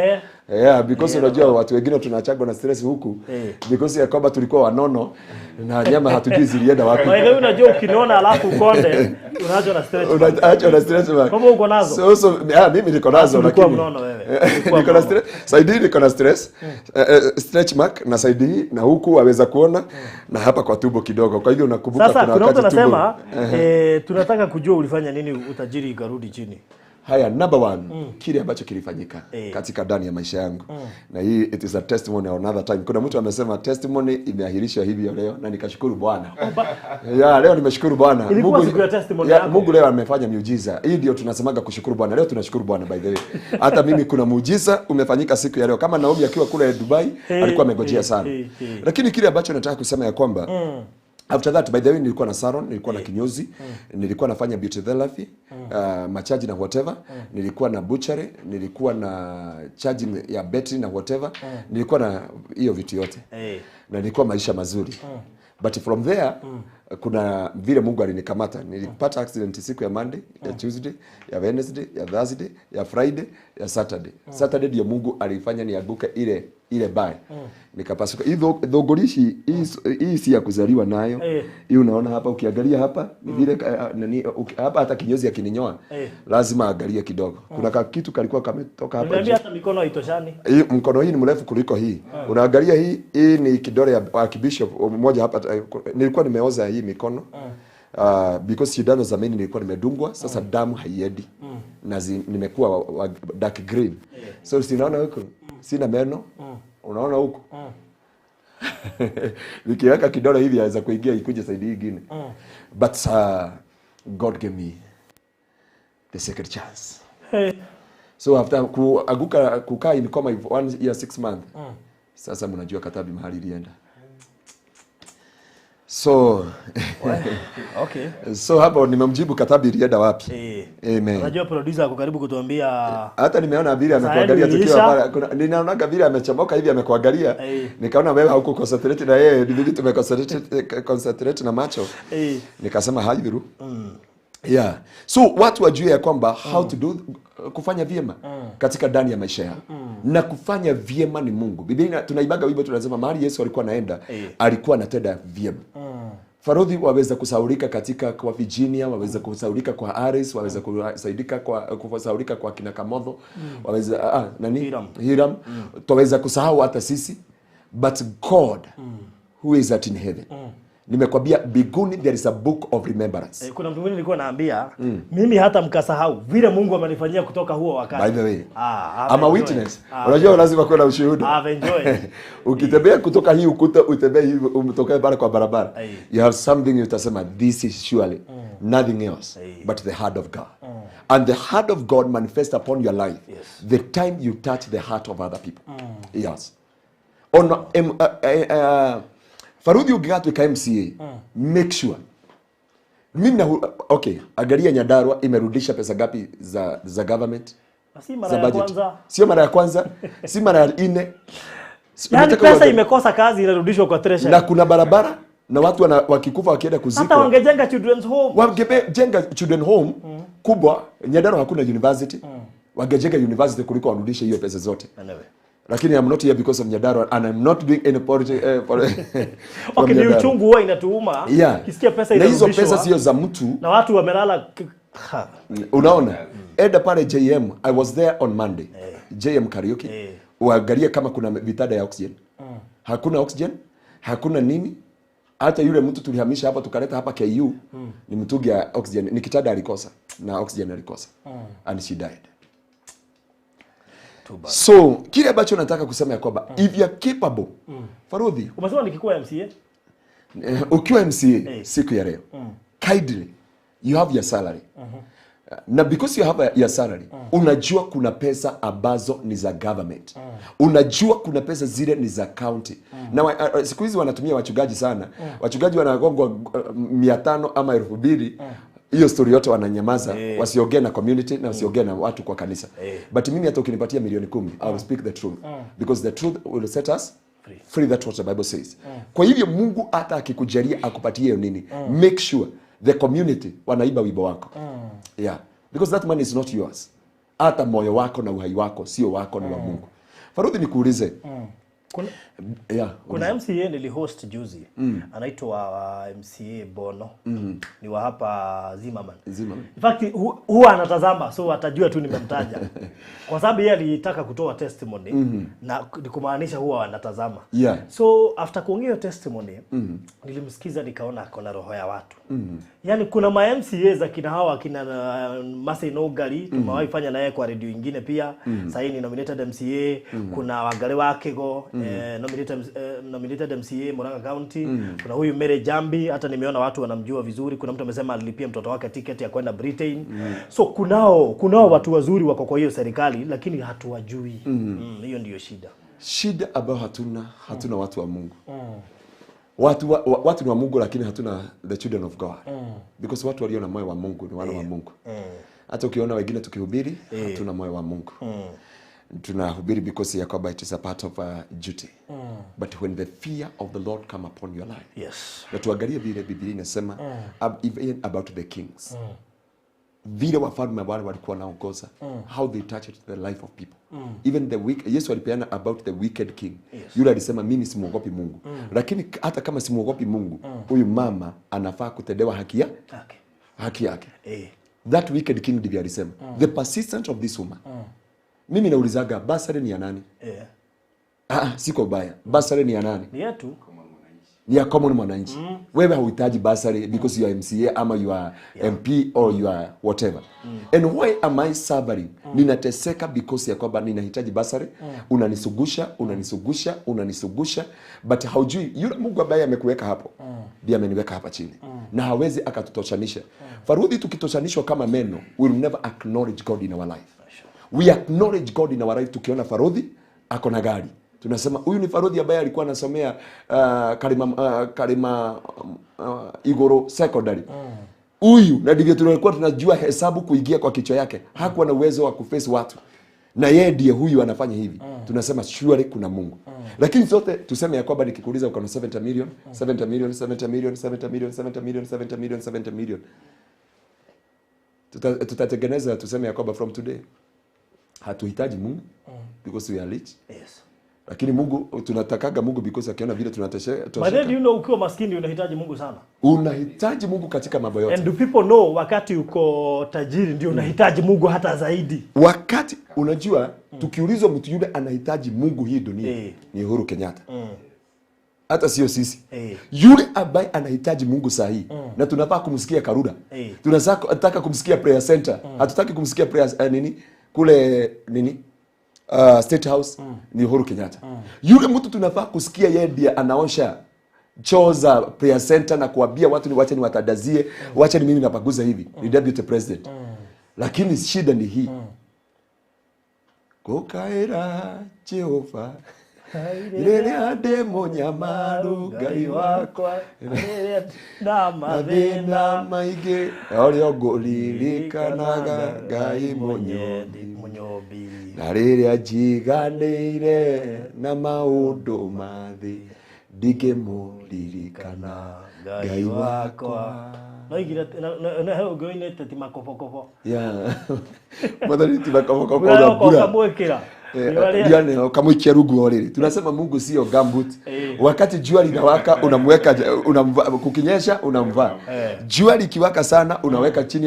Yeah, because unajua watu wengine tunachagwa na stress huku because ya kwamba tulikuwa wanono na nyama hatujui zilienda wapi. Wewe unajua ukiniona alafu ukonde unaachwa na stretch. Unaachwa na stretch mark. Kama uko nazo. Mimi niko nazo lakini mnono wewe. Niko na stress. Saidi niko na stress. Stretch mark na saidi na huku waweza kuona na hapa kwa tumbo kidogo. Kwa hivyo unakumbuka kuna wakati tumbo. Sasa tunasema tunataka kujua ulifanya nini utajiri ikarudi chini. Haya, number 1, kile ambacho kilifanyika katika ndani ya maisha yangu. Na hii it is a testimony of another time. Kuna mtu amesema testimony imeahirishwa hivi leo na nikashukuru Bwana. Leo nimeshukuru Bwana. Mungu leo amefanya miujiza. Hii ndio tunasemaga kushukuru Bwana. Leo tunashukuru Bwana by the way. Hata mimi kuna muujiza umefanyika siku ya leo. Kama Naomi akiwa kule Dubai alikuwa amegojea sana. Lakini kile ambacho nataka kusema ya kwamba after that, by the way, nilikuwa na salon, nilikuwa na kinyozi, nilikuwa nafanya beauty therapy, machaji na whatever, nilikuwa na butchery, nilikuwa na charging ya battery na whatever, nilikuwa na hiyo vitu yote. Na nilikuwa maisha mazuri. But from there, kuna vile Mungu alinikamata. Nilipata accident siku ya Monday, ya Tuesday, ya Wednesday, ya Thursday, ya Friday, ya Saturday. Saturday ndio Mungu alifanya nianguke ile baya. Nikapasuka. Hizo dhogorishi hii si ya kuzaliwa nayo. Hii unaona hapa ukiangalia hapa ni vile hapa hata kinyozi akininyoa lazima angalie kidogo. Kuna kitu kalikuwa kametoka hapa. Niambia hata mikono haitoshani. Hii mkono hii ni mrefu kuliko hii. Unaangalia hii ni kidole ya bishop mmoja hapa. Nilikuwa nimeoza hii mikono. Because sindano za mimi nilikuwa nimedungwa, sasa damu haiendi. Na nimekuwa dark green. So sinaona huko. Sina meno. Unaona huko? Nikiweka kidole hivi aweza kuingia ikuje side nyingine. But God gave me the second chance. So after kukaa in coma 1 year 6 months. Sasa mnajua katabi mahali ilienda. So okay. So hapo nimemjibu katabi ilienda wapi? Amen. Unajua producer ako karibu kutuambia hata nimeona vile amekuangalia tukiwa pale. Ninaona vile amechomoka hivi amekuangalia. Nikaona wewe hauko concentrate na yeye, ndivyo tumeconcentrate na macho. Nikasema haidhuru. Yeah. So watu wajue ya kwamba how to do kufanya vyema katika ndani ya maisha yao. Na kufanya vyema ni Mungu. Biblia tunaibaga wimbo tunasema mahali Yesu alikuwa anaenda alikuwa anatenda vyema. Farodhi waweza kusaulika katika kwa Virginia, waweza kusaulika kwa Aris, waweza kusaulika kwa kina Kamodho, waweza Hiram. Tuweza kusahau hata sisi, but God who is in heaven. Nimekwambia biguni there is a book of remembrance. Kuna mtu mwingine nilikuwa naambia mimi hata mkasahau vile Mungu amenifanyia kutoka huo wakati. By the way, I'm a witness. Unajua lazima kuwa na ushuhuda. I've enjoyed. Ukitembea kutoka hii ukuta utembea hii umtoka bara kwa barabara. You have something you utasema this is surely nothing else but the heart of God. And the heart of God manifests upon your life the time you touch the heart of other people. Yes. Faruthi ukigatuika MCA, make sure. Mimi okay, angalia Nyandarua imerudisha pesa gapi za government? Si mara ya kwanza. Sio mara ya kwanza, si mara ya 4. Yaani pesa imekosa kazi inarudishwa kwa treasury. Na kuna barabara na watu wakikufa wakienda kuzikwa. Hata wangejenga children's home. Wangejenga children home kubwa. Nyandarua hakuna university. Wangejenga university kuliko warudishe hiyo pesa zote. Lakini I'm not here because of Nyandarua and I'm not doing any politics. Okay, ni uchungu huwa inatuuma. Kisikia pesa inarudishwa. Na hizo pesa sio za mtu. Na watu wamelala. Unaona? Eda pale JM, I was there on Monday. JM karaoke. Uangalie kama kuna vitanda ya oxygen. Hakuna oxygen, hakuna nini. Hata yule mtu tulihamisha hapa tukaleta hapa KU ni mtungi ya oxygen. Ni kitanda alikosa na oxygen alikosa. And she died. So, kile ambacho nataka kusema ya kwamba if you are capable, Faruthi, umesema nikikuwa MCA? Ukiwa MCA siku ya leo, kindly you have your salary. Na because you have your salary, unajua kuna pesa ambazo ni za government. Unajua kuna pesa zile ni za county. Na siku hizi wanatumia wachungaji sana. Wachungaji wanagongwa 500 ama 2000. Hiyo story yote wananyamaza, wasiongee na community na wasiongee na watu kwa kanisa. But mimi hata ukinipatia milioni 10, I will speak the truth. Because the truth will set us free. That's what the Bible says. Kwa hivyo Mungu hata akikujalia akupatie hiyo nini, make sure the community wanaiba wibo wako. Yeah. Because that money is not yours. Hata moyo wako na uhai wako sio wako, ni wa Mungu. Faruthi nikuulize. Kuna MCA nilihost juzi. Anaitwa MCA Bono. Ni wa hapa Zimmerman. In fact huwa anatazama, so atajua tu nimemtaja. Kwa sababu yeye alitaka kutoa testimony na kumaanisha huwa anatazama. So after kuongea testimony, nilimsikiza nikaona akona roho ya watu. Yaani kuna ma MCA za kina hawa kina Masai Nogari, tumewahi fanya naye kwa radio nyingine pia. Sasa ni nominated MCA, kuna Wagale wake go nominated MCA Murang'a County. Kuna huyu Mere Jambi, hata nimeona watu wanamjua vizuri. Kuna mtu amesema alilipia mtoto wake tiketi ya kwenda Britain. So kunao watu wazuri wako kwa hiyo serikali, lakini hatuwajui. Hiyo ndio shida. Shida ambayo hatuna watu wa Mungu. Watu ni wa Mungu lakini hatuna the children of God. Because watu walio na moyo wa Mungu ni wana wa Mungu. Hata ukiona wengine tukihubiri, hatuna moyo wa Mungu. Tunahubiri because ya kwamba it is a part of a duty. But when the fear of the Lord come upon your life. Na tuangalie vile Biblia inasema even about the kings. Vile wafalme wale walikuwa wanaongoza, how they touched the life of people. Even the wicked, Yesu alipeana about the wicked king. Yule alisema mimi simuogopi Mungu. Lakini hata kama simuogopi Mungu, huyu mama anafaa kutendewa haki yake. That wicked king ndivyo alisema. The persistence of this woman. Mimi naulizaga basari ni ya nani? Siko baya. Basari ni ya nani? Ni yetu. Ni ya common mwananchi. Wewe hauhitaji basari because you are MCA ama you are MP or you are whatever. And why am I suffering? Ninateseka because ya kwamba ninahitaji basari. Unanisugusha. But haujui yule Mungu ambaye amekuweka hapo. Ndiye ameniweka hapa chini. Na hawezi akatutoshanisha. Faruthi tukitoshanishwa kama meno, we will never acknowledge God in our life. We acknowledge God in our life tukiona Faruthi ako na gari. Tunasema huyu ni Faruthi ambaye alikuwa anasomea Karima Igoro Secondary. Huyu na ndivyo tulikuwa tunajua hesabu kuingia kwa kichwa yake. Hakuwa na uwezo wa kuface watu. Na yeye ndiye huyu anafanya hivi. Tunasema surely kuna Mungu. Lakini sote tuseme ya kwamba nikikuuliza uko na 70 million. Tutatengeneza tuseme ya kwamba from today hatuhitaji Mungu because we are rich. Lakini Mungu tunatakaga Mungu because akiona vile tunatesheka. But then you know ukiwa maskini unahitaji Mungu sana. Unahitaji Mungu katika mambo yote. And do people know wakati uko tajiri ndio unahitaji Mungu hata zaidi. Wakati unajua tukiulizwa mtu yule anahitaji Mungu hii dunia ni Uhuru Kenyatta. Hata sio sisi. Yule ambaye anahitaji Mungu sahihi na tunafaa kumsikia Karura. Tunataka kumsikia prayer center. Hatutaki kumsikia prayer kule State House ni Uhuru Kenyatta. Yule mtu tunafaa kusikia yeye ndiye anaosha choo za prayer center na kuambia watu ni wacha ni watadazie, wacha ni mimi napaguza hivi. Ni deputy president. Lakini shida ni hii. Kokaira Jehova Irene ade monyamaru gai wakwa na mathina maige orio ngulirikanaga gai munyobi na riria njiganĩire na maundu mathi ndingĩmũririkana gai wakwa. Na heo goinete ti makopokopo. Mwathani ti makopokopo na bura. Diane kamwikia rungu oriri. Tunasema Mungu sio gambut. Wakati jua linawaka unamweka kukinyesha unamvaa. Jua likiwaka sana unaweka chini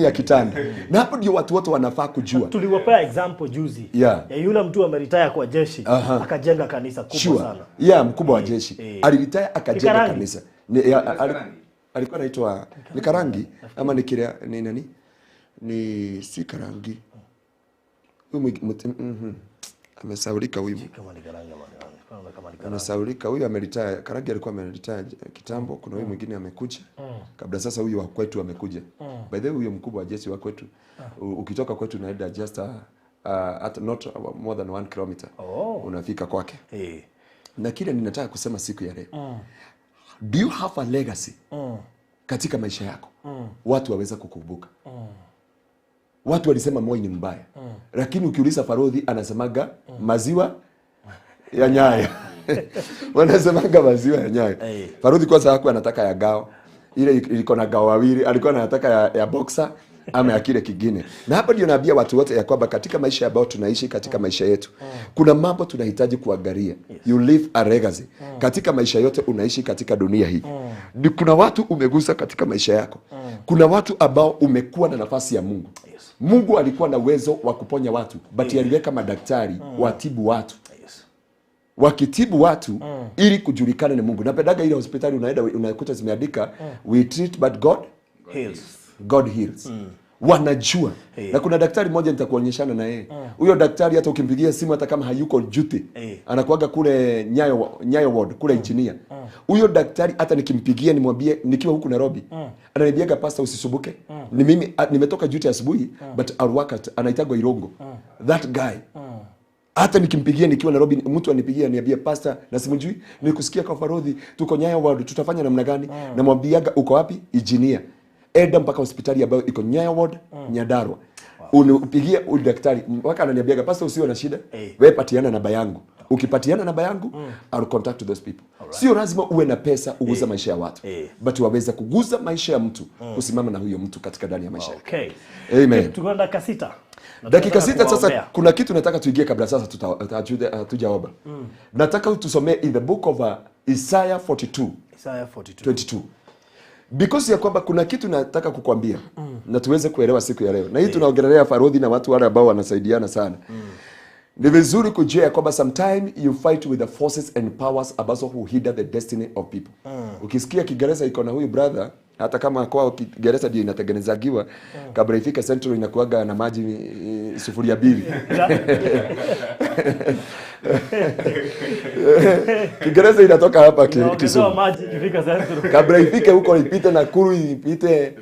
ya kitanda. Na hapo ndio watu wote wanafaa kujua. Tuliwapea example juzi. Ya yule mtu ameretire kwa jeshi akajenga kanisa kubwa sana. Mkubwa wa jeshi. Aliretire akajenga kanisa. Alikuwa anaitwa ni Karangi ama ni nani? Ni si Karangi. Amesaulika huyu. Amesaulika huyu, ameretire. Karagi alikuwa ameretire kitambo. Kuna huyu mwingine amekuja. Kabla sasa huyu wa kwetu amekuja. By the way, huyo mkubwa wa jeshi wa kwetu. Ukitoka kwetu unaenda just at not more than 1 kilometer. Unafika kwake. Na kile ninataka kusema siku ya leo. Do you have a legacy katika maisha yako? Watu waweza kukumbuka. Watu walisema Moi ni mbaya. Lakini ukiuliza Farodhi anasemaga maziwa ya Nyayo. Wanasemaga maziwa ya Nyayo. Farodhi kwanza hakuwa anataka ya gao. Ile ilikuwa na gao wawili, alikuwa anataka ya boxer ama ya kile kingine. Na hapa ndio naambia watu wote ya kwamba katika maisha ambayo tunaishi, katika maisha yetu, kuna mambo tunahitaji kuangalia. You live a legacy. Katika maisha yote unaishi katika dunia hii. Kuna watu umegusa katika maisha yako. Kuna watu ambao umekuwa na nafasi ya Mungu. Mungu alikuwa na uwezo wa kuponya watu, but aliweka madaktari watibu watu. Wakitibu watu ili kujulikana ni Mungu. Napendaga ile hospitali unaenda unakuta zimeandika we treat but God heals. God heals. Wanajua. Na kuna daktari mmoja nitakuonyeshana na yeye. Huyo daktari hata ukimpigia simu hata kama hayuko duty, anakuaga kule Nyayo ward kule engineer. Huyo daktari hata nikimpigia nimwambie nikiwa huku Nairobi, ananiambiaga pastor usisubuke. Ni mimi nimetoka duty asubuhi but I'll work at anaitagwa Irongo. That guy. Hata nikimpigia nikiwa Nairobi, mtu anipigia niambia pastor na simjui, nikusikia kwa Farodhi tuko Nyayo ward, tutafanya namna gani? Namwambiaga uko wapi? Engineer. Enda mpaka hospitali ambayo iko Nyayo ward, Nyandarua. Unipigie daktari, mpaka ananiambiaga pastor usiwe na shida, wewe patiana namba yangu. Ukipatiana namba yangu, I'll contact those people. Sio lazima uwe na pesa uguza maisha ya watu, but waweza kuguza maisha ya mtu, kusimama na huyo mtu katika ndani ya maisha yake. Amen. Tunaenda kasita. Dakika 6 sasa, kuna kitu nataka tuingie kabla sasa tujaomba. Nataka tusomee in the book of Isaiah 42. Isaiah 22. Because ya kwamba kuna kitu nataka kukwambia na tuweze kuelewa siku ya leo. Na hii tunaongelea Farodhi na watu wale ambao wanasaidiana sana. Ni vizuri kujua kwamba sometime you fight with the forces and powers ambazo who hinder the destiny of people. Ukisikia Kiingereza iko na huyu brother, hata kama kwa Kiingereza ndio inatengenezagiwa, kabla ifike Central inakuaga na maji sufuria mbili. Kiingereza inatoka hapa Kisumu. Maji ifika Central. Kabla ifike huko ipite Nakuru, ipite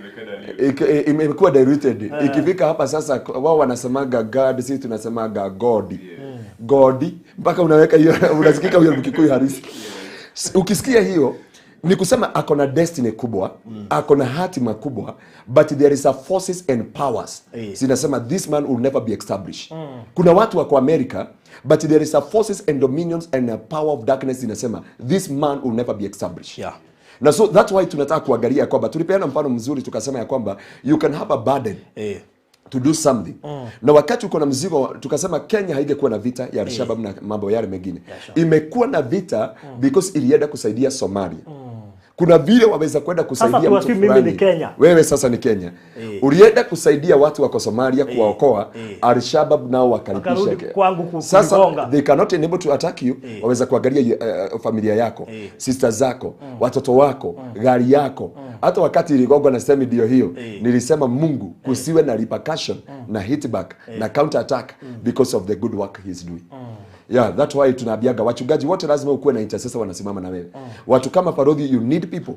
imekuwa diluted. Ikifika hapa sasa wao wanasemaga God, sisi tunasemaga God. God mpaka unaweka hiyo unasikika huyo Mkikuyu halisi. Ukisikia hiyo ni kusema ako na destiny kubwa, ako na hatima kubwa, but there is a forces and powers. Zinasema this man will never be established. Kuna watu wako America, but there is a forces and dominions and a power of darkness zinasema this man will never be established. Na so that's why tunataka kuangalia kwamba tulipeana mfano mzuri tukasema ya kwamba you can have a burden to do something. Na wakati uko na mzigo tukasema Kenya haingekuwa na vita ya Al-Shabaab na mambo yale mengine. Imekuwa na vita because ilienda kusaidia Somalia. Kuna vile waweza kwenda kusaidia mtu fulani. Wewe sasa ni Kenya. Ulienda kusaidia watu wako Somalia kuwaokoa, Al-Shabaab nao wakaribisha. Sasa they cannot enable to attack you. Waweza kuangalia familia yako, sisters zako, watoto wako, gari yako. Hata wakati Ligongo anasema ndio hiyo, nilisema Mungu kusiwe na repercussion na hit back na counter attack because of the good work he is doing. Yeah, that's why tunaambiaga wachungaji wote lazima ukuwe na intercessor wanasimama na wewe. Watu kama Farodhi, you need people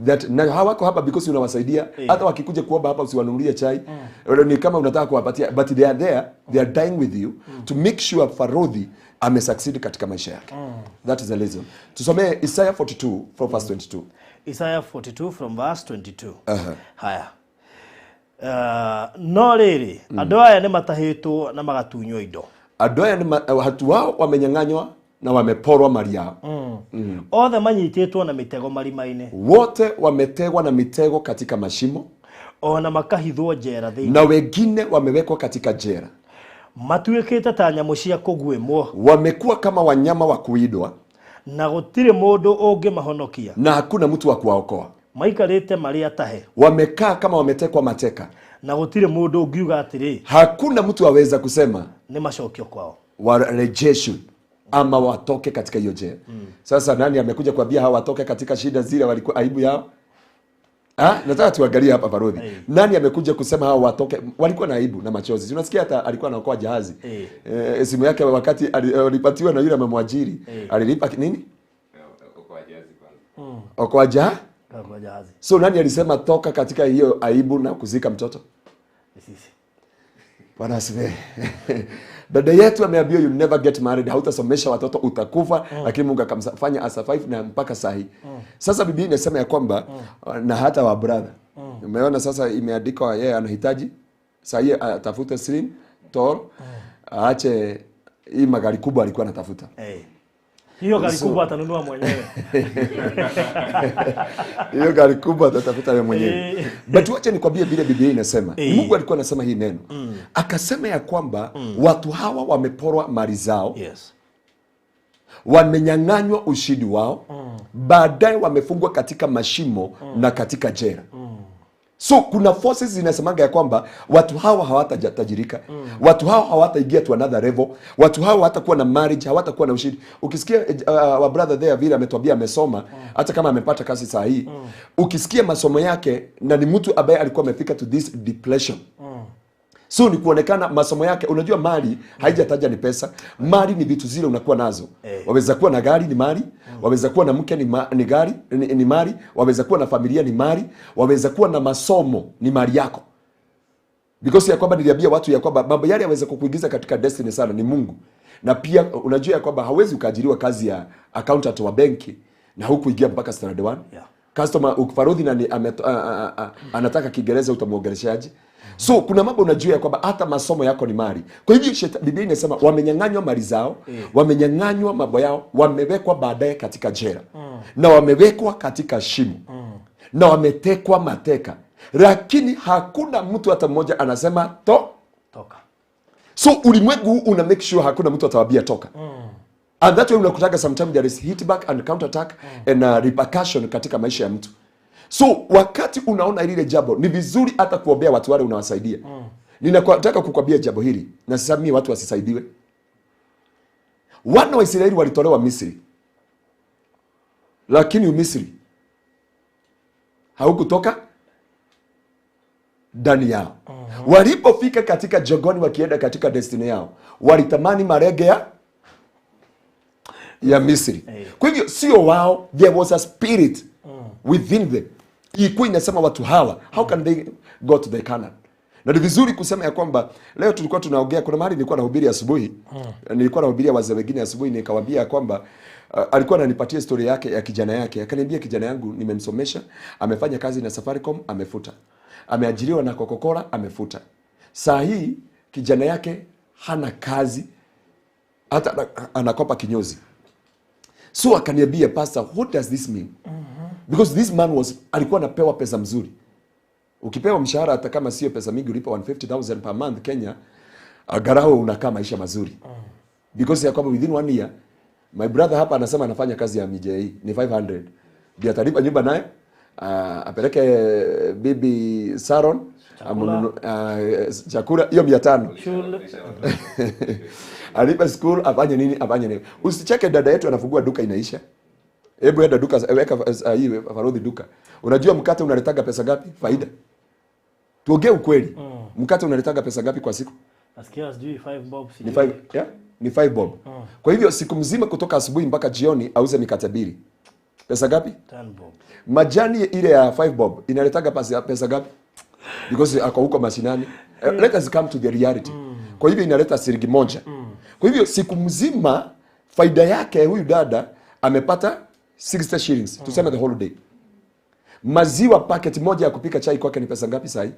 that na hawako hapa because unawasaidia. Hata wakikuja kuomba hapa usiwanunulie chai. Ni kama unataka kuwapatia, but they are there, they are dying with you to make sure Farodhi amesucceed katika maisha yake. That is the reason. Tusomee Isaiah 42 from verse 22. Isaiah 42 from verse 22. Haya. No riri, andũ aya nĩ matahĩtwo na magatunywo indo. Andũ aya watu wao wamenyang'anywa na wameporwa mali yao. Othe manyitĩtwo na mitego marima-inĩ. Wote wametegwa na mitego katika mashimo. Ona makahithwo njera thĩinĩ. Na wengine wamewekwa katika jela. Matuĩkĩte ta nyamũ cia kũguĩmwo. Wamekuwa kama wanyama wa kuidwa. Na gũtirĩ mũndũ ũngĩmahonokia. Na hakuna mtu wa kuwaokoa. Maikarĩte marĩ atahe. Wamekaa kama wametekwa mateka. Na gũtirĩ mũndũ ũngiuga atĩrĩ. Hakuna mtu aweza kusema nĩ macokio kwao. Warejeshwe ama watoke katika hiyo jela. Sasa nani amekuja kuambia hawa watoke katika shida zile walikuwa aibu yao? Nataka tuangalie hapa Baruthi. Nani amekuja kusema hao watoke? Walikuwa na aibu na machozi. Unasikia hata alikuwa anaokoa jahazi. Simu yake wakati alipatiwa na yule amemwajiri. Alilipa nini? Okoa jahazi kwanza. Okoa jahazi. So nani alisema toka katika hiyo aibu na kuzika mtoto? Sisi. Bwana asifiwe. Dada yetu ameambiwa you never get married, hautasomesha watoto utakufa, lakini Mungu akamfanya asurvive na mpaka sahi. Sasa Biblia inasema ya kwamba na hata wa brother. Umeona sasa imeandikwa yeye anahitaji sahi atafute slim tall, aache hii magari kubwa alikuwa anatafuta. Hiyo gari kubwa atanunua mwenyewe. Hiyo gari kubwa atatafuta yeye mwenyewe. But wacha nikwambie vile Biblia inasema. Mungu alikuwa anasema hii neno. Akasema ya kwamba watu hawa wameporwa mali zao. Yes. Wamenyang'anywa ushindi wao. Baadaye wamefungwa katika mashimo na katika jela. So kuna forces zinasemanga ya kwamba watu hawa hawatatajirika. Watu hawa hawataingia to another level. Watu hawa hawatakuwa na marriage, hawatakuwa na ushindi. Ukisikia wa brother there vile ametuambia amesoma, hata kama amepata kazi saa hii, ukisikia masomo yake na ni mtu ambaye alikuwa amefika to this depression. So ni kuonekana masomo yake, unajua mali haijataja ni pesa. Mali ni vitu zile unakuwa nazo. Waweza kuwa na gari ni mali, waweza kuwa na mke ni gari ni mali, waweza kuwa na familia ni mali, waweza kuwa na masomo ni mali yako. Because ya kwamba niliambia watu ya kwamba mambo yale yaweza kukuingiza katika destiny sana ni Mungu. Na pia unajua ya kwamba hawezi ukaajiriwa kazi ya accountant wa benki na huku ingia mpaka standard 1. Customer ukifarudhi na anataka Kiingereza utamuongeleshaje? So kuna mambo unajua ya kwamba hata masomo yako ni mali. Kwa hivyo Biblia inasema wamenyang'anywa mali zao, wamenyang'anywa mambo yao, wamewekwa baadaye katika jela. Na wamewekwa katika shimo. Na wametekwa mateka. Lakini hakuna mtu hata mmoja anasema toka. So ulimwengu huu una make sure hakuna mtu atawaambia toka. And that way unakutaka sometimes there is hit back and counter attack and repercussion katika maisha ya mtu. So wakati unaona ile jambo ni vizuri hata kuombea watu wale unawasaidia. Ninataka kukwambia jambo hili na sasa mimi watu wasisaidiwe. Wana wa Israeli walitolewa Misri. Lakini Misri haukutoka ndani yao. Walipofika katika jogoni wakienda katika destiny yao, walitamani marege ya Misri. Kwa hivyo sio wao, there was a spirit within them. Ilikuwa inasema watu hawa, how can they go to the Canaan? Na ni vizuri kusema ya kwamba leo tulikuwa tunaongea, kuna mahali nilikuwa nahubiri asubuhi. Nilikuwa nahubiria wazee wengine asubuhi, nikawaambia ya kwamba alikuwa ananipatia story yake ya kijana yake. Akaniambia kijana yangu nimemsomesha, amefanya kazi na Safaricom, amefuta. Ameajiriwa na Coca-Cola, amefuta. Saa hii kijana yake hana kazi, hata anakopa kinyozi. So akaniambia, pastor, what does this mean? Because this man alikuwa anapewa pesa mzuri. Ukipewa mshahara hata kama sio pesa mingi, ulipa 150,000 per month Kenya, agarao unakaa maisha mazuri. Because ya kwamba within 1 year, my brother hapa anasema anafanya kazi ya MJE ni 500. Ndio atalipa nyumba naye, apeleke bibi Saron, chakula hiyo 500. Alipa school, afanye nini? Usicheke dada yetu anafungua duka inaisha. Hebu enda duka, weka hii Baruthi duka. Unajua mkate unaletaga pesa ngapi? Faida. Tuongee ukweli. Mkate unaletaga pesa ngapi kwa siku? Nasikia sijui 5 bob. Ni 5, yeah? Ni 5 bob. Kwa hivyo siku mzima kutoka asubuhi mpaka jioni auze mikate 2. Pesa ngapi? 10 bob. Majani ile ya 5 bob inaletaga pesa ngapi? Because ako huko mashinani. Let us come to the reality. Kwa hivyo inaleta shilingi 1. Kwa hivyo siku mzima faida yake huyu dada amepata 60 shillings. Tuseme the whole day. Maziwa packet moja ya kupika chai kwake ni pesa ngapi sasa?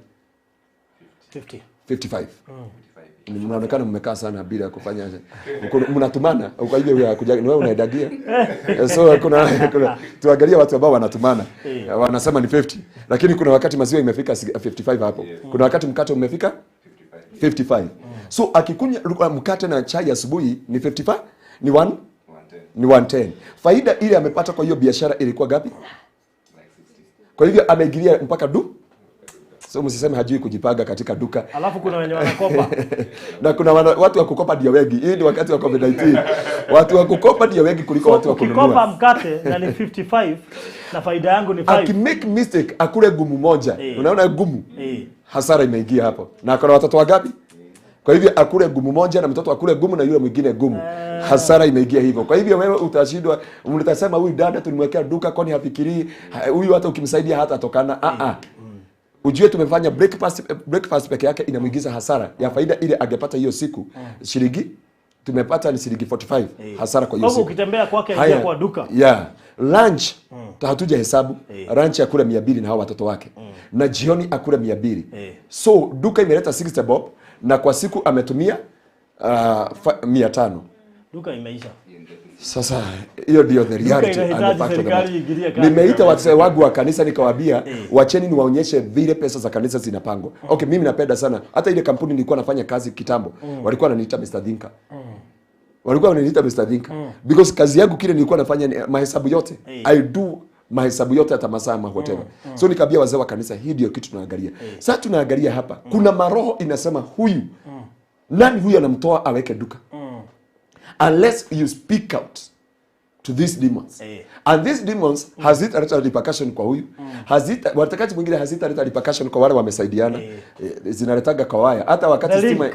55. Mnaonekana mmekaa sana bila kufanya. Mnatumana kwa hivyo ni wewe unaidagia. So kuna tuangalie watu ambao wanatumana. Wanasema ni 50. Lakini kuna wakati maziwa imefika 55 hapo. Kuna wakati mkate umefika 55. So akikunywa mkate na chai asubuhi ni 55, ni 110. Faida ile amepata kwa hiyo biashara ilikuwa gapi? Kwa hivyo ameingilia mpaka So msiseme hajui kujipanga katika duka. Alafu kuna wenye wanakopa. Na kuna watu wa kukopa ndio wengi. Hii ni wakati wa COVID-19. Watu wa kukopa ndio wengi kuliko watu wa kununua. Ukikopa mkate na ni 55 na faida yangu ni 5. Akimake mistake akule gumu moja. Unaona gumu? Hasara imeingia hapo. Na akona watoto wangapi? Kwa hivyo akule gumu moja na mtoto akule gumu na yule mwingine gumu. Hasara imeingia hivyo. Kwa hivyo wewe utashindwa, mtasema huyu dada tulimwekea duka kwani hafikirii huyu hata ukimsaidia hata atokana. Ujue tumefanya breakfast peke yake inamuingiza hasara ya faida ile angepata hiyo siku. Shilingi tumepata ni shilingi 45 hasara kwa hiyo siku. Ukitembea kwake ingia kwa duka. Lunch hatuja hesabu. Lunch akule 200 na hao watoto wake. Na jioni akule 200. So duka imeleta 60 bob na kwa siku ametumia 500. Duka imeisha. Sasa hiyo ndio the reality. Nimeita watu wangu wa kanisa nikawaambia wacheni niwaonyeshe vile pesa za kanisa zinapangwa. Okay, mimi napenda sana. Hata ile kampuni nilikuwa nafanya kazi kitambo, walikuwa wananiita Mr. Thinker. Walikuwa wananiita Mr. Thinker because kazi yangu kile nilikuwa nafanya mahesabu yote. I do mahesabu yote hata masaa ma whatever. So nikaambia wazee wa kanisa hii ndio kitu tunaangalia. Sasa tunaangalia hapa. Kuna maroho inasema huyu nani huyu anamtoa aweke duka. Unless you speak out to these demons. And these demons has it a repercussion kwa huyu. Has it watakaji mwingine has it a repercussion kwa wale wamesaidiana. Zinaletaga kwa waya. Hata wakati stima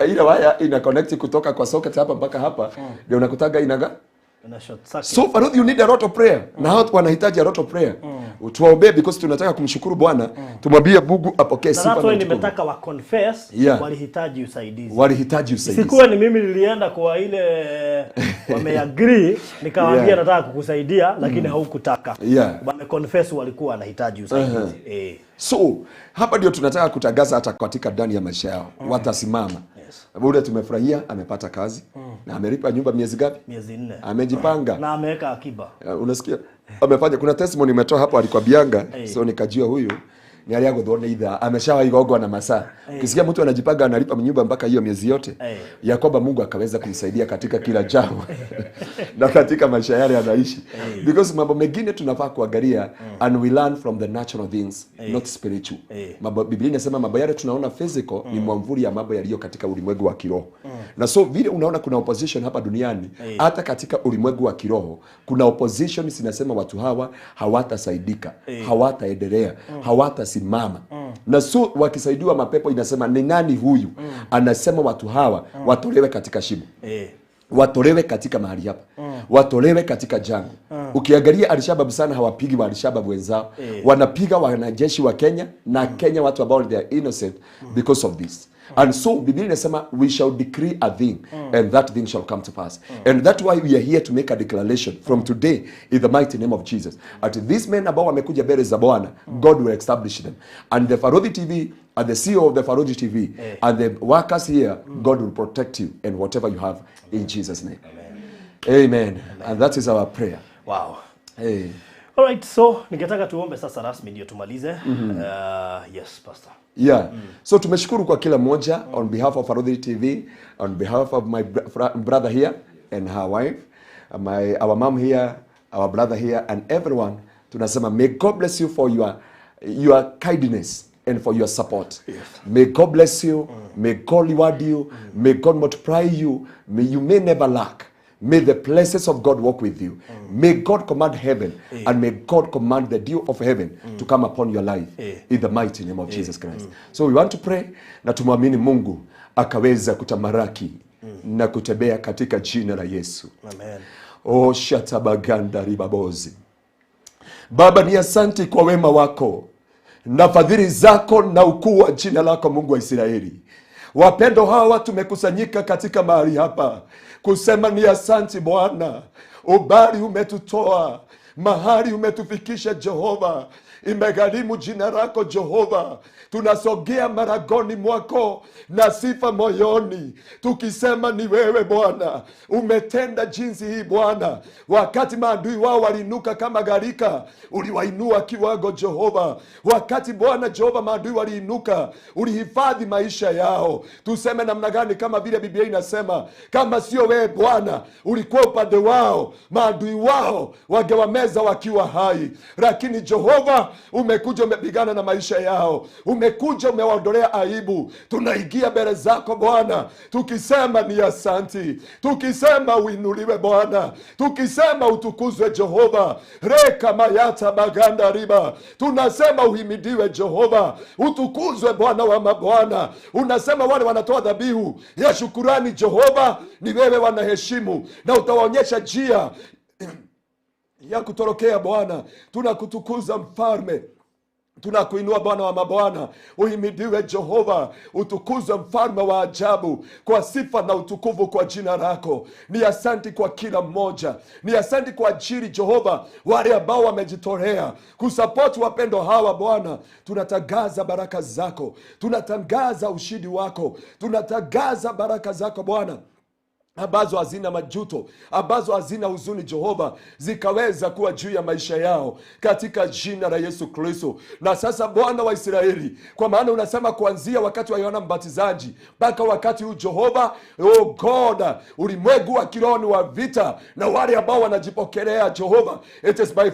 ile waya ina connect kutoka kwa socket hapa mpaka hapa ndio unakutaga inaga. So Baruthi, you need a lot of prayer. Na hao wanahitaji a lot of prayer. Tuwaombe because tunataka kumshukuru Bwana. Tumwambie Mungu apokee sifa na utukufu. Nimetaka wa confess walihitaji usaidizi. Walihitaji usaidizi. Sikuwa ni mimi nilienda kwa ile wameagree nikawaambia nataka kukusaidia lakini haukutaka. Wame confess walikuwa wanahitaji usaidizi. So hapa ndio tunataka kutangaza hata katika ndani ya maisha yao. Watasimama. Bure tumefurahia amepata kazi na amelipa nyumba miezi gapi? Miezi 4. Amejipanga na ameweka akiba. Unasikia? Amefanya kuna testimony imetoa hapo alikwambianga so nikajua huyu ni aliago dhone idha ameshawaigogo na masaa. Ukisikia mtu anajipanga analipa nyumba mpaka hiyo miezi yote ya kwamba Mungu akaweza kumsaidia katika kila jambo na katika maisha yale anaishi. Because mambo mengine tunafaa kuangalia and we learn from the natural things not spiritual. Biblia inasema mambo yale tunaona physical ni mwamvuli ya mambo yaliyo katika ulimwengu wa kiroho. Na so vile unaona kuna opposition hapa duniani hata katika ulimwengu wa kiroho kuna opposition zinasema watu hawa hawatasaidika, hawataendelea, hawatasimama. Na so wakisaidiwa mapepo inasema ni nani huyu? Anasema watu hawa watolewe katika shimo. Watolewe katika mahali hapa. Watolewe katika jango. Ukiangalia Al-Shabaab sana hawapigi wa Al-Shabaab wenzao. Wanapiga wanajeshi wa Kenya na Kenya watu ambao they are innocent because of this. And so Biblia inasema we shall decree a thing and that thing shall come to pass. And that's why we are here to make a declaration from today in the mighty name of Jesus. At these men ambao wamekuja mbele za Bwana, God will establish them. And the Baruthi TV and the CEO of the Baruthi TV and the workers here, God will protect you and whatever you have in Jesus name. Amen. And that is our prayer. Wow. Alright, so ningetaka tuombe sasa rasmi ndio tumalize. Yes, pastor. So tumeshukuru kwa kila mmoja on behalf of Baruthi TV, on behalf of my brother here and her wife, our mom here, our brother here and everyone. Tunasema may God bless you for your kindness and for your support. May God bless you, may God reward you, may God multiply you, you may never lack. May the blessings of God walk with you. May God command heaven and may God command the dew of heaven to come upon your life in the mighty name of Jesus Christ. So we want to pray na tumwamini Mungu akaweza kutamaraki na kutembea katika jina la Yesu. Amen. Oh shatabaganda ribabozi. Baba ni asante kwa wema wako na fadhili zako na ukuu wa jina lako Mungu wa Israeli. Wapendo hawa tumekusanyika katika mahali hapa kusema ni asante Bwana. Ubali umetutoa mahali umetufikisha Jehova. Imegharimu jina lako Jehova. Tunasogea maragoni mwako na sifa moyoni tukisema ni wewe Bwana. Umetenda jinsi hii Bwana. Wakati maadui wao waliinuka kama gharika, uliwainua kiwango Jehova. Wakati Bwana Jehova maadui waliinuka, ulihifadhi maisha yao. Tuseme namna gani kama vile Biblia inasema kama sio wewe Bwana ulikuwa upande wao, maadui wao wangewameza wakiwa hai. Lakini Jehova umekuja umepigana na maisha yao, umekuja umewaondolea aibu. Tunaingia mbele zako Bwana tukisema ni asanti, tukisema uinuliwe Bwana, tukisema utukuzwe Jehova. Reka mayata baganda riba, tunasema uhimidiwe Jehova, utukuzwe Bwana wa mabwana. Unasema wale wanatoa dhabihu ya shukurani Jehova, ni wewe wanaheshimu, na utawaonyesha njia ya kutorokea Bwana. Tunakutukuza mfalme, tunakuinua Bwana wa mabwana. Uhimidiwe Jehova, utukuzwe mfalme wa ajabu, kwa sifa na utukufu kwa jina lako. Ni asanti kwa kila mmoja, ni asanti kwa ajili Jehova wale ambao wamejitolea kusapoti wapendo hawa Bwana. Tunatangaza baraka zako, tunatangaza ushindi wako, tunatangaza baraka zako Bwana, ambazo hazina majuto, ambazo hazina huzuni Jehova, zikaweza kuwa juu ya maisha yao katika jina la Yesu Kristo. Na sasa Bwana wa Israeli, kwa maana unasema kuanzia wakati wa Yohana Mbatizaji mpaka wakati huu Jehova, oh God, ulimwengu wa kiroho ni wa vita na wale ambao wanajipokelea Jehova. It is by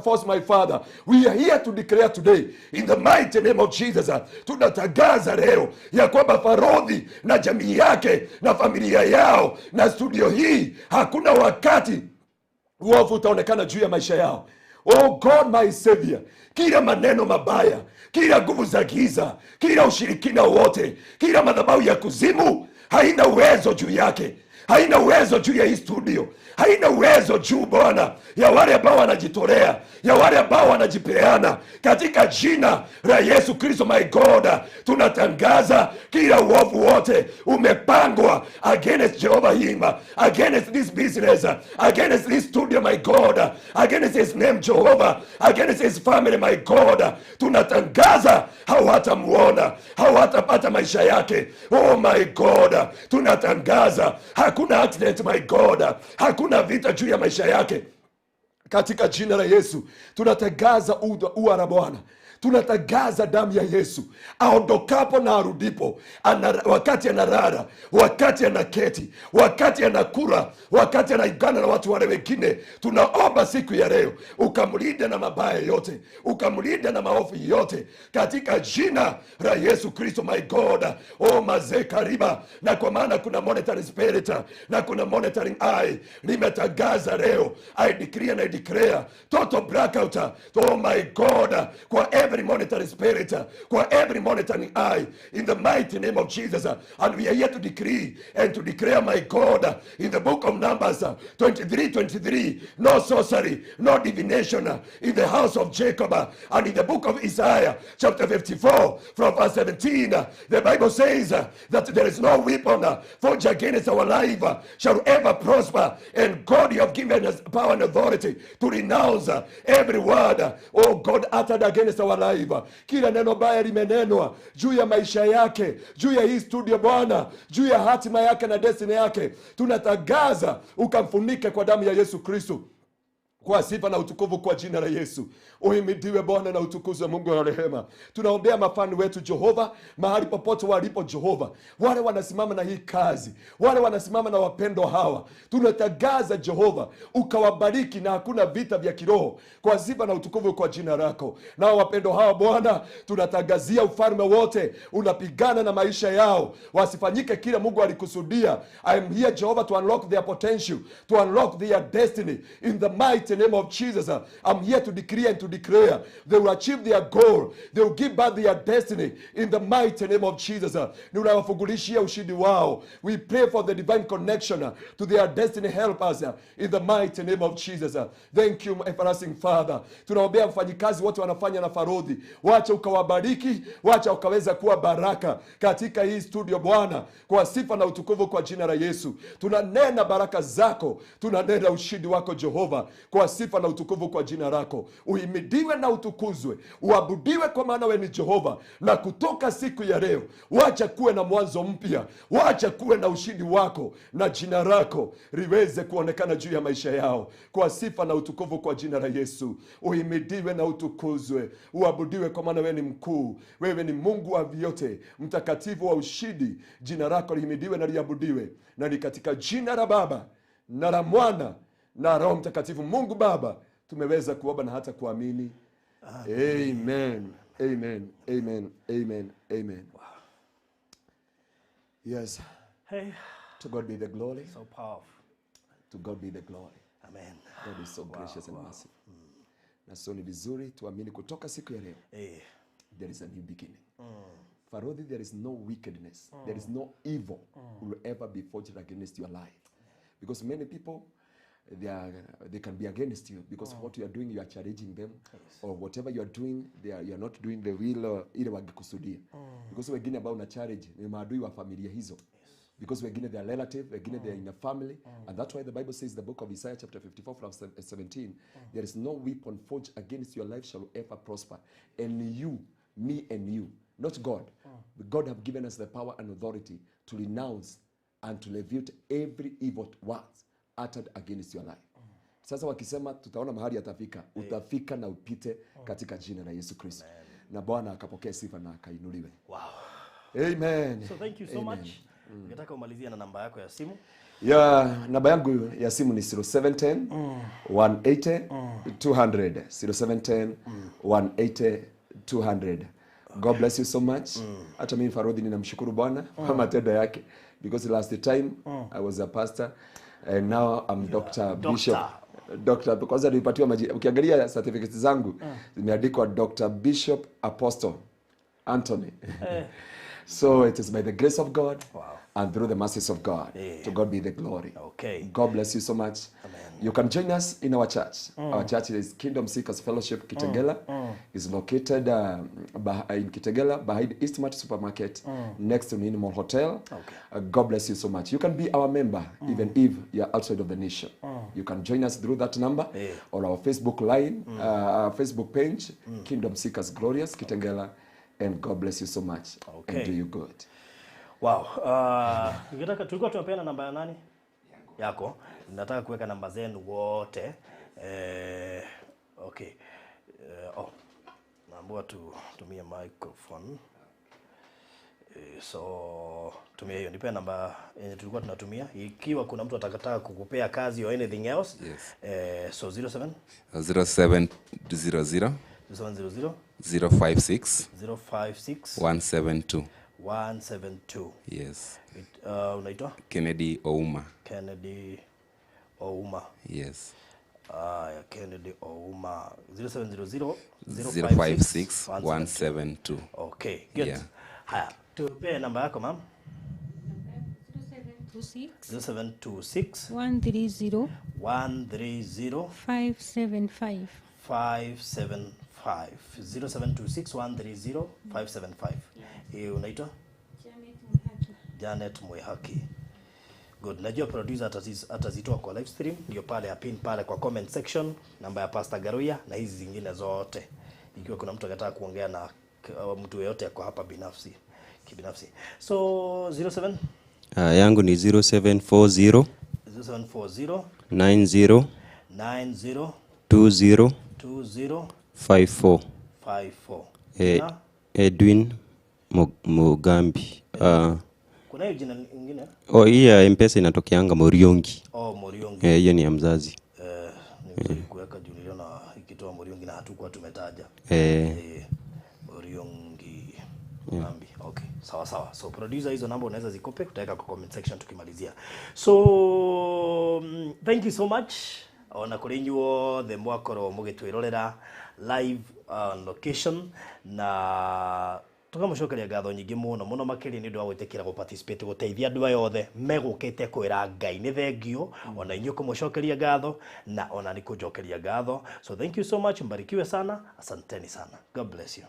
force, my Father. We are here to declare today in the mighty name of Jesus. Tunatangaza leo ya kwamba Baruthi na jamii yake na familia yao na studio hii, hakuna wakati uovu utaonekana juu ya maisha yao. Oh God my Savior, kila maneno mabaya, kila nguvu za giza, kila ushirikina wote, kila madhabahu ya kuzimu haina uwezo juu yake, haina uwezo juu ya hii studio, haina uwezo juu Bwana ya wale ambao wanajitolea, ya wale ambao wanajipeana katika jina la Yesu Kristo. My God, tunatangaza kila uovu wote umepangwa against Jehovah him, against this business, against this studio, my God, against his name Jehovah, against his family, my God. Tunatangaza hawatamuona, hawatapata maisha yake. Oh my God, tunatangaza hakuna accident, my God, hakuna vita juu ya maisha yake katika jina la Yesu. Tunatangaza uara Bwana, tunatangaza damu ya Yesu aondokapo na arudipo, wakati anarara, wakati anaketi, wakati anakula, wakati anaigana na watu wale wengine. Tunaomba siku ya leo ukamlinde na mabaya yote, ukamlinde na maovu yote katika jina la Yesu Kristo, my God. Oh mazee kariba, na kwa maana kuna monitoring spirit na kuna monitoring eye. Nimetangaza leo, I decree and I declare total blackout, oh my God, kwa every monitoring spirit, for every monitoring eye, in the mighty name of Jesus. And we are here to decree and to declare, my God, in the book of Numbers 23:23, no sorcery, no divination in the house of Jacob. And in the book of Isaiah chapter 54 from verse 17, the Bible says that there is no weapon forged against our life shall ever prosper. And God, you have given us power and authority to renounce every word, oh God, uttered against our life. Kila neno baya limenenwa juu ya maisha yake, juu ya hii studio Bwana, juu ya hatima yake na destiny yake, tunatangaza ukamfunike kwa damu ya Yesu Kristo, kwa sifa na utukufu kwa jina la Yesu. Uhimidiwe Bwana na utukuzwe Mungu wa rehema. Tunaombea mafani wetu Jehova, mahali popote walipo Jehova, wale wanasimama na hii kazi, wale wanasimama na wapendo hawa, tunatangaza Jehova ukawabariki na hakuna vita vya kiroho, kwa sifa na utukufu kwa jina lako. Na wapendo hawa Bwana, tunatangazia ufalme wote unapigana na maisha yao, wasifanyike kile Mungu alikusudia. I am here Jehova to unlock their potential, to unlock their destiny in the mighty name of Jesus. I'm here to decree and to declare they will achieve their goal, they will give back their destiny in the mighty name of Jesus. Ninawafungulishia ushindi wao. We pray for the divine connection to their destiny helpers in the mighty name of Jesus. Thank you everlasting Father. Tunaombea mfanyikazi wote wanafanya na Baruthi, wacha ukawabariki, wacha ukaweza kuwa baraka katika hii studio Bwana, kwa sifa na utukufu kwa jina la Yesu. Tunanena baraka zako, tunanena ushindi wako Jehova, kwa sifa na utukufu kwa jina lako. Uhimidiwe na utukuzwe, uabudiwe, kwa maana wewe ni Jehova. Na kutoka siku ya leo, wacha kuwe na mwanzo mpya, wacha kuwe na ushindi wako, na jina lako liweze kuonekana juu ya maisha yao, kwa sifa na utukufu kwa jina la Yesu. Uhimidiwe na utukuzwe, uabudiwe, kwa maana wewe ni mkuu, wewe ni Mungu wa vyote, mtakatifu wa ushindi. Jina lako lihimidiwe na liabudiwe, na ni katika jina la Baba na la Mwana na Roho Mtakatifu. Mungu Baba, tumeweza kuomba na hata kuamini. Amen. Amen. Amen. Amen. Amen. Wow. Yes. Hey. To God be the glory. So powerful. To God be the glory. Amen. God is so gracious and merciful. Na so ni vizuri tuamini kutoka siku ya leo. There is a new beginning. Farodhi, there is no wickedness. There is no evil will ever be forged against your life. Because many people, they can be against you because what you are doing, you are challenging them. Or whatever you are doing, you are not doing the will ile wangekusudia. Because wengine ambao una challenge ni maadui wa familia hizo. Because wengine they are relative, wengine they are in a family. And that's why the Bible says, the book of Isaiah chapter 54 from 17, there is no weapon forged against your life shall ever prosper. And you, me and you, not God. God have given us the power and authority to renounce and to refute every evil words uttered against your life. Sasa wakisema tutaona mahali atafika, utafika na upite katika jina la Yesu Kristo. Na Bwana akapokea sifa na akainuliwe. Wow. Amen. So thank you so much. Ningetaka umalizie na namba yako ya simu. Namba yangu ya simu ni 0710 180 200. 0710 180 200. God bless you so much. Hata mimi Farodhi ninamshukuru Bwana kwa matendo yake, because last time I was a pastor and now I'm Dr. Bishop. Doctor, because nilipatiwa ukiangalia certificates zangu zimeandikwa Dr. Bishop Apostle Anthony. So it is by the grace of God and through the mercies of God. To God be the glory. Okay. God bless you so much. Amen. You can join us in our church. Our church is Kingdom Seekers Fellowship Kitengela. It's located in Kitengela behind Eastmart Supermarket next to Minimal Hotel. Okay. God bless you so much. You can be our member even if you are outside of the nation. You can join us through that number or our Facebook line, Facebook page, Kingdom Seekers Glorious Kitengela. And God bless you so much. Okay. And do you good. Wow. Ningetaka tulikuwa tunapeana namba ya nani? Yako. Nataka kuweka namba zenu wote. Okay. Naambiwa tumie microphone. So tumia hiyo. Nipe namba yenye tulikuwa tunatumia. Ikiwa kuna mtu atakataka kukupea kazi or anything else. Yes. So 07 0700 056 172. 172. Yes. Unaitwa? Kennedy Ouma. Kennedy Ouma. Yes. Kennedy Ouma. 0700 056 172. Okay, good. Yeah. Haya, tupe namba yako ma'am. 0726 130 575. 575. 0726 130 575. Hiyo unaitwa? Janet Mwehaki. Good. Najua producer atazitoa kwa live stream, ndio pale apin pale kwa comment section namba ya Pastor Garuya na hizi zingine zote. Ikiwa kuna mtu anataka kuongea na mtu yeyote yako hapa kibinafsi. So 07 yangu ni 0740 90 20 54. Edwin Mugambi. Kuna hiyo jina lingine? Hii ya M-Pesa inatokeanga Moriongi. Moriongi. Hiyo ni ya mzazi. Ni kuweka juu niliona ikitoa Moriongi na hatukuwa tumetaja. Moriongi. Mugambi. Okay. Sawa. So producer, hizo namba unaweza zikope, utaweka kwa comment section tukimalizia. So thank you so much. Ona kurinyo the mwakoro mugitwirorera live location na tukamushokeria ngatho nyingi muno makiri ni ndu wa gwitikira go participate guteithia andu ayothe megukite kwira Ngai ni thengio ona inyo kumushokeria ngatho na ona ni kujokeria ngatho. So thank you so much, mbarikiwe sana, asanteni sana. God bless you.